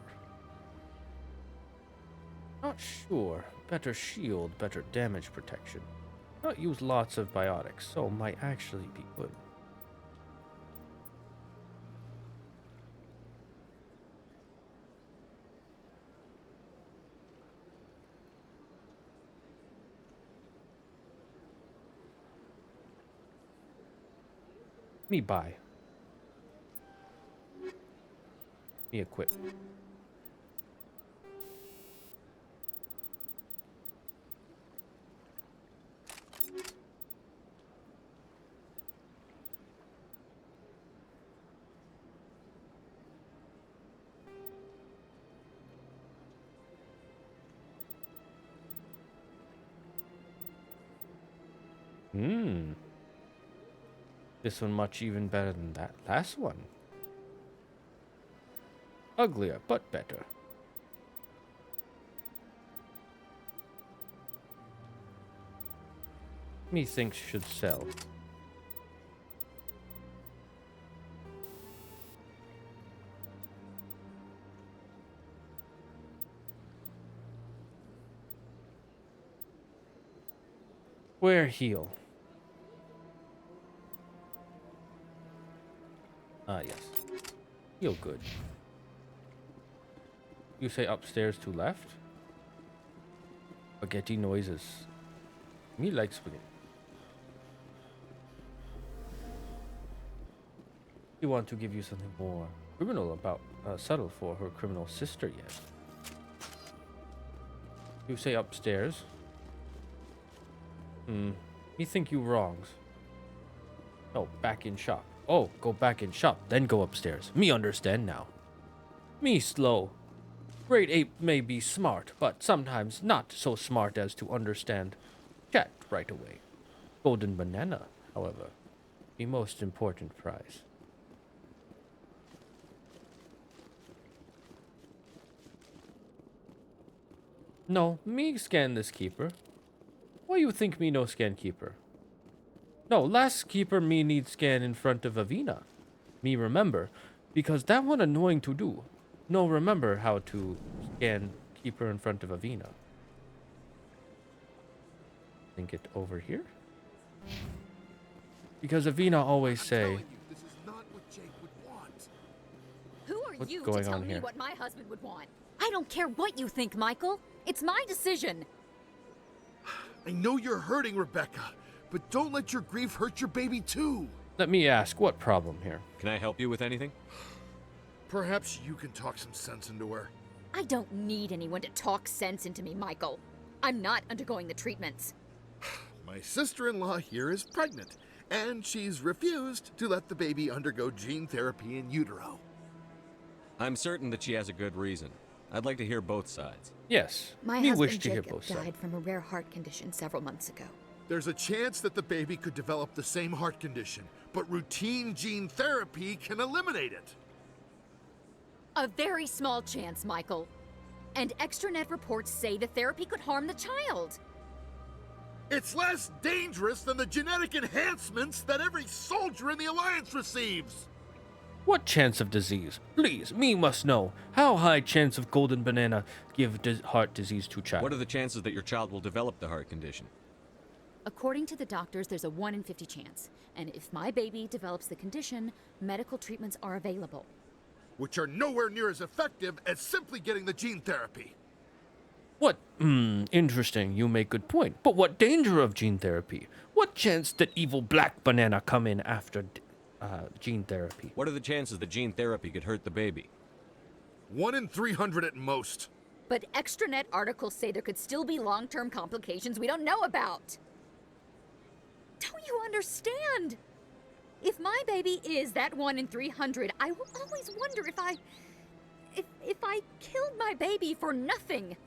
Not sure. Better shield, better damage protection. Not use lots of biotics, so might actually be good. Me buy. Me equip. This one much even better than that last one. Uglier, but better. Methinks should sell. Where heal? Ah, yes. Heal good. You say upstairs to left? Spaghetti noises. Me like spaghetti. You want to give you something more criminal about subtle for her criminal sister yet? You say upstairs? Me think you wrongs. Oh, back in shop. Oh, go back in shop, then go upstairs. Me understand now. Me slow. Great ape may be smart, but sometimes not so smart as to understand chat right away. Golden banana, however, the most important prize. No, me scan this keeper. Why you think me no scan keeper? No, last keeper me need scan in front of Avina. Me remember, because that one annoying to do. No remember how to scan keeper in front of Avina. Think it over here? Because Avina always say... This is not what Jake would want. Who are What's you going to tell on me here? what my husband would want? I don't care what you think, Michael. It's my decision. I know you're hurting, Rebecca, but don't let your grief hurt your baby too. Let me ask, what problem here? Can I help you with anything? Perhaps you can talk some sense into her. I don't need anyone to talk sense into me, Michael. I'm not undergoing the treatments. My sister-in-law here is pregnant, and she's refused to let the baby undergo gene therapy in utero. I'm certain that she has a good reason. I'd like to hear both sides. Yes, My we husband wish to hear Jacob both died sides. from a rare heart condition several months ago. There's a chance that the baby could develop the same heart condition, but routine gene therapy can eliminate it. A very small chance, Michael. And extranet reports say the therapy could harm the child. It's less dangerous than the genetic enhancements that every soldier in the Alliance receives. What chance of disease? Please, me must know. How high chance of golden banana give heart disease to child? What are the chances that your child will develop the heart condition? According to the doctors, there's a 1 in 50 chance. And if my baby develops the condition, medical treatments are available. Which are nowhere near as effective as simply getting the gene therapy. What? Interesting. You make good point. But what danger of gene therapy? What chance that evil black banana come in after gene therapy? What are the chances that gene therapy could hurt the baby? 1 in 300 at most. But extranet articles say there could still be long-term complications we don't know about. Don't you understand? If my baby is that 1 in 300, I will always wonder if I killed my baby for nothing.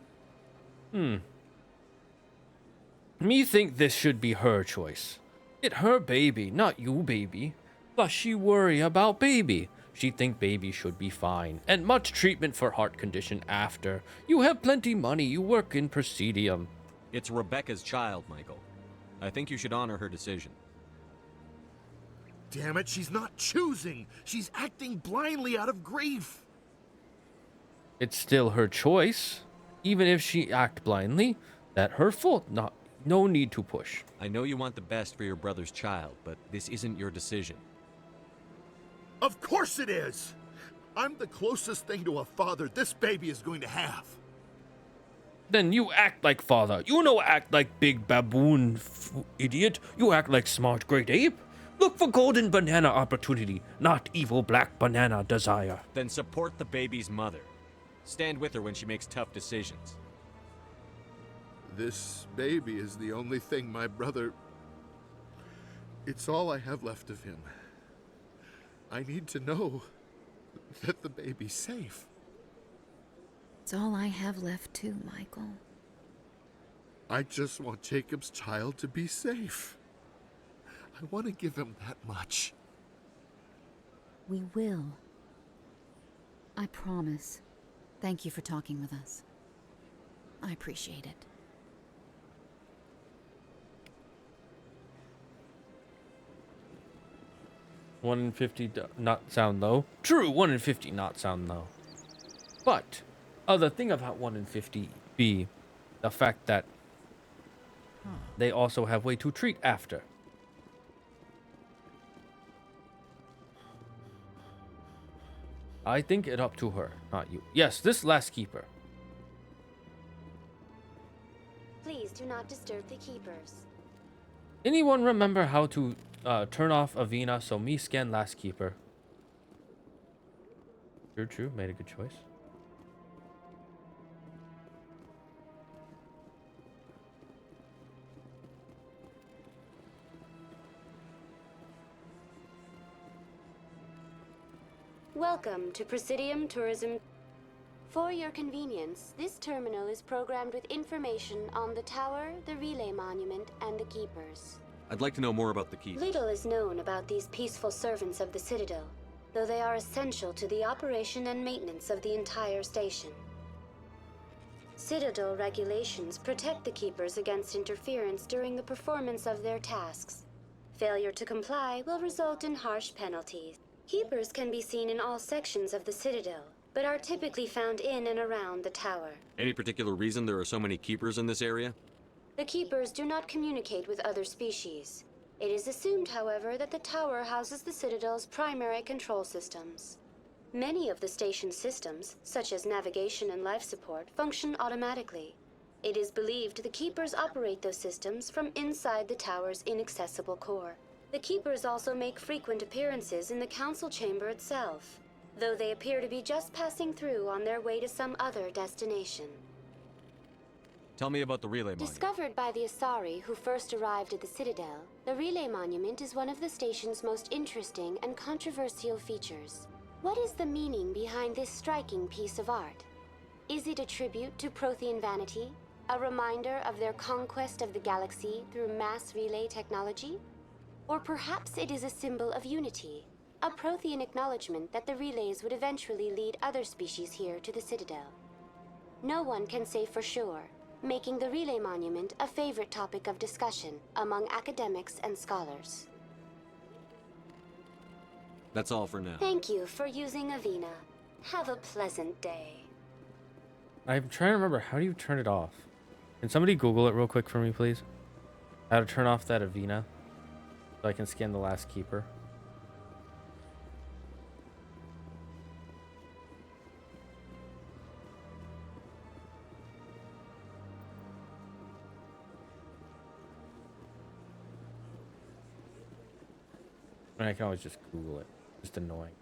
Me think this should be her choice. It her baby, not you baby. Plus she worry about baby. She think baby should be fine. And much treatment for heart condition after. You have plenty money, you work in Presidium. It's Rebecca's child, Michael. I think you should honor her decision. Damn it, she's not choosing. She's acting blindly out of grief. It's still her choice. Even if she act blindly, that her fault. No need to push. I know you want the best for your brother's child, but this isn't your decision. Of course it is! I'm the closest thing to a father this baby is going to have. Then you act like father. You no act like big baboon idiot. You act like smart great ape. Look for golden banana opportunity, not evil black banana desire. Then support the baby's mother. Stand with her when she makes tough decisions. This baby is the only thing my brother... It's all I have left of him. I need to know that the baby's safe. It's all I have left too, Michael. I just want Jacob's child to be safe. I want to give him that much. We will. I promise. Thank you for talking with us. I appreciate it. One in 50 not sound low. True, 1 in 50 not sound low. But other thing about 1 in 50 be the fact that they also have way to treat after. I think it up to her, not you. Yes, this last keeper. Please do not disturb the keepers. Anyone remember how to turn off Avina? So me scan last keeper. True. Made a good choice. Welcome to Presidium Tourism. For your convenience, this terminal is programmed with information on the tower, the relay monument, and the keepers. I'd like to know more about the keepers. Little is known about these peaceful servants of the Citadel, though they are essential to the operation and maintenance of the entire station. Citadel regulations protect the keepers against interference during the performance of their tasks. Failure to comply will result in harsh penalties. Keepers can be seen in all sections of the Citadel, but are typically found in and around the tower. Any particular reason there are so many keepers in this area? The keepers do not communicate with other species. It is assumed, however, that the tower houses the Citadel's primary control systems. Many of the station's systems, such as navigation and life support, function automatically. It is believed the keepers operate those systems from inside the tower's inaccessible core. The keepers also make frequent appearances in the council chamber itself. though they appear to be just passing through on their way to some other destination. Tell me about the relay monument. Discovered by the Asari who first arrived at the Citadel, the relay monument is one of the station's most interesting and controversial features. What is the meaning behind this striking piece of art? Is it a tribute to Prothean vanity? A reminder of their conquest of the galaxy through mass relay technology? Or perhaps it is a symbol of unity, a Prothean acknowledgement that the relays would eventually lead other species here to the Citadel. No one can say for sure, making the relay monument a favorite topic of discussion among academics and scholars. That's all for now. Thank you for using Avina. Have a pleasant day. I'm trying to remember, how do you turn it off? Can somebody Google it real quick for me, please? How to turn off that Avina so I can scan the last keeper. I mean, I can always just Google it. Just annoying.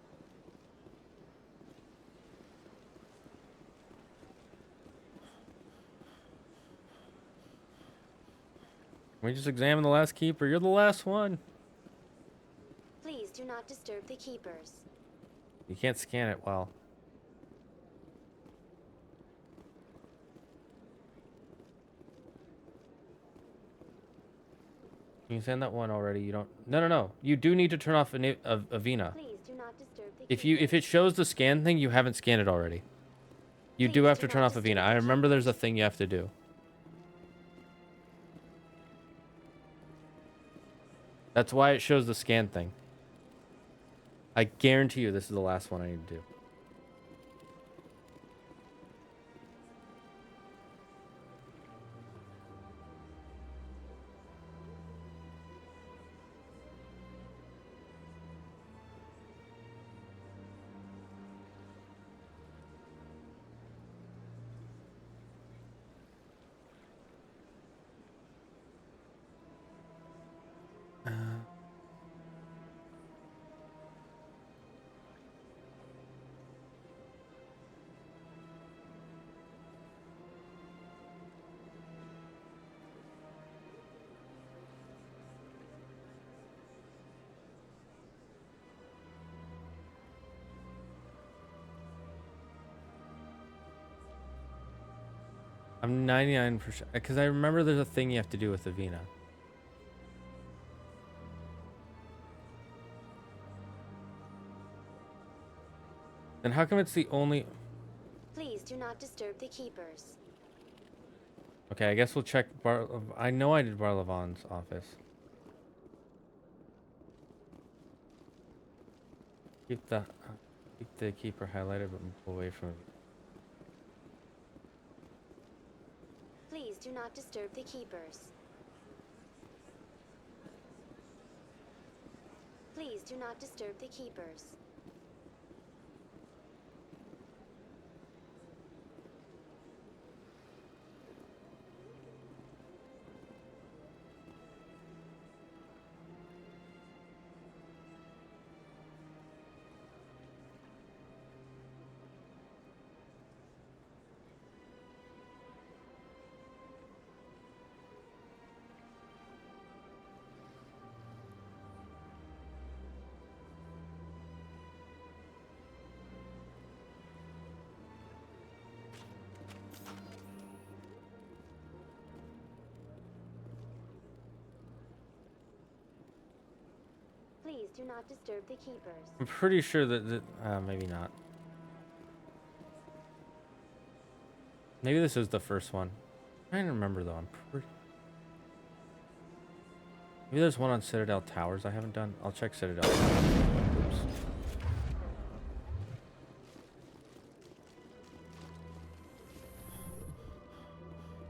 Can we just examine the last keeper? You're the last one. Please do not disturb the keepers. You can't scan it well. You can send that one already. You don't. No. You do need to turn off Avina. Please do not disturb the If it shows the scan thing, you haven't scanned it already. You do have to turn off Avina. I remember there's a thing you have to do. That's why it shows the scan thing. I guarantee you this is the last one I need to do. I'm 99% because I remember there's a thing you have to do with Avina. Then how come it's the only... Please do not disturb the keepers. Okay, I guess we'll check I know I did Barlavon's office. Keep the keeper highlighted but move away from it. Please do not disturb the keepers. Please do not disturb the keepers. Please do not disturb the keepers. I'm pretty sure that maybe not. Maybe this is the first one. I'm trying to remember though. I'm pretty... Maybe there's one on Citadel Towers I haven't done. I'll check Citadel. Oops.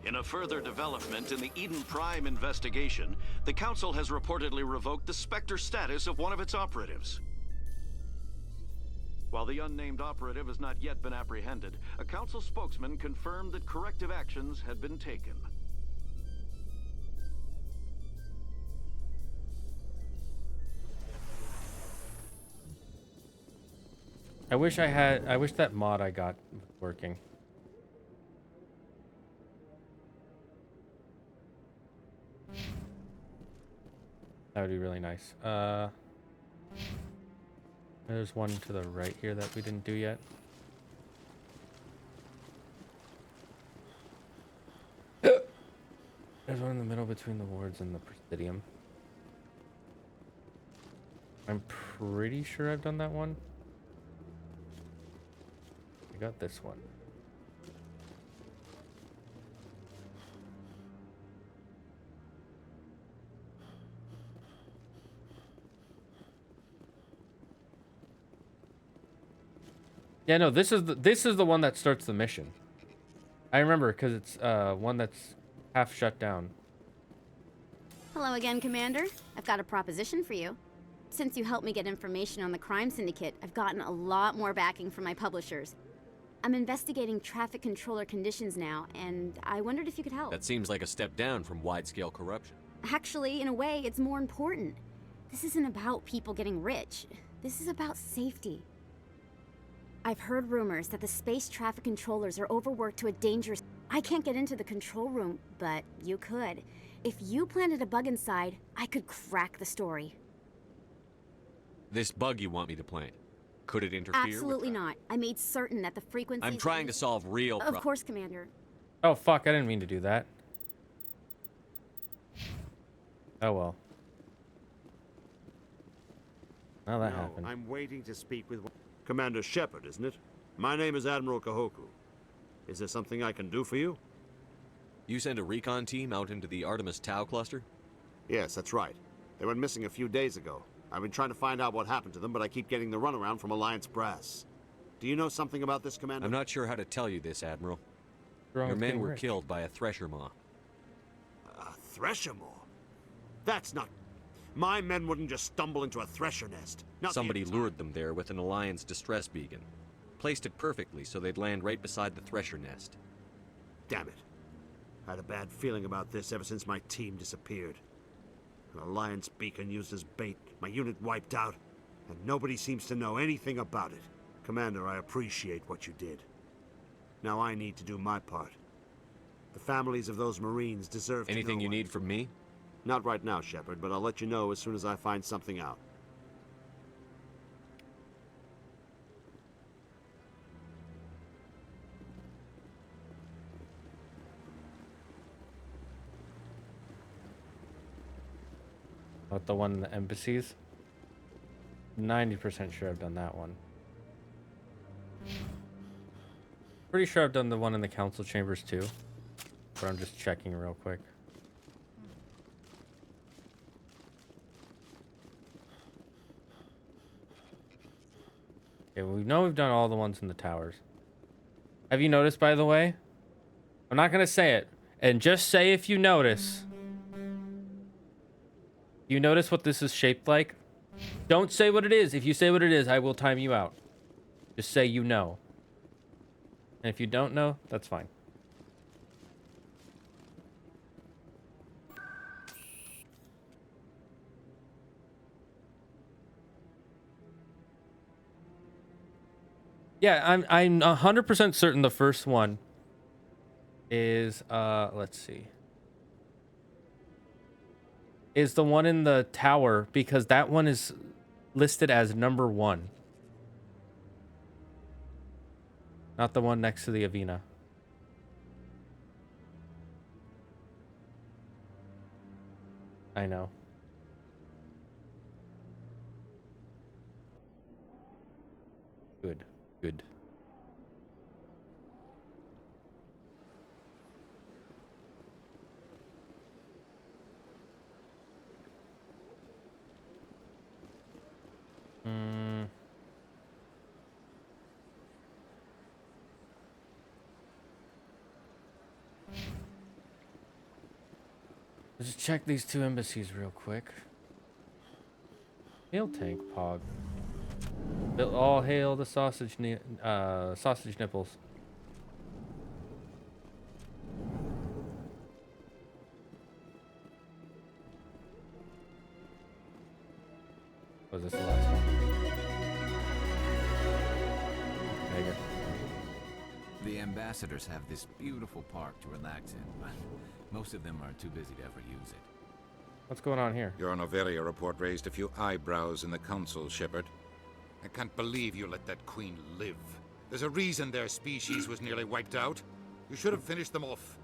In a further development in the Eden Prime investigation, the Council has reportedly revoked the Spectre status of one of its operatives. While the unnamed operative has not yet been apprehended, a Council spokesman confirmed that corrective actions had been taken. I wish that mod I got was working. That would be really nice. There's one to the right here that we didn't do yet. There's one in the middle between the wards and the Presidium. I'm pretty sure I've done that one. I got this one. Yeah, no, this is the one that starts the mission. I remember because it's one that's half shut down. Hello again, Commander. I've got a proposition for you. Since you helped me get information on the crime syndicate, I've gotten a lot more backing from my publishers. I'm investigating traffic controller conditions now, and I wondered if you could help. That seems like a step down from wide-scale corruption. Actually, in a way, it's more important. This isn't about people getting rich. This is about safety. I've heard rumors that the space traffic controllers are overworked to a dangerous... I can't get into the control room, but you could. If you planted a bug inside, I could crack the story. This bug you want me to plant, could it interfere Absolutely not. I made certain that the frequencies... I'm trying to solve real Of course, Commander. Oh, fuck, I didn't mean to do that. Oh, well. Well, that happened. I'm waiting to speak with Commander Shepard, isn't it? My name is Admiral Kahoku. Is there something I can do for you? You send a recon team out into the Artemis Tau cluster? Yes, that's right. They went missing a few days ago. I've been trying to find out what happened to them, but I keep getting the runaround from Alliance brass. Do you know something about this, Commander? I'm not sure how to tell you this, Admiral. Your men were killed by a thresher maw. A thresher maw? That's not... My men wouldn't just stumble into a thresher nest. Somebody lured them there with an Alliance distress beacon. Placed it perfectly so they'd land right beside the thresher nest. Damn it. I had a bad feeling about this ever since my team disappeared. An Alliance beacon used as bait, my unit wiped out, and nobody seems to know anything about it. Commander, I appreciate what you did. Now I need to do my part. The families of those Marines deserve to know... Anything you need from me? Not right now, Shepard, but I'll let you know as soon as I find something out. About the one in the embassies? 90% sure I've done that one. Pretty sure I've done the one in the council chambers too. But I'm just checking real quick. Okay, well, we know we've done all the ones in the towers. Have you noticed, by the way? I'm not gonna say it. And just say if you notice. You notice what this is shaped like? Don't say what it is. If you say what it is, I will time you out. Just say you know. And if you don't know, that's fine. Yeah, I'm 100% certain the first one is let's see. Is the one in the tower, because that one is listed as number 1. Not the one next to the Avena. I know. Good. Good. Let's just check these 2 embassies real quick. Hail tank pog. All hail the sausage nipples. Was this the last one? The ambassadors have this beautiful park to relax in, but most of them are too busy to ever use it. What's going on here? Your Noveria report raised a few eyebrows in the council, Shepard. I can't believe you let that queen live. There's a reason their species was nearly wiped out. You should have finished them off.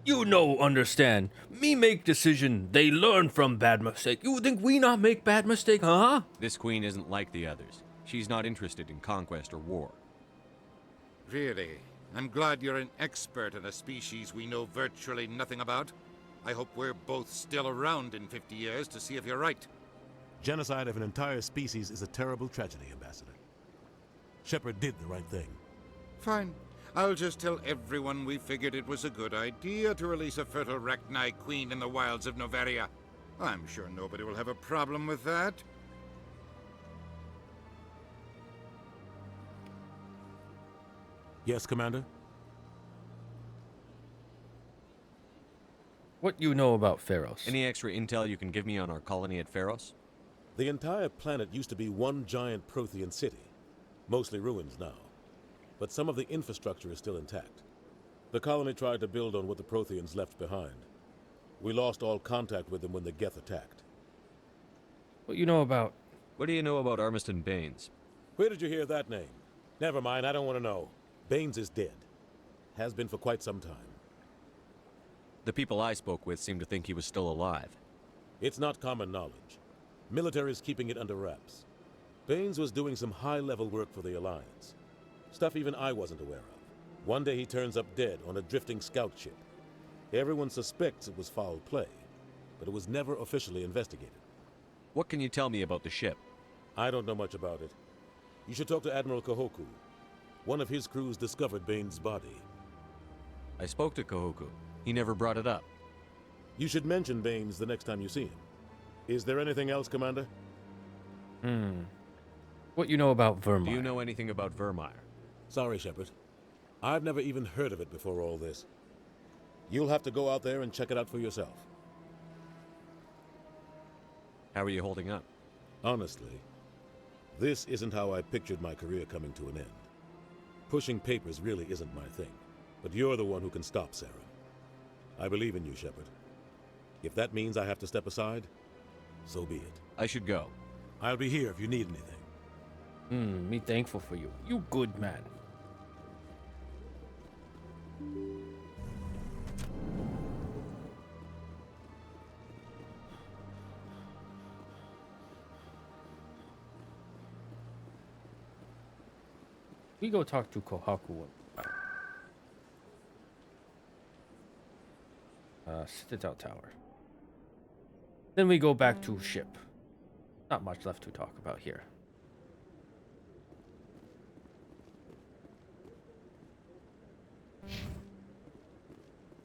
You no understand. Me make decision. They learn from bad mistake. You think we not make bad mistake, huh? This queen isn't like the others. She's not interested in conquest or war. Really? I'm glad you're an expert in a species we know virtually nothing about. I hope we're both still around in 50 years to see if you're right. Genocide of an entire species is a terrible tragedy, Ambassador. Shepard did the right thing. Fine. I'll just tell everyone we figured it was a good idea to release a fertile Rachni queen in the wilds of Noveria. I'm sure nobody will have a problem with that. Yes, Commander? What you know about Pharos? Any extra intel you can give me on our colony at Pharos? The entire planet used to be one giant Prothean city, mostly ruins now. But some of the infrastructure is still intact. The colony tried to build on what the Protheans left behind. We lost all contact with them when the Geth attacked. What you know about... What do you know about Armiston Baines? Where did you hear that name? Never mind, I don't want to know. Baines is dead. Has been for quite some time. The people I spoke with seemed to think he was still alive. It's not common knowledge. Military's keeping it under wraps. Baines was doing some high-level work for the Alliance. Stuff even I wasn't aware of. One day he turns up dead on a drifting scout ship. Everyone suspects it was foul play, but it was never officially investigated. What can you tell me about the ship? I don't know much about it. You should talk to Admiral Kahoku. One of his crews discovered Baines' body. I spoke to Kahoku. He never brought it up. You should mention Baines the next time you see him. Is there anything else, Commander? What you know about Vermeer? Do you know anything about Vermeer? Sorry, Shepard. I've never even heard of it before all this. You'll have to go out there and check it out for yourself. How are you holding up? Honestly, this isn't how I pictured my career coming to an end. Pushing papers really isn't my thing, but you're the one who can stop Sarah. I believe in you, Shepard. If that means I have to step aside, so be it. I should go. I'll be here if you need anything. Me thankful for you. You good man. We go talk to Kohaku. Citadel Tower. Then we go back to ship. Not much left to talk about here.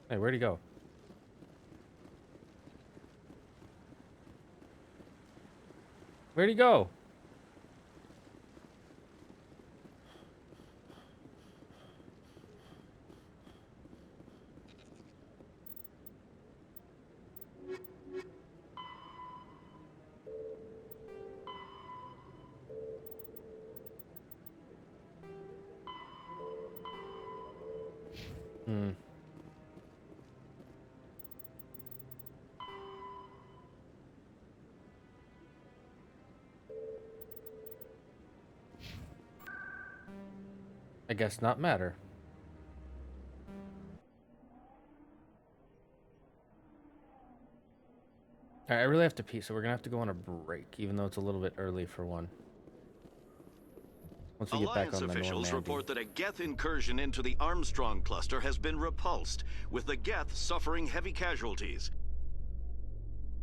Hey, where'd he go? Where'd he go? I guess not matter. Alright, I really have to pee, so we're gonna have to go on a break, even though it's a little bit early for one. Once we get back Alliance on the officials Normandy. report that a Geth incursion into the Armstrong cluster has been repulsed, with the Geth suffering heavy casualties.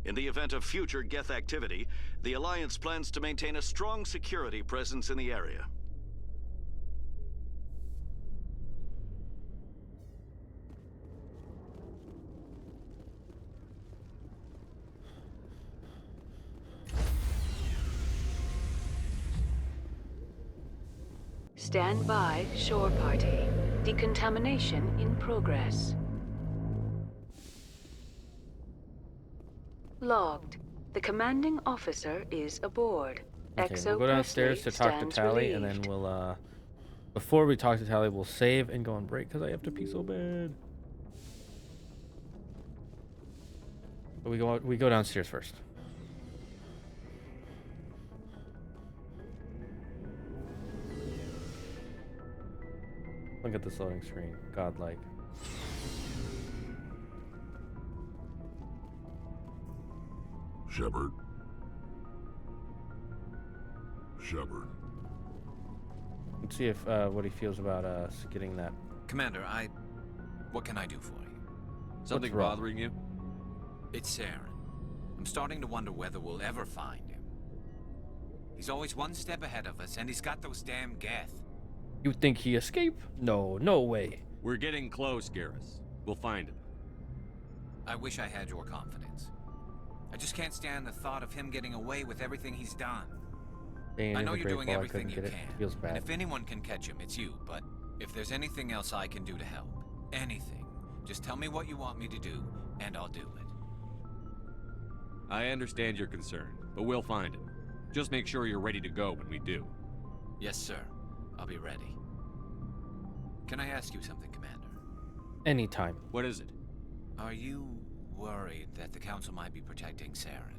In the event of future Geth activity, the Alliance plans to maintain a strong security presence in the area. Stand by, shore party. Decontamination in progress. Logged. The commanding officer is aboard. Okay, we'll go downstairs to talk to Tally, and then we'll Before we talk to Tally, we'll save and go on break because I have to pee so bad. But we go downstairs first. Look at this loading screen. Godlike. Shepard. Shepard. Let's see if what he feels about us getting that. Commander, what can I do for you? Something bothering you? It's Saren. I'm starting to wonder whether we'll ever find him. He's always one step ahead of us, and he's got those damn Geth. You think he escaped? No, no way. We're getting close, Garrus. We'll find him. I wish I had your confidence. I just can't stand the thought of him getting away with everything he's done. I know you're doing everything you can, feels bad. and if anyone can catch him, it's you, but if there's anything else I can do to help, anything, just tell me what you want me to do, and I'll do it. I understand your concern, but we'll find him. Just make sure you're ready to go when we do. Yes, sir. I'll be ready. Can I ask you something, Commander? Anytime. What is it? Are you worried that the Council might be protecting Saren?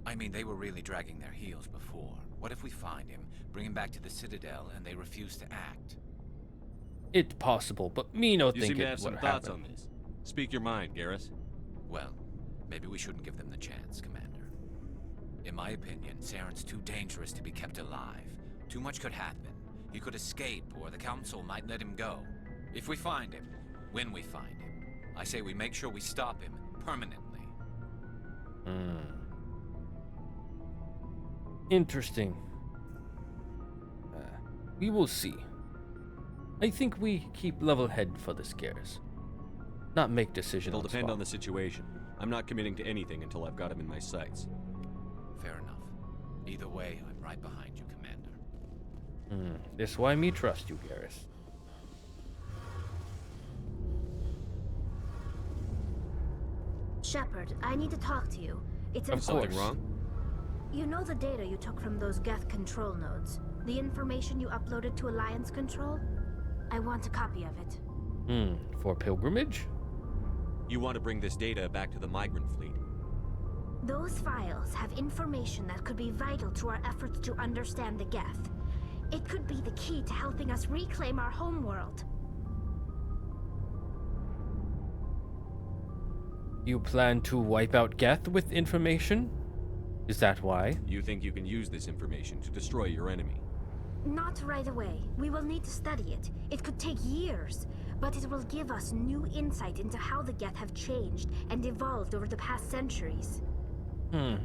I mean, they were really dragging their heels before. What if we find him, bring him back to the Citadel, and they refuse to act? It's possible, but me no You think seem to it have some would thoughts happen. on this. Speak your mind, Garrus. Well, maybe we shouldn't give them the chance, Commander. In my opinion, Saren's too dangerous to be kept alive. Too much could happen. He could escape, or the Council might let him go. If we find him, when we find him, I say we make sure we stop him permanently. Interesting. We will see. I think we keep level head for the scares. Not make decisions. It'll depend on the situation. I'm not committing to anything until I've got him in my sights. Fair enough. Either way, I'm right behind you, Commander. This why me trust you, Garrus. Shepard, I need to talk to you. It's Is something wrong? You know the data you took from those Geth control nodes? The information you uploaded to Alliance Control? I want a copy of it. For pilgrimage? You want to bring this data back to the migrant fleet? Those files have information that could be vital to our efforts to understand the Geth. It could be the key to helping us reclaim our homeworld. You plan to wipe out Geth with information? Is that why? You think you can use this information to destroy your enemy? Not right away. We will need to study it. It could take years, but it will give us new insight into how the Geth have changed and evolved over the past centuries.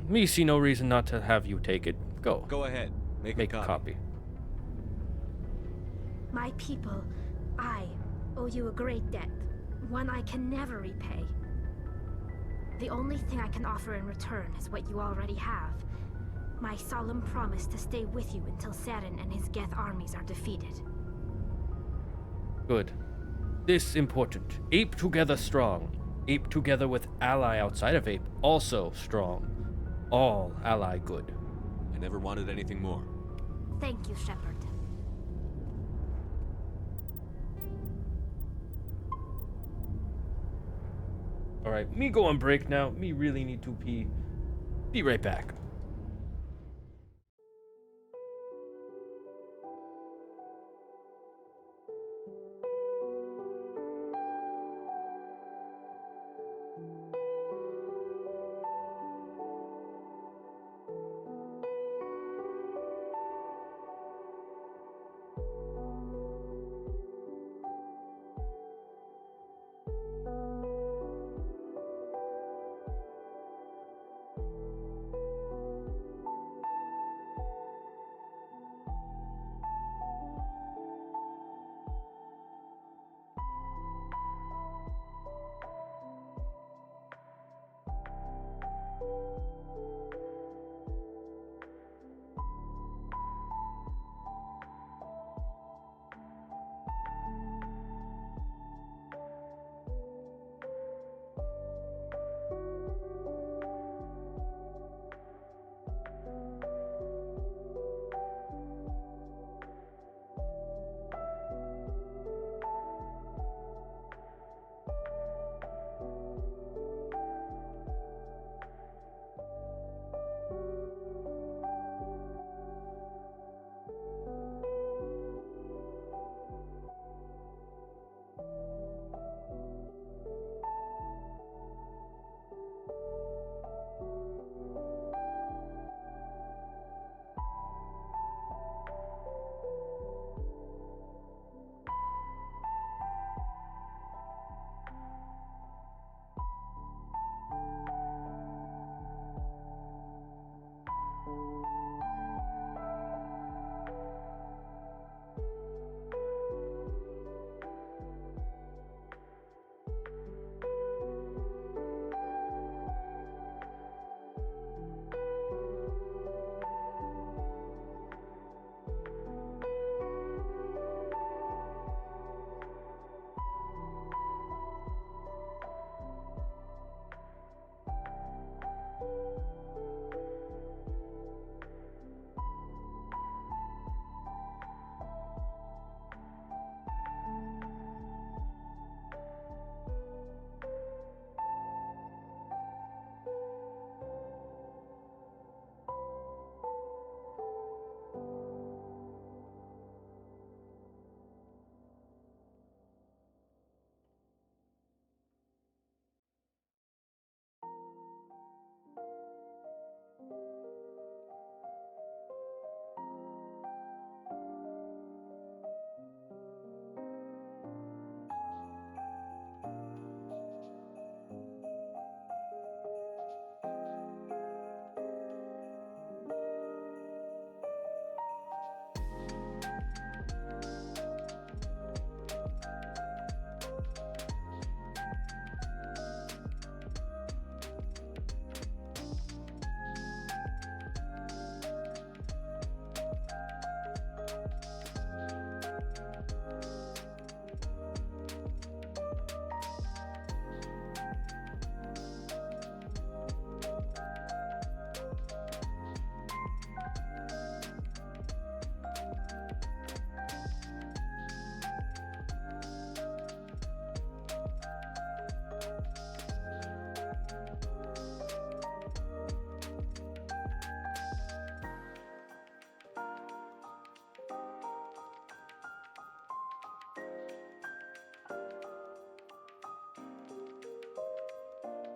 Me see no reason not to have you take it. Go. Go ahead. Make a copy. My people, I owe you a great debt, one I can never repay. The only thing I can offer in return is what you already have. My solemn promise to stay with you until Saren and his Geth armies are defeated. Good. This important. Ape together strong. Ape together with ally outside of Ape also strong. All ally good. I never wanted anything more. Thank you, Shepard. Alright, me go on break now. Me really need to pee. Be right back.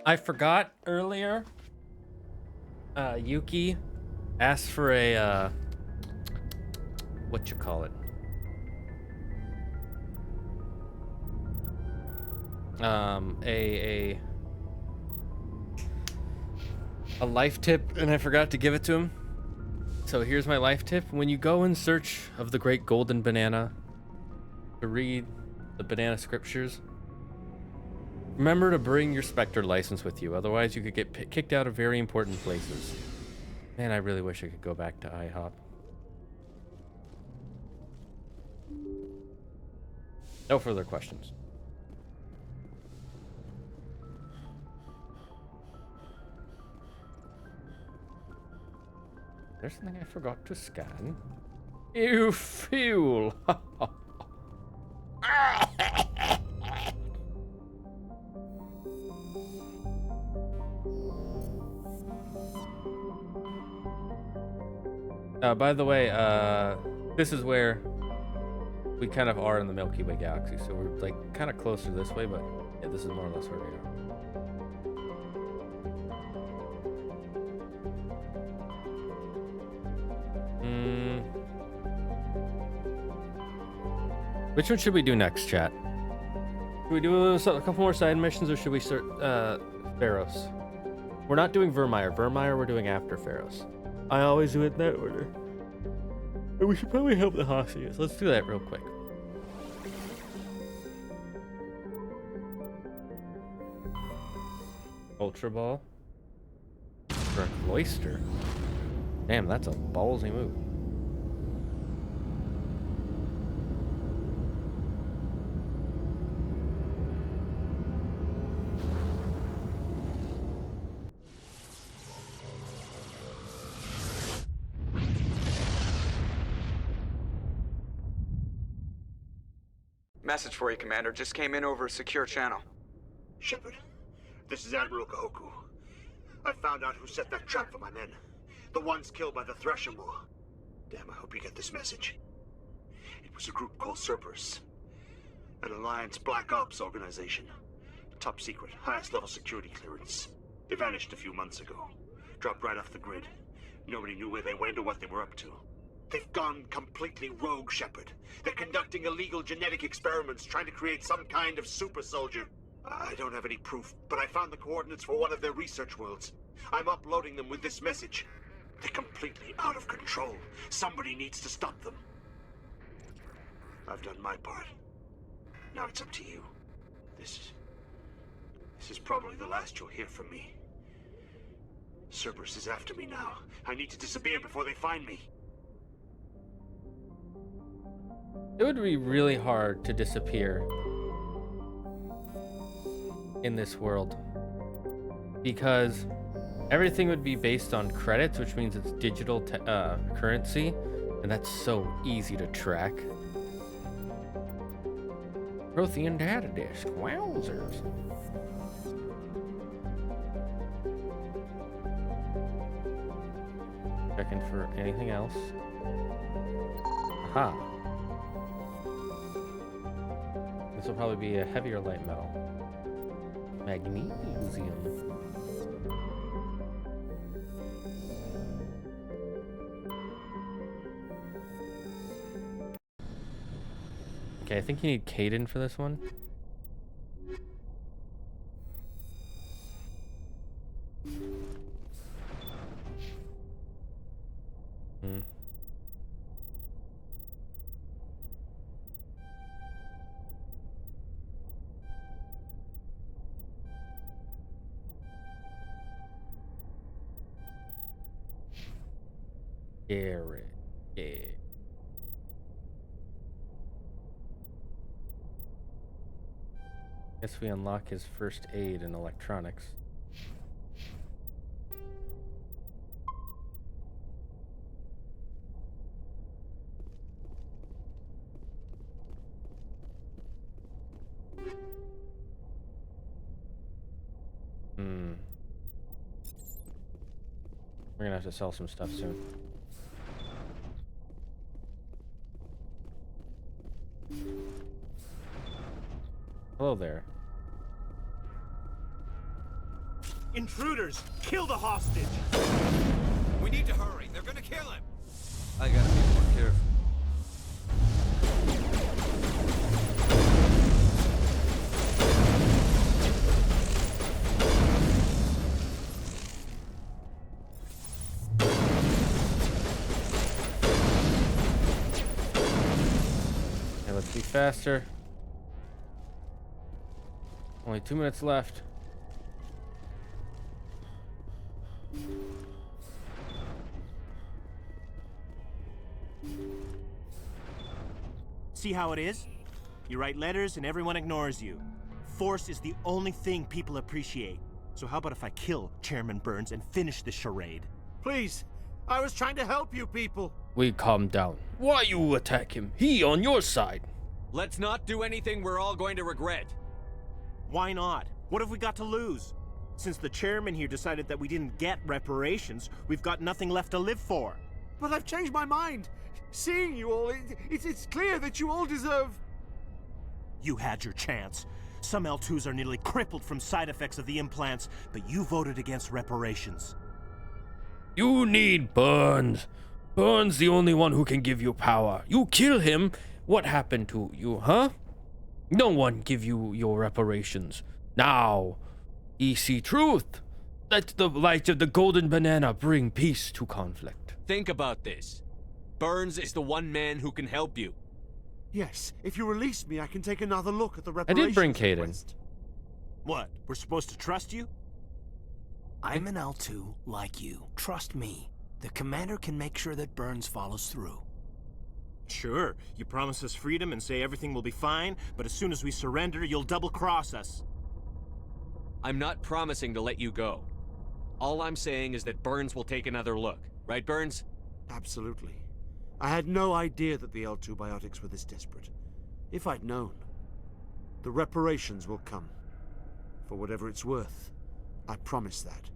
I forgot earlier. Yuki asked for a what you call it? A life tip, and I forgot to give it to him. So here's my life tip. When you go in search of the great golden banana to read the banana scriptures, remember to bring your Spectre license with you. Otherwise, you could get kicked out of very important places. Man, I really wish I could go back to IHOP. No further questions. There's something I forgot to scan. You fool! By the way, this is where we kind of are in the Milky Way galaxy, so we're like kind of closer this way, but yeah, this is more or less where we are. Which one should we do next, chat? Should we do a couple more side missions, or should we start Pharos? We're not doing Vermeer. Vermeer we're doing after Pharos. I always do it in that order. And we should probably help the hostages. Let's do that real quick. Ultra Ball. For a cloister. Damn, that's a ballsy move. Message for you, Commander. Just came in over a secure channel. Shepard, this is Admiral Kahoku. I found out who set that trap for my men. The ones killed by the Thresher Maw. Damn, I hope you get this message. It was a group called Cerberus. An Alliance Black Ops organization. Top secret, highest level security clearance. They vanished a few months ago. Dropped right off the grid. Nobody knew where they went or what they were up to. They've gone completely rogue, Shepard. They're conducting illegal genetic experiments, trying to create some kind of super soldier. I don't have any proof, but I found the coordinates for one of their research worlds. I'm uploading them with this message. They're completely out of control. Somebody needs to stop them. I've done my part. Now it's up to you. This is probably the last you'll hear from me. Cerberus is after me now. I need to disappear before they find me. It would be really hard to disappear in this world because everything would be based on credits, which means it's digital currency, and that's so easy to track. Prothean data disk, wowzers. Checking for anything else. Aha. This will probably be a heavier light metal. Magnesium. Okay, I think you need Caden for this one. Garrett. Yeah. Guess we unlock his first aid in electronics. We're gonna have to sell some stuff soon. Hello there. Intruders! Kill the hostage! We need to hurry. They're gonna kill him. I gotta be more careful. Okay, let's be faster. Only 2 minutes left. See how it is? You write letters and everyone ignores you. Force is the only thing people appreciate. So how about if I kill Chairman Burns and finish this charade? Please, I was trying to help you people. We calm down. Why you attack him? He on your side. Let's not do anything we're all going to regret. Why not? What have we got to lose? Since the chairman here decided that we didn't get reparations, we've got nothing left to live for. But I've changed my mind. Seeing you all, it's clear that you all deserve... You had your chance. Some L2s are nearly crippled from side effects of the implants, but you voted against reparations. You need Burns. Burns the only one who can give you power. You kill him, what happened to you, huh? No one give you your reparations. Now, ye see truth. Let the light of the golden banana bring peace to conflict. Think about this. Burns is the one man who can help you. Yes, if you release me, I can take another look at the I reparations did bring Caden. request. What, we're supposed to trust you? I'm an L2 like you. Trust me. The commander can make sure that Burns follows through. Sure, you promise us freedom and say everything will be fine, but as soon as we surrender, you'll double-cross us. I'm not promising to let you go. All I'm saying is that Burns will take another look. Right, Burns? Absolutely. I had no idea that the L2 biotics were this desperate. If I'd known, the reparations will come. For whatever it's worth, I promise that.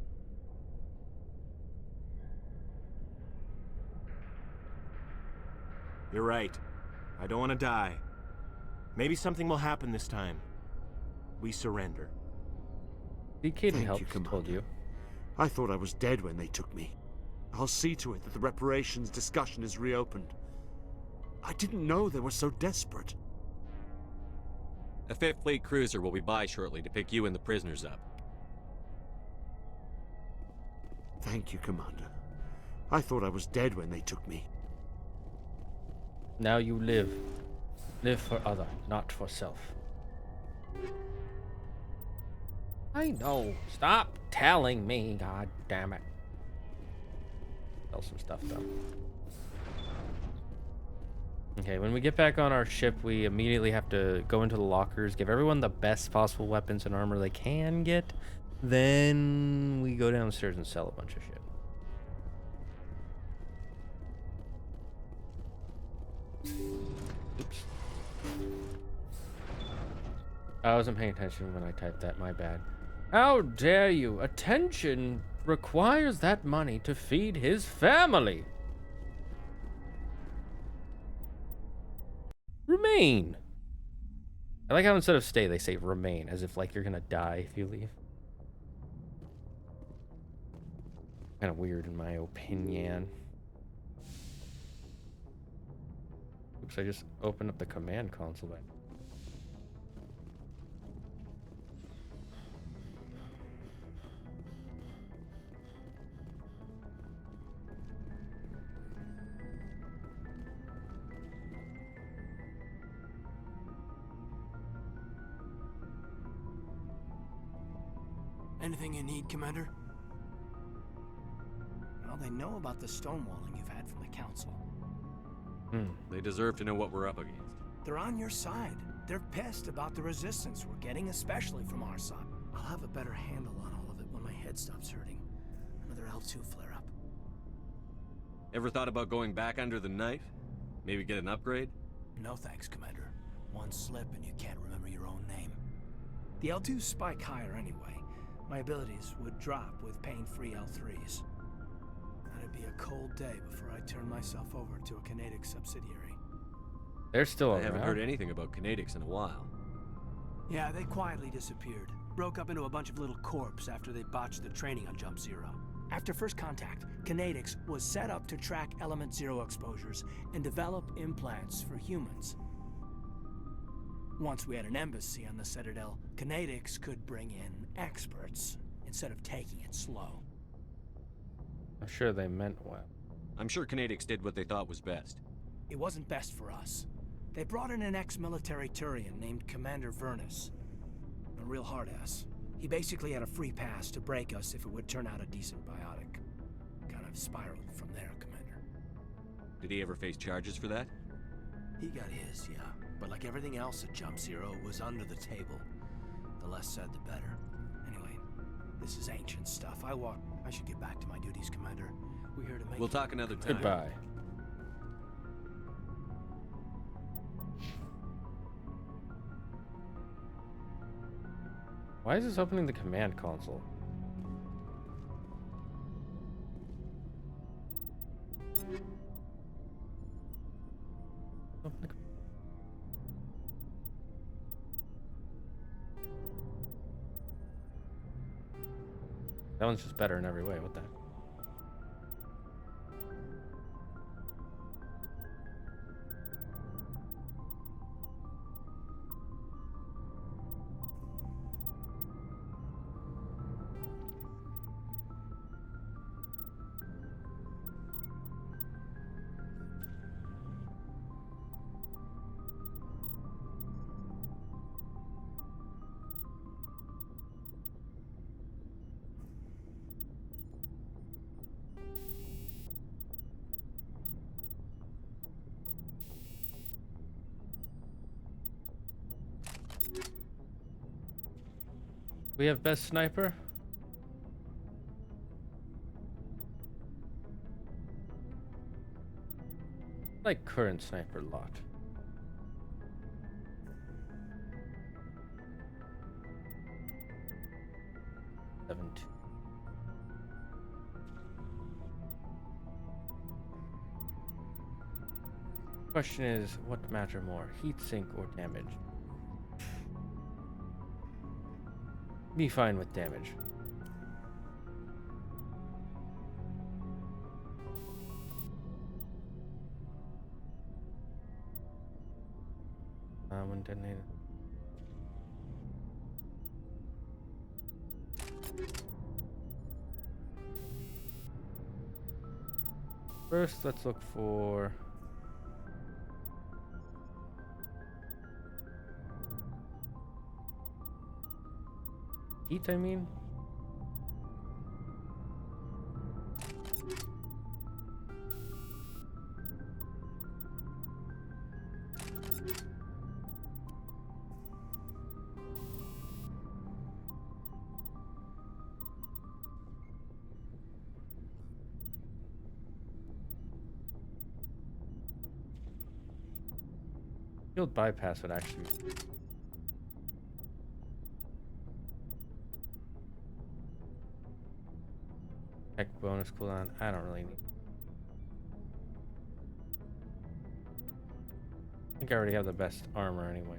You're right. I don't want to die. Maybe something will happen this time. We surrender. Caden helped, told you. I thought I was dead when they took me. I'll see to it that the reparations discussion is reopened. I didn't know they were so desperate. A 5th Fleet cruiser will be by shortly to pick you and the prisoners up. Thank you, Commander. I thought I was dead when they took me. Now you live. Live for other, not for self. I know. Stop telling me, god damn it. Sell some stuff though. Okay, when we get back on our ship, we immediately have to go into the lockers, give everyone the best possible weapons and armor they can get. Then we go downstairs and sell a bunch of shit. Oops. I wasn't paying attention when I typed that, my bad. How dare you? Attention requires that money to feed his family. Remain. I like how instead of stay, they say remain, as if like you're gonna die if you leave. Kind of weird in my opinion. Oops, I just opened up the command console back. Anything you need, Commander? Well, they know about the stonewalling you've had from the Council. They deserve to know what we're up against. They're on your side. They're pissed about the resistance we're getting, especially from our side. I'll have a better handle on all of it when my head stops hurting. Another L2 flare-up. Ever thought about going back under the knife? Maybe get an upgrade? No thanks, Commander. One slip and you can't remember your own name. The L2s spike higher anyway. My abilities would drop with pain-free L3s. That'd be a cold day before I turn myself over to a Canadic subsidiary. They're still around. I haven't heard anything about Canadics in a while. Yeah, they quietly disappeared. broke up into a bunch of little corps after they botched the training on Jump Zero. After first contact, Kinetics was set up to track Element Zero exposures and develop implants for humans. Once we had an embassy on the Citadel, Kinetics could bring in experts instead of taking it slow. I'm sure they meant well. I'm sure Kinetics did what they thought was best. It wasn't best for us. They brought in an ex-military Turian named Commander Vernus. A real hard-ass. He basically had a free pass to break us if it would turn out a decent biotic. Kind of spiraled from there, Commander. Did he ever face charges for that? He got his, yeah. But like everything else at Jump Zero, it was under the table. The less said, the better. Anyway, this is ancient stuff. I should get back to my duties, Commander. We're here to make... We'll talk another time. Goodbye. Why is this opening the command console? That one's just better in every way. What the heck? We have best sniper. Like current sniper lot. Question is, what matter more, heat sink or damage? Be fine with damage. One detonated. First, let's look for heat, I mean. Field bypass would actually heck bonus cooldown. I don't really need. I think I already have the best armor anyway.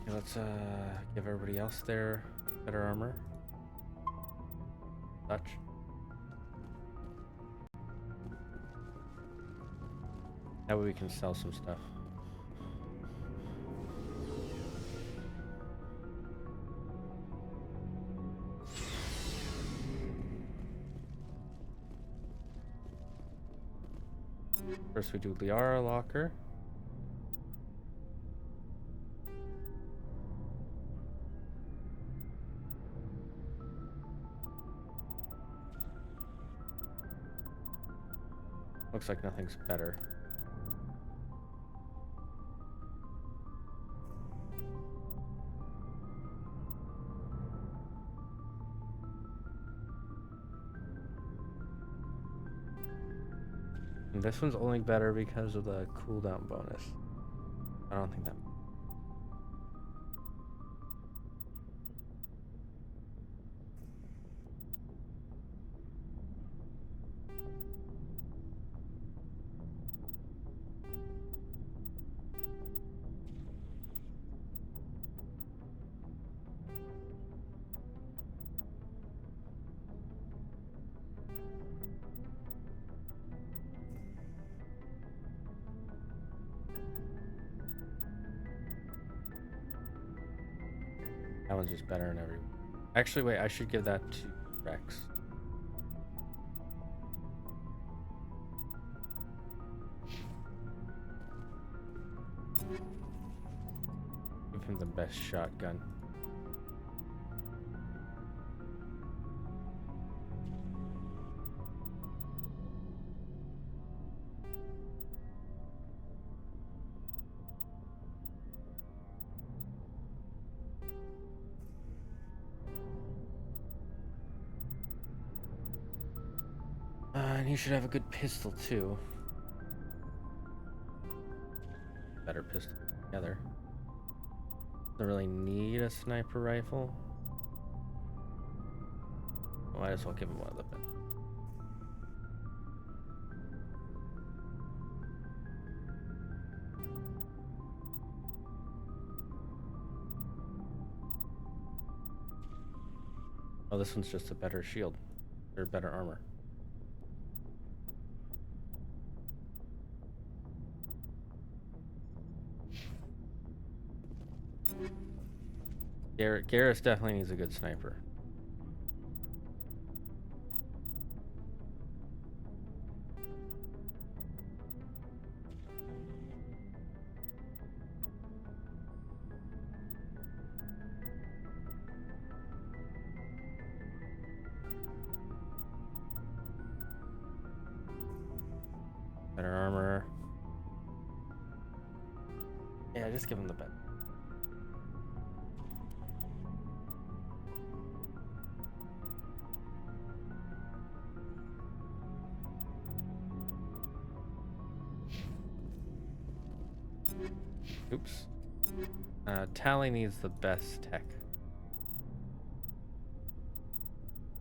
Okay, let's give everybody else their better armor. Touch. That way we can sell some stuff. First we do Liara Locker. Looks like nothing's better. And this one's only better because of the cooldown bonus. I don't think that. That one's just better in every. Actually, wait. I should give that to Rex. Give him the best shotgun. And he should have a good pistol too. Better pistol together. Doesn't really need a sniper rifle. Might as well give him one of the best. Oh, this one's just a better shield or better armor. Garrus definitely needs a good sniper. Better armor. Yeah, just give him the bet. Oops. Tally needs the best tech.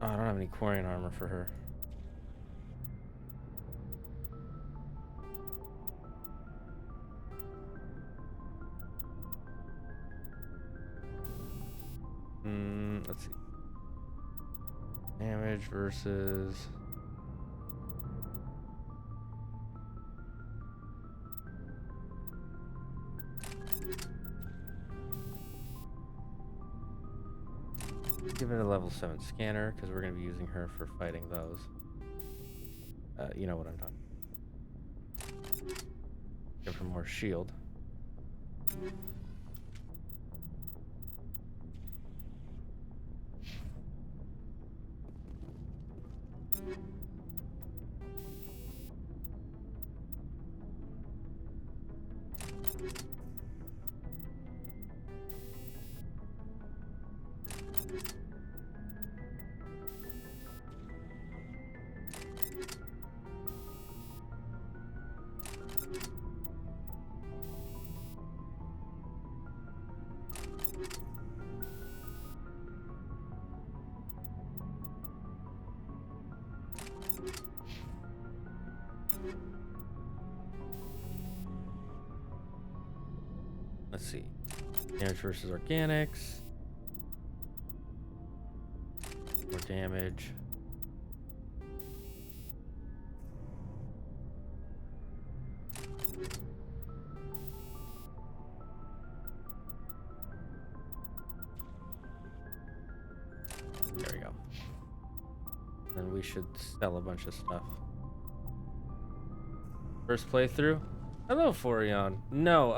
Oh, I don't have any Quarian armor for her. Let's see. Damage versus... Give it a level 7 scanner, because we're going to be using her for fighting those. You know what I'm talking about. Give her more shield. Let's see. Damage versus organics. More damage. There we go. Then we should sell a bunch of stuff. First playthrough. Hello, Forion. No,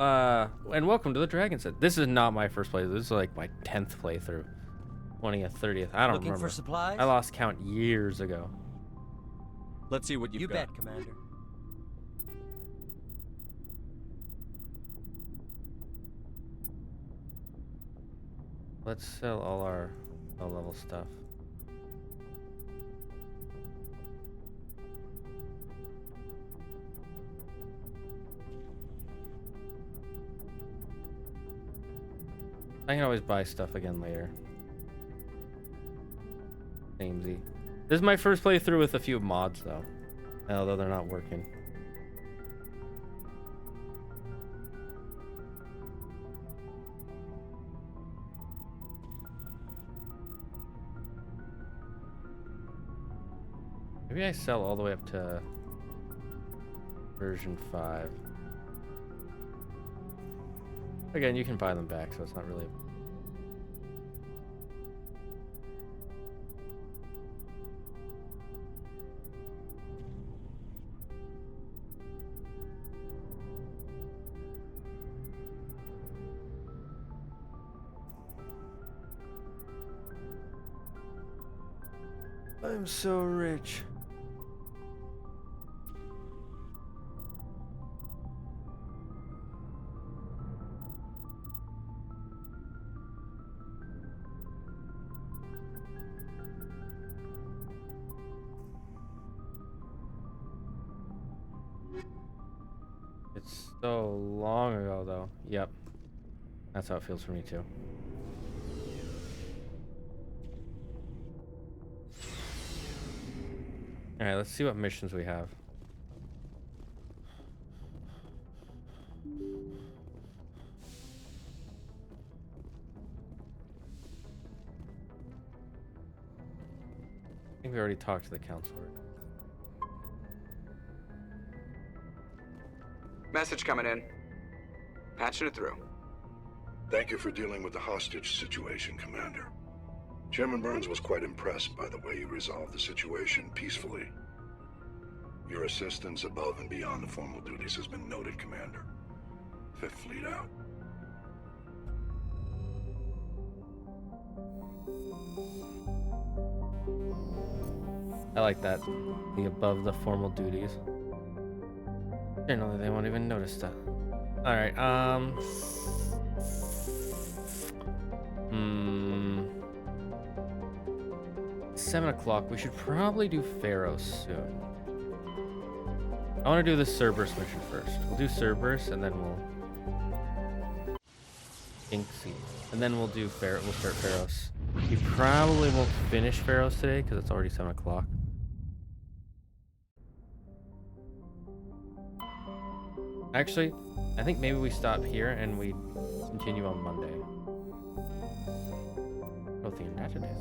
and welcome to the Dragon Set. This is not my first playthrough. This is like my 10th playthrough. 20th, 30th. I don't Looking remember. for supplies? I lost count years ago. Let's see what you've got. You bet, Commander. Let's sell all our low-level stuff. I can always buy stuff again later. Samey. This is my first playthrough with a few mods, though. Although they're not working. Maybe I sell all the way up to version 5. Again, you can buy them back, so it's not really... I'm so rich. It's so long ago, though. Yep. That's how it feels for me, too. Alright, let's see what missions we have. I think we already talked to the counselor. Message coming in. Patching it through. Thank you for dealing with the hostage situation, Commander. Chairman Burns was quite impressed by the way you resolved the situation peacefully. Your assistance above and beyond the formal duties has been noted, Commander. Fifth Fleet out. I like that. The above the formal duties. Generally, they won't even notice that. Alright, 7 o'clock. We should probably do Pharaoh soon. I want to do the Cerberus mission first. We'll do Cerberus, and then we'll... Inksy. And then we'll do Pharaoh. We'll start Pharaohs. We probably won't finish Pharaohs today, because it's already 7 o'clock. Actually, I think maybe we stop here and we continue on Monday. Both the Saturday.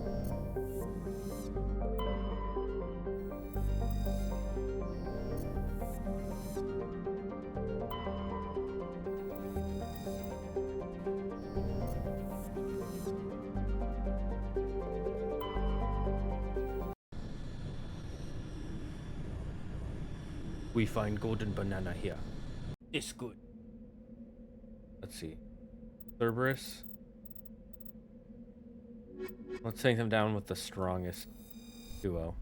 We find golden banana here. It's good. Let's see. Cerberus. Let's take them down with the strongest duo.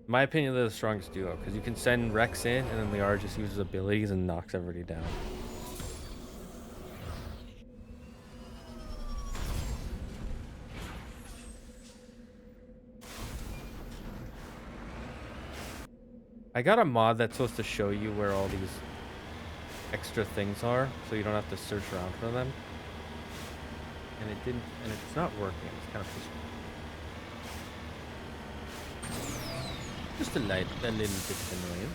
In my opinion, they're the strongest duo, because you can send Rex in, and then Liara just uses abilities and knocks everybody down. I got a mod that's supposed to show you where all these extra things are, so you don't have to search around for them. And it didn't, and it's not working. It's kind of just a little bit of annoyance.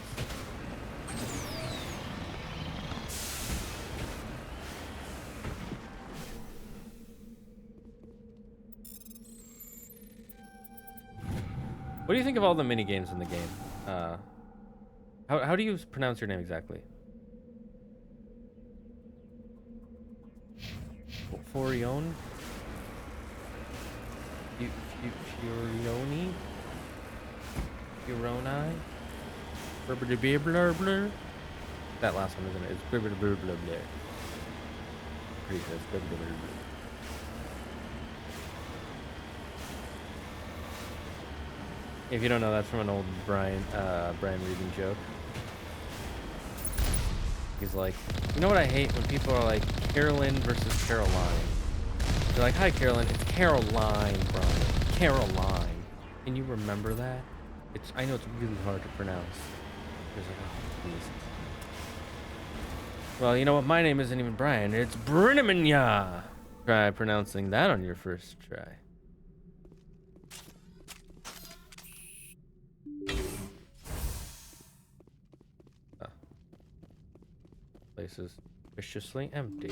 What do you think of all the mini games in the game? How do you pronounce your name exactly? Forion? Furioni? Furoni? Blur. That last one, isn't it? It's blur. Pretty good. It's blur. If you don't know, that's from an old Brian Regan joke. He's like, you know what I hate when people are like Carolyn versus Caroline. They're like, hi Carolyn, it's Caroline, Brian. Caroline. Can you remember that? I know it's really hard to pronounce. Like, oh, please. Well, you know what? My name isn't even Brian. It's Brinamanya. Try pronouncing that on your first try. Place is viciously empty.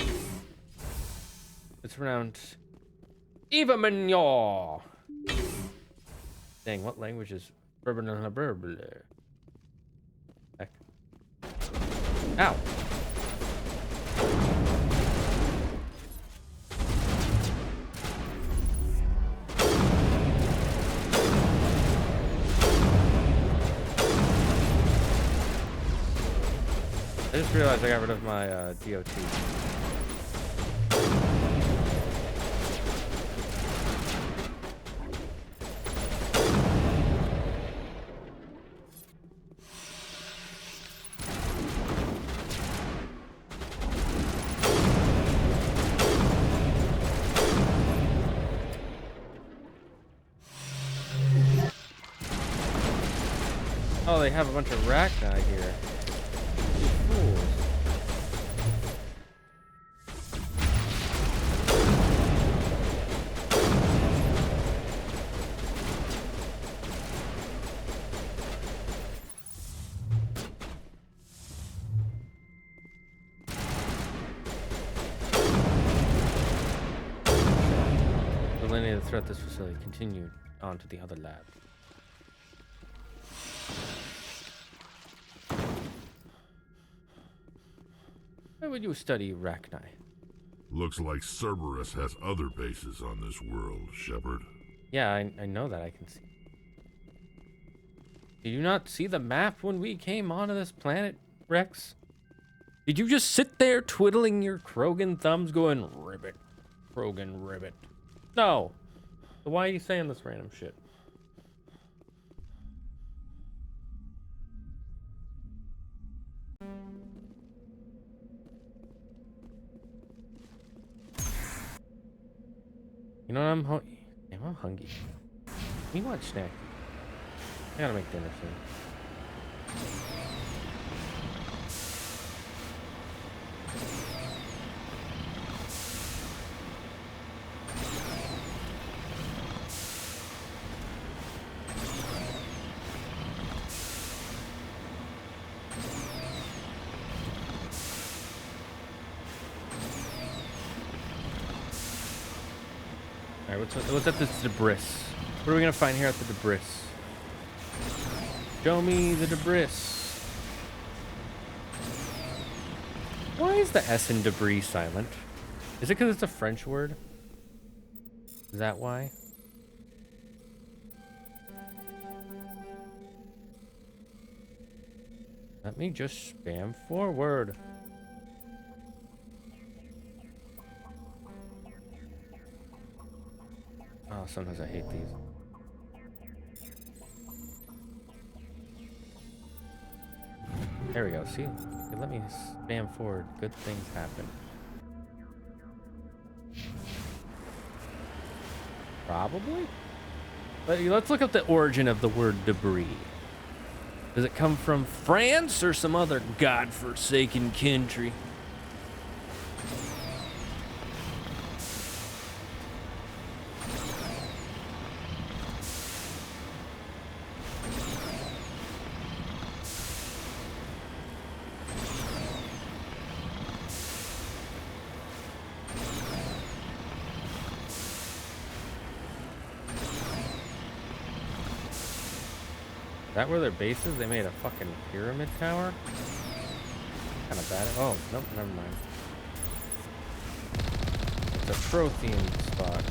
It's pronounced Ivamanya. Dang, what language is Heck. Ow. I just realized I got rid of my DOT. Oh, they have a bunch of Rachni here. Fools. The threat this facility continued on to the other lab. Why would you study Rachni? Looks like Cerberus has other bases on this world, Shepard. Yeah, I know that. I can see. Did you not see the map when we came onto this planet, Rex? Did you just sit there twiddling your Krogan thumbs going, ribbit, Krogan, ribbit? No. So why are you saying this random shit? You know what, I'm hungry. You want snack? I gotta make dinner soon. Alright, what's at this debris? What are we gonna find here at the debris? Show me the debris. Why is the S in debris silent? Is it because it's a French word? Is that why? Let me just spam forward. Oh, sometimes I hate these. There we go. See? Let me spam forward. Good things happen. Probably? But let's look up the origin of the word debris. Does it come from France or some other godforsaken country? Is that where their base is? They made a fucking pyramid tower? Kind of bad. Oh, nope, never mind. It's a Prothean spot.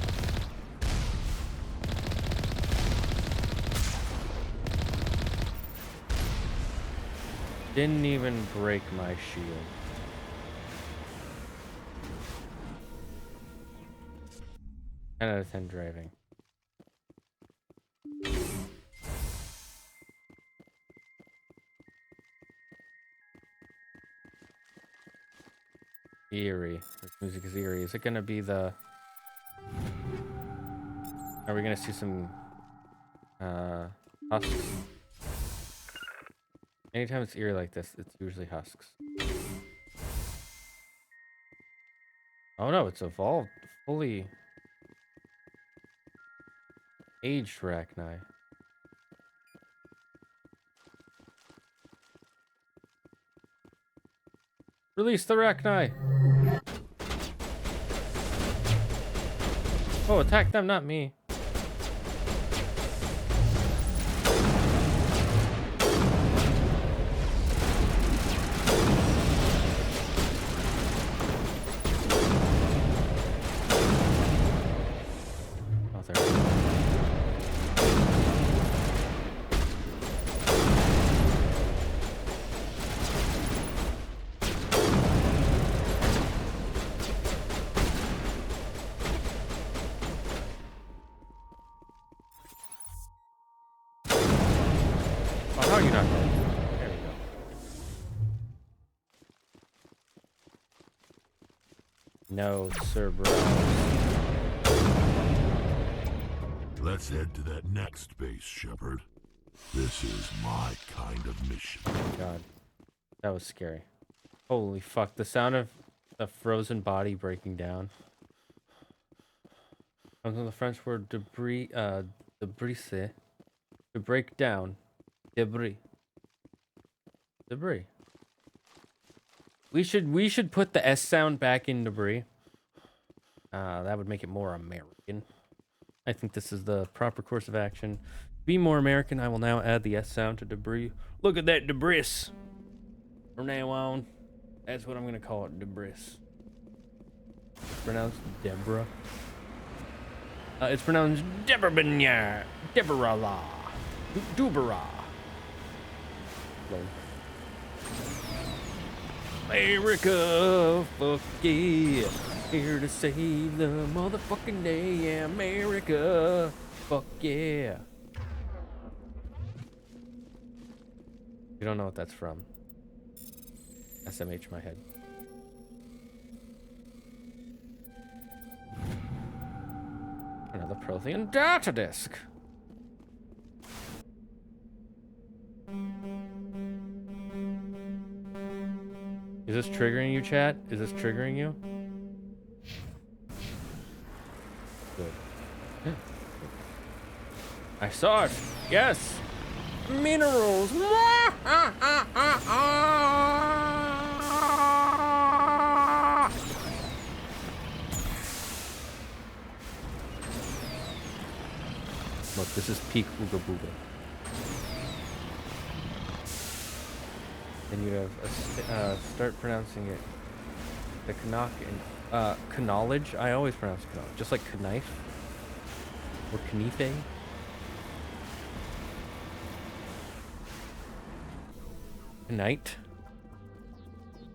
Didn't even break my shield. Ten out of 10 driving. Eerie. This music is eerie. Is it gonna be the... Are we gonna see some husks? Anytime it's eerie like this, it's usually husks. Oh no, it's evolved. Fully aged Rachni. Release the Rachni! Oh, attack them, not me. Oh, there we go. Oh, how are you not dead? There we go. No, Sir Bro. Let's head to that next base, Shepard. This is my kind of mission. Oh God, that was scary. Holy fuck! The sound of the frozen body breaking down comes from the French word debris. Debris, to break down. Debris. Debris. We should put the S sound back in debris. That would make it more American. I think this is the proper course of action. To be more American, I will now add the S sound to debris. Look at that debris. From now on, that's what I'm gonna call it, debris. It's pronounced Deborah. It's pronounced Deborah. Deborah. Dubara. America, fuck yeah. Here to save the motherfucking day, yeah, America. Fuck yeah. You don't know what that's from. SMH my head. Another Prothean data disk. Is this triggering you, chat? Is this triggering you? Good. I saw it. Yes. Minerals. Look, this is peak Ooga Booga. Then you have start pronouncing it. The Canuck and knowledge. I always pronounce knowledge, just like knife or knife. Knight.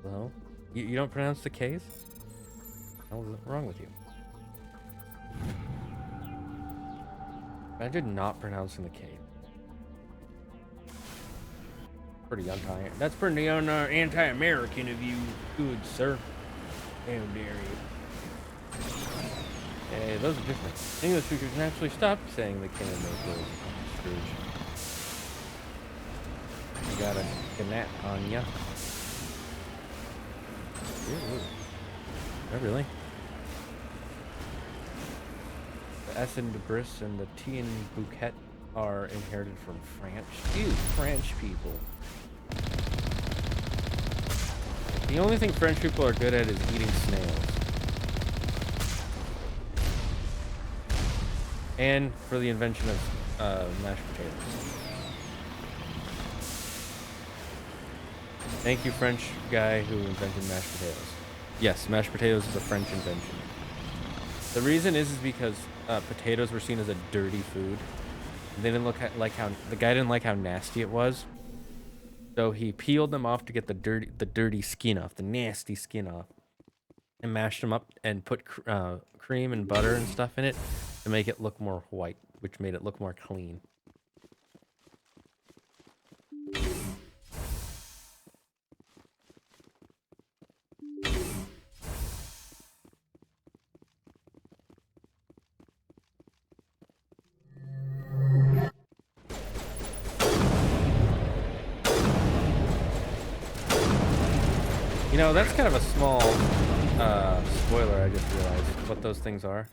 Hello. You don't pronounce the K's? What is wrong with you? Imagine not pronouncing the K. Pretty that's pretty anti-American of you, good sir. How dare you? Hey, those are different. English speakers can actually stop saying the K in those words. Scrooge. You got a gnat on ya. Ooh. Oh, really? The S in debris and the T in bouquet are inherited from French. Ew, French people. The only thing French people are good at is eating snails. And for the invention of mashed potatoes. Thank you, French guy who invented mashed potatoes. Yes, mashed potatoes is a French invention. The reason is because potatoes were seen as a dirty food. They didn't the guy didn't like how nasty it was. So he peeled them off to get the dirty skin off, the nasty skin off, and mashed them up and put cream and butter and stuff in it to make it look more white, which made it look more clean. You know, that's kind of a small spoiler, I just realized what those things are.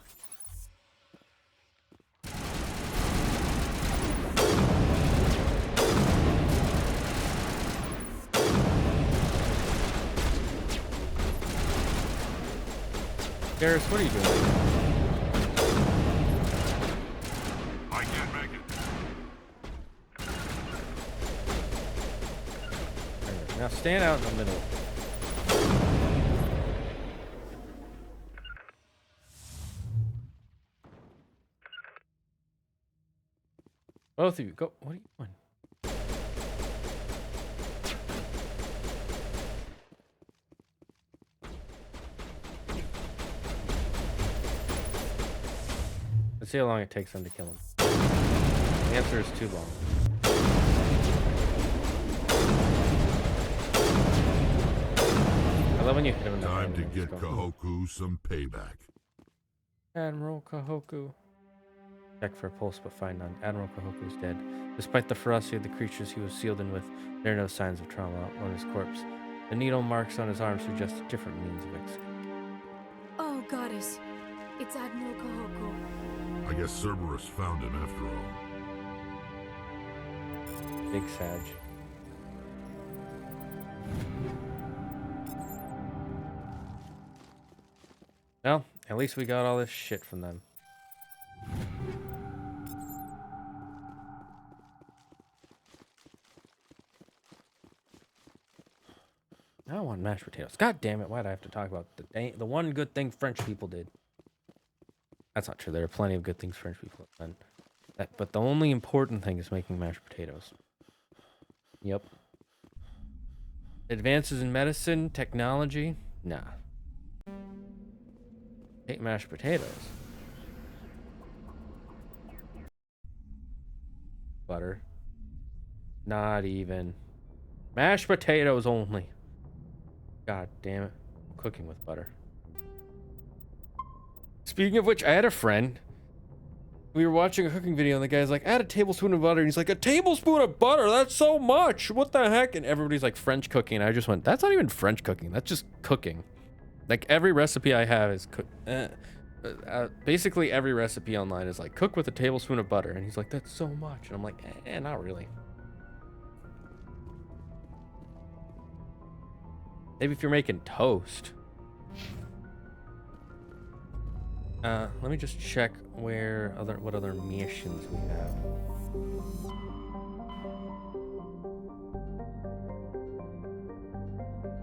Garrus, what are you doing? I can't make it. Now stand out in the middle. Both of you, go. What are you doing? Let's see how long it takes them to kill him. The answer is too long. I love when you hit him in the Time to hand get Kahoku some payback. Admiral Kahoku. Check for a pulse, but find none. Admiral Kahoku is dead. Despite the ferocity of the creatures he was sealed in with, there are no signs of trauma on his corpse. The needle marks on his arm suggest a different means of escape. Oh, goddess. It's Admiral Kahoku. I guess Cerberus found him after all. Big Sag. Well, at least we got all this shit from them. I don't want mashed potatoes. God damn it, why'd I have to talk about the one good thing French people did? That's not true. There are plenty of good things French people have done. But the only important thing is making mashed potatoes. Yep. Advances in medicine, technology? Nah. Hate mashed potatoes. Butter. Not even. Mashed potatoes only. God damn it. I'm cooking with butter. Speaking of which, I had a friend. We were watching a cooking video and the guy's like, add a tablespoon of butter. And he's like, a tablespoon of butter? That's so much. What the heck? And everybody's like, French cooking. And I just went, that's not even French cooking. That's just cooking. Like every recipe I have is basically every recipe online is like, cook with a tablespoon of butter. And he's like, that's so much. And I'm like, not really. Maybe if you're making toast. Let me just check what other missions we have.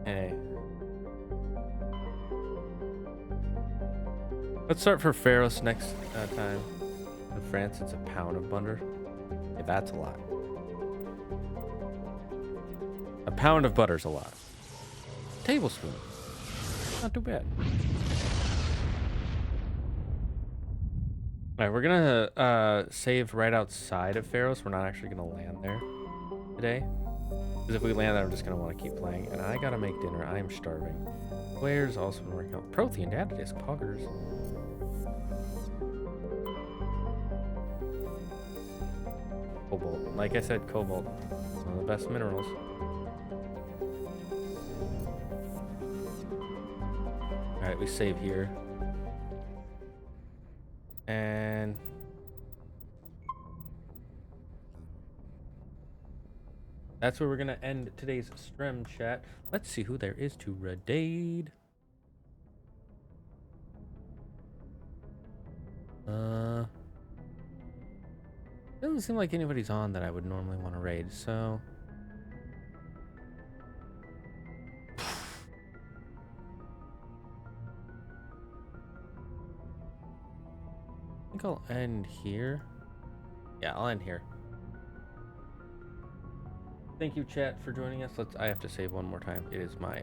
Hey. Let's start for Pharos next time. In France, it's a pound of butter. Yeah, that's a lot. A pound of butter's a lot. Tablespoon. Not too bad. Alright, we're gonna save right outside of Pharos. We're not actually gonna land there today. Because if we land there, I'm just gonna want to keep playing. And I gotta make dinner. I am starving. Players also been working out. Prothean data disk poggers. Cobalt. Like I said, cobalt. One of the best minerals. Alright, we save here. And that's where we're gonna end today's stream chat. Let's see who there is to raid. Doesn't seem like anybody's on that I would normally want to raid, so I think I'll end here. Yeah, I'll end here. Thank you, chat, for joining us. I have to save one more time. It is my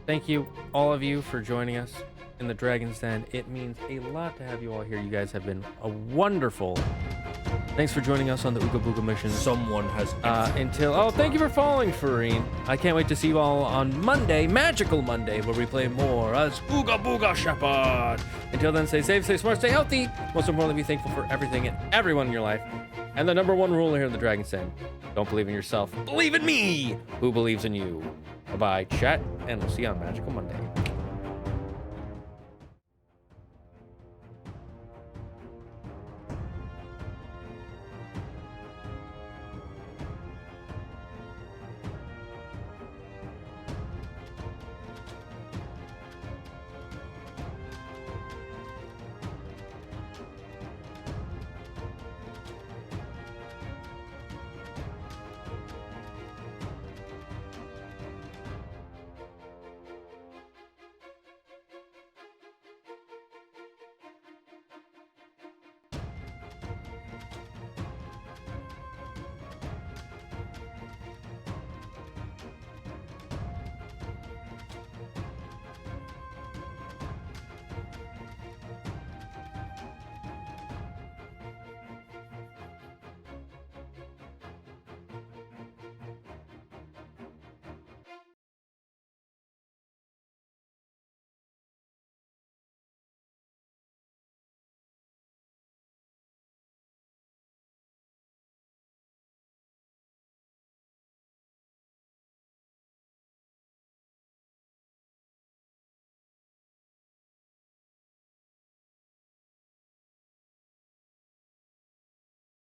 Thank you, all of you, for joining us in the Dragon's Den. It means a lot to have you all here. You guys have been a wonderful. Thanks for joining us on the Ooga Booga mission. Someone has thank you for following, Farine. I can't wait to see you all on Monday, Magical Monday, where we play more as Ooga Booga Shepard. Until then, stay safe, stay smart, stay healthy. Most importantly, be thankful for everything and everyone in your life. And the #1 rule here in the Dragon's Den: don't believe in yourself, believe in me, who believes in you. Bye-bye, chat, and we'll see you on Magical Monday.